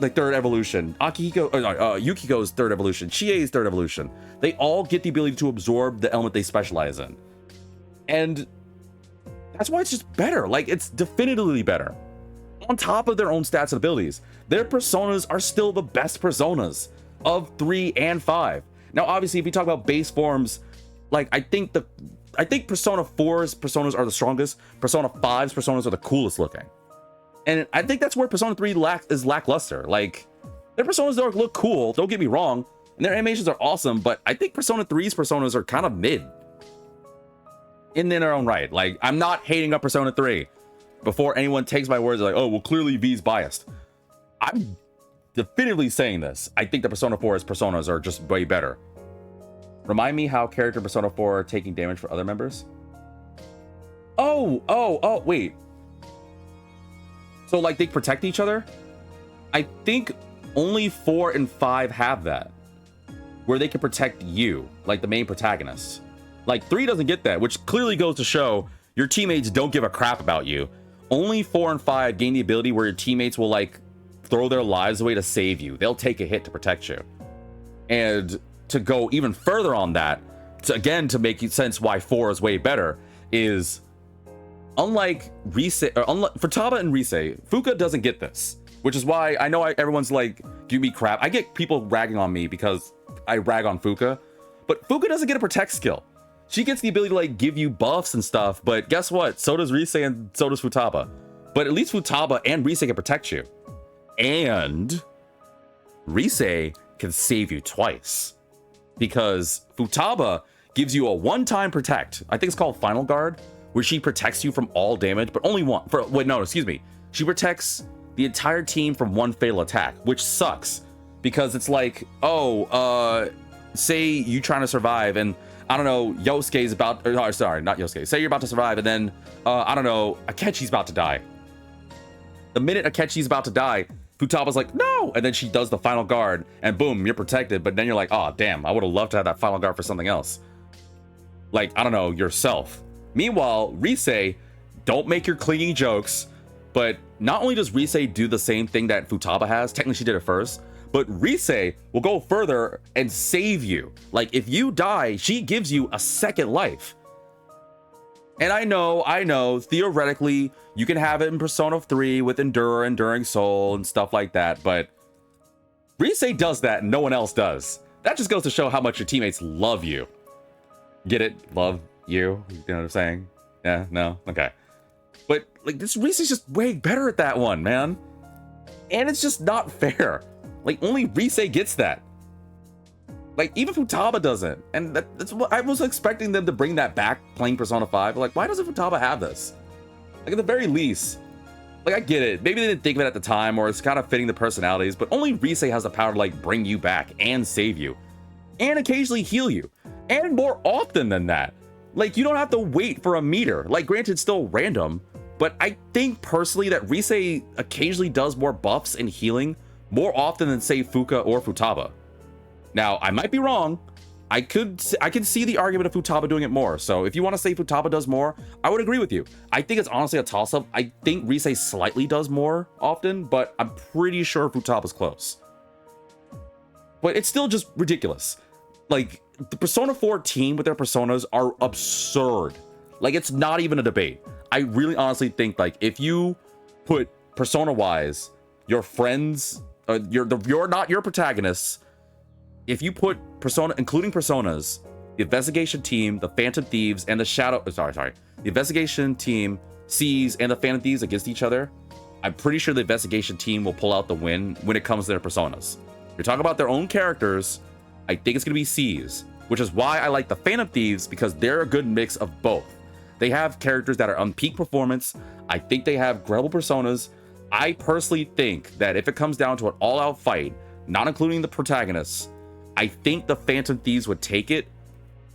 like third evolution, Yukiko's third evolution, Chie's third evolution. They all get the ability to absorb the element they specialize in. And that's why it's just better. Like, it's definitively better. On top of their own stats and abilities, their personas are still the best personas of 3 and 5. Now, obviously, if you talk about base forms, like, I think Persona 4's personas are the strongest. Persona 5's personas are the coolest looking. And I think that's where Persona 3 is lackluster. Like, their personas look cool, don't get me wrong, and their animations are awesome, but I think Persona 3's personas are kind of mid in their own right. Like, I'm not hating up Persona 3. Before anyone takes my words like, oh, well, clearly V's biased. I'm definitively saying this. I think the Persona 4's personas are just way better. Remind me how character Persona 4 are taking damage for other members? Oh, wait. So, like, they protect each other? I think only 4 and 5 have that. Where they can protect you, like the main protagonist. Like, 3 doesn't get that, which clearly goes to show your teammates don't give a crap about you. Only 4 and 5 gain the ability where your teammates will, like, throw their lives away to save you. They'll take a hit to protect you. And to go even further on that, to make sense why 4 is way better, is unlike Futaba and Rise, Fuka doesn't get this, which is why I know everyone's like, give me crap. I get people ragging on me because I rag on Fuka, but Fuka doesn't get a protect skill. She gets the ability to like give you buffs and stuff, but guess what? So does Rise and so does Futaba. But at least Futaba and Rise can protect you. And Rise can save you twice. Because Futaba gives you a one-time protect. I think it's called Final Guard, where she protects you from all damage, but only one. She protects the entire team from one fatal attack, which sucks. Because it's like, say you trying to survive and I don't know, Yosuke's about, not Yosuke. Say you're about to survive and then, Akechi's about to die. The minute Akechi's about to die, Futaba's like, no! And then she does the final guard and boom, you're protected. But then you're like, oh, damn, I would have loved to have that final guard for something else. Like, I don't know, yourself. Meanwhile, Rise, don't make your clingy jokes. But not only does Rise do the same thing that Futaba has, technically she did it first, but Rise will go further and save you. Like, if you die, she gives you a second life. And I know, theoretically, you can have it in Persona 3 with Enduring Soul and stuff like that, but Rise does that and no one else does. That just goes to show how much your teammates love you. Get it? Love you? You know what I'm saying? Yeah? No? Okay. But, like, this Rise is just way better at that one, man. And it's just not fair. Like, only Rise gets that. Like, even Futaba doesn't. And that's what I was expecting them to bring that back playing Persona 5. Like, why doesn't Futaba have this? Like, at the very least, like, I get it. Maybe they didn't think of it at the time, or it's kind of fitting the personalities, but only Rise has the power to, like, bring you back and save you. And occasionally heal you. And more often than that. Like, you don't have to wait for a meter. Like, granted, it's still random, but I think personally that Rise occasionally does more buffs and healing more often than, say, Fuka or Futaba. Now, I might be wrong. I can see the argument of Futaba doing it more. So if you want to say Futaba does more, I would agree with you. I think it's honestly a toss-up. I think Rise slightly does more often, but I'm pretty sure Futaba's close. But it's still just ridiculous. Like, the Persona 4 team with their personas are absurd. Like, it's not even a debate. I really honestly think, like, if you put persona-wise, your friends, you're not your protagonists, if you put persona, including personas, the investigation team, the Phantom Thieves, and the the investigation team, Seas, and the Phantom Thieves against each other, I'm pretty sure the investigation team will pull out the win when it comes to their personas. You're talking about their own characters, I think it's going to be Seas, which is why I like the Phantom Thieves, because they're a good mix of both. They have characters that are on peak performance. I think they have credible personas. I personally think that if it comes down to an all-out fight, not including the protagonists, I think the Phantom Thieves would take it,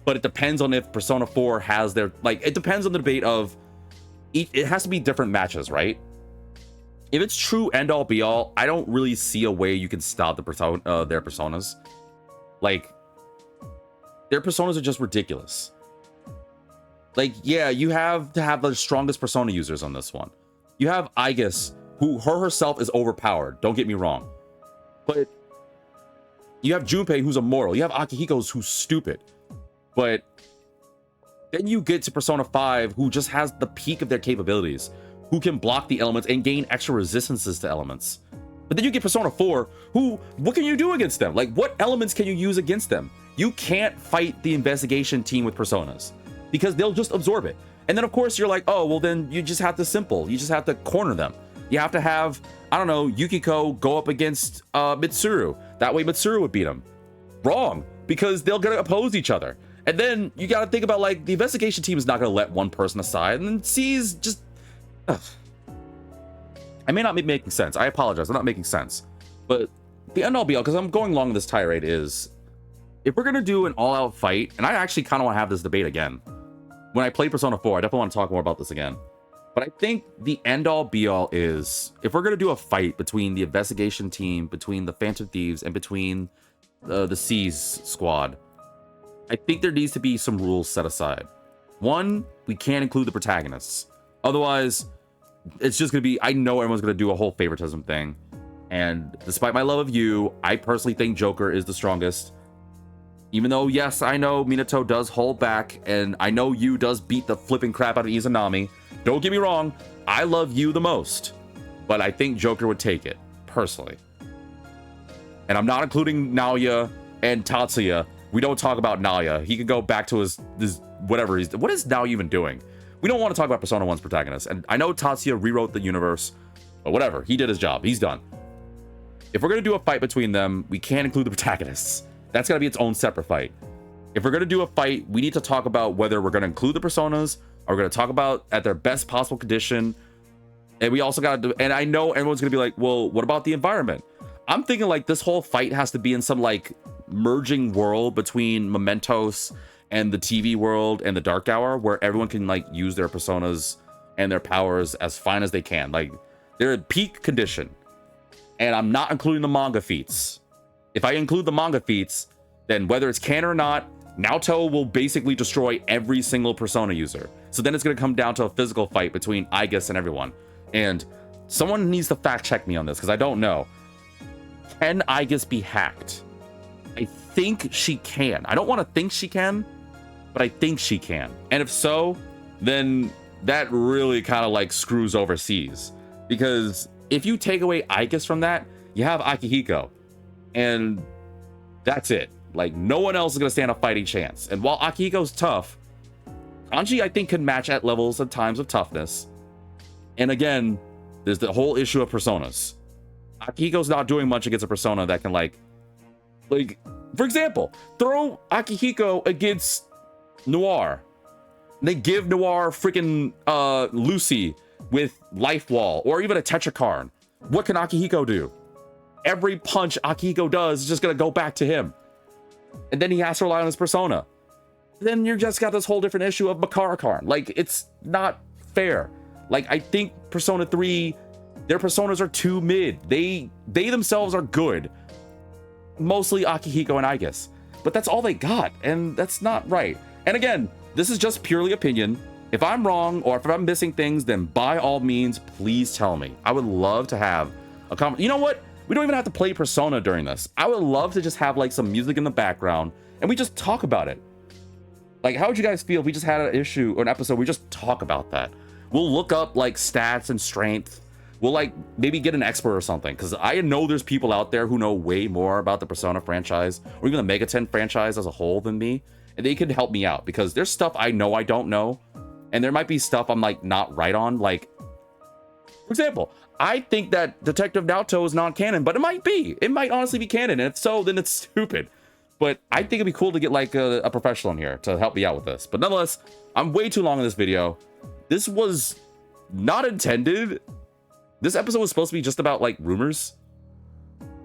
but it depends on if Persona 4 has their, like, it depends on the debate of, it has to be different matches, right? If it's true end-all be-all, I don't really see a way you can stop their personas. Like, their personas are just ridiculous. Like, yeah, you have to have the strongest persona users on this one. You have Aigis, who herself is overpowered, don't get me wrong. But you have Junpei, who's immoral. You have Akihiko, who's stupid. But then you get to Persona 5, who just has the peak of their capabilities, who can block the elements and gain extra resistances to elements. But then you get Persona 4, who, what can you do against them? Like, what elements can you use against them? You can't fight the investigation team with personas, because they'll just absorb it. And then, of course, you're like, oh, well, then you just have to you just have to corner them. You have to have, I don't know, Yukiko go up against Mitsuru. That way Mitsuru would beat him. Wrong, because they're going to oppose each other. And then you got to think about, like, the investigation team is not going to let one person aside. And then C's just... Ugh. I may not be making sense. I apologize. I'm not making sense. But the end all be all, because I'm going along this tirade, is if we're going to do an all-out fight, and I actually kind of want to have this debate again. When I play Persona 4, I definitely want to talk more about this again. But I think the end-all be-all is, if we're going to do a fight between the investigation team, between the Phantom Thieves, and between the Seas squad, I think there needs to be some rules set aside. One, we can't include the protagonists. Otherwise, it's just going to be, I know everyone's going to do a whole favoritism thing. And despite my love of you, I personally think Joker is the strongest. Even though, yes, I know Minato does hold back, and I know Yu does beat the flipping crap out of Izanami. Don't get me wrong, I love Yu the most. But I think Joker would take it, personally. And I'm not including Naoya and Tatsuya. We don't talk about Naoya. He can go back to his whatever he's... What is Naoya even doing? We don't want to talk about Persona 1's protagonist. And I know Tatsuya rewrote the universe, but whatever. He did his job. He's done. If we're going to do a fight between them, we can't include the protagonists. That's got to be its own separate fight. If we're going to do a fight, we need to talk about whether we're going to include the personas, or we're going to talk about at their best possible condition. And we also got to do... And I know everyone's going to be like, well, what about the environment? I'm thinking like this whole fight has to be in some like merging world between Mementos and the TV world and the Dark Hour, where everyone can like use their personas and their powers as fine as they can. Like, they're at peak condition. And I'm not including the manga feats. If I include the manga feats, then whether it's canon or not, Naoto will basically destroy every single persona user. So then it's going to come down to a physical fight between Aigis and everyone. And someone needs to fact check me on this, because I don't know. Can Aigis be hacked? I think she can. I don't want to think she can, but I think she can. And if so, then that really kind of like screws overseas. Because if you take away Aigis from that, you have Akihiko. And that's it. Like, no one else is going to stand a fighting chance. And while Akihiko's tough, Kanji, I think, can match at levels and times of toughness. And again, there's the whole issue of personas. Akihiko's not doing much against a persona that can, like, for example, throw Akihiko against Noir. They give Noir freaking Lucy with Life Wall, or even a Tetrakarn. What can Akihiko do? Every punch Akihiko does is just going to go back to him. And then he has to rely on his persona. Then you just got this whole different issue of Makarakarn. Like, it's not fair. Like, I think Persona 3, their personas are too mid. They themselves are good. Mostly Akihiko and Aigis. but that's all they got, and that's not right. And again, this is just purely opinion. If I'm wrong or if I'm missing things, then by all means, please tell me. I would love to have a comment. You know what? We don't even have to play Persona during this. I would love to just have like some music in the background and we just talk about it. Like, how would you guys feel if we just had an issue or an episode where we just talk about that? We'll look up like stats and strength. We'll like maybe get an expert or something, because I know there's people out there who know way more about the Persona franchise or even the Megaten franchise as a whole than me, and they could help me out, because there's stuff I know I don't know, and there might be stuff I'm like not right on. Like, for example, I think that Detective Naoto is non-canon, but it might be. It might honestly be canon, and if so, then it's stupid. But I think it'd be cool to get like a professional in here to help me out with this. But nonetheless, I'm way too long in this video. This was not intended. This episode was supposed to be just about like rumors.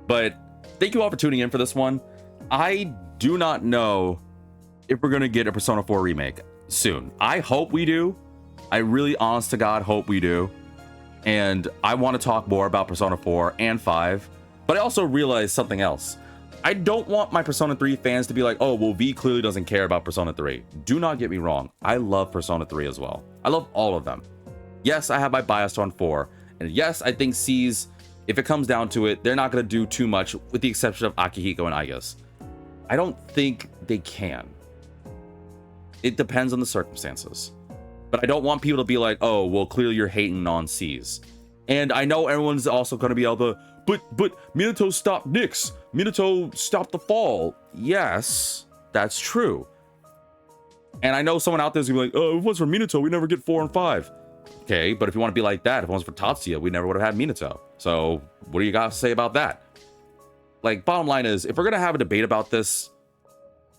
But thank you all for tuning in for this one. I do not know if we're going to get a Persona 4 remake soon. I hope we do. I really, honest to God, hope we do. And I want to talk more about Persona 4 and 5. But I also realized something else. I don't want my Persona 3 fans to be like, oh, well, V clearly doesn't care about Persona 3. Do not get me wrong. I love Persona 3 as well. I love all of them. Yes, I have my bias on 4. And yes, I think C's, if it comes down to it, they're not going to do too much, with the exception of Akihiko and Aigis. I don't think they can. It depends on the circumstances. But I don't want people to be like, oh, well, clearly you're hating on C's. And I know everyone's also going to be able to, but Minato stopped Nyx. Minato stopped the fall. Yes, that's true. And I know someone out there's gonna be like, oh, if it was for Minato, we never get 4 and 5. Okay, but if you want to be like that, if it was for Tatsuya, we never would have had Minato. So what do you got to say about that? Like, bottom line is, if we're gonna have a debate about this,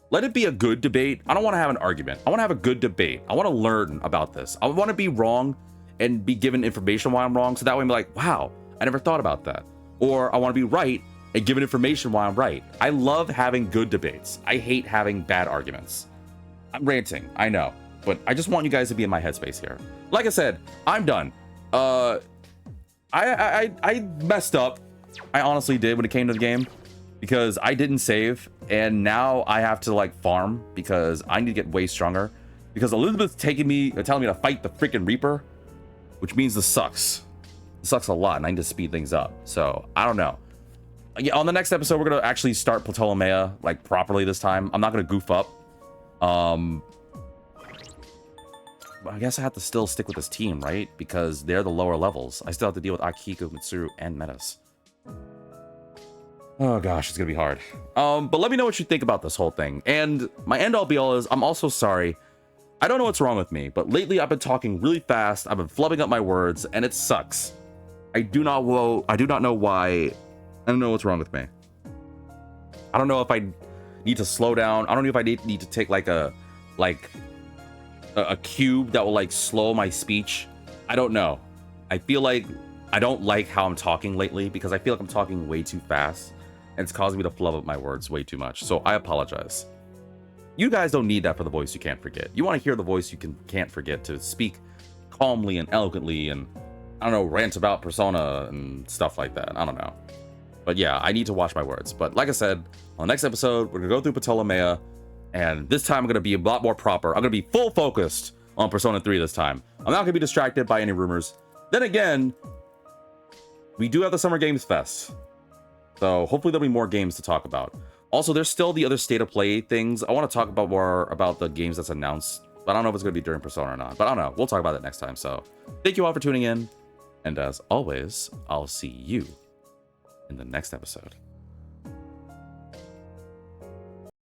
let it be a good debate. I don't want to have an argument. I want to have a good debate. I want to learn about this. I want to be wrong and be given information why I'm wrong, so that way I'm like, wow, I never thought about that. Or I want to be right and given information why I'm right. I love having good debates. I hate having bad arguments. I'm ranting, I know, but I just want you guys to be in my headspace here. Like I said, I'm done. I messed up. I honestly did when it came to the game, because I didn't save, and now I have to like farm because I need to get way stronger, because Elizabeth's telling me to fight the freaking Reaper, which means this sucks. It sucks a lot, and I need to speed things up. So I don't know. Yeah, on the next episode, we're gonna actually start Ptolemaea like properly this time. I'm not gonna goof up. I guess I have to still stick with this team, right? Because they're the lower levels. I still have to deal with Akihiko, Mitsuru, and Metas. Oh gosh, it's gonna be hard. But let me know what you think about this whole thing. And my end all be all is, I'm also sorry. I don't know what's wrong with me, but lately I've been talking really fast. I've been flubbing up my words, and it sucks. I do not know why. I don't know what's wrong with me. I don't know if I need to slow down. I don't know if I need to take like a cube that will like slow my speech. I don't know. I feel like I don't like how I'm talking lately, because I feel like I'm talking way too fast, and it's causing me to flub up my words way too much. So I apologize. You guys don't need that for the voice you can't forget. You want to hear the voice you can't forget, to speak calmly and eloquently and, I don't know, rant about Persona and stuff like that. I don't know. But yeah, I need to watch my words. But like I said, on the next episode, we're going to go through Ptolemaea, and this time I'm going to be a lot more proper. I'm going to be full focused on Persona 3 this time. I'm not going to be distracted by any rumors. Then again, we do have the Summer Games Fest, so hopefully there'll be more games to talk about. Also, there's still the other state of play things. I want to talk about more about the games that's announced, but I don't know if it's going to be during Persona or not. But I don't know. We'll talk about that next time. So thank you all for tuning in. And as always, I'll see you in the next episode.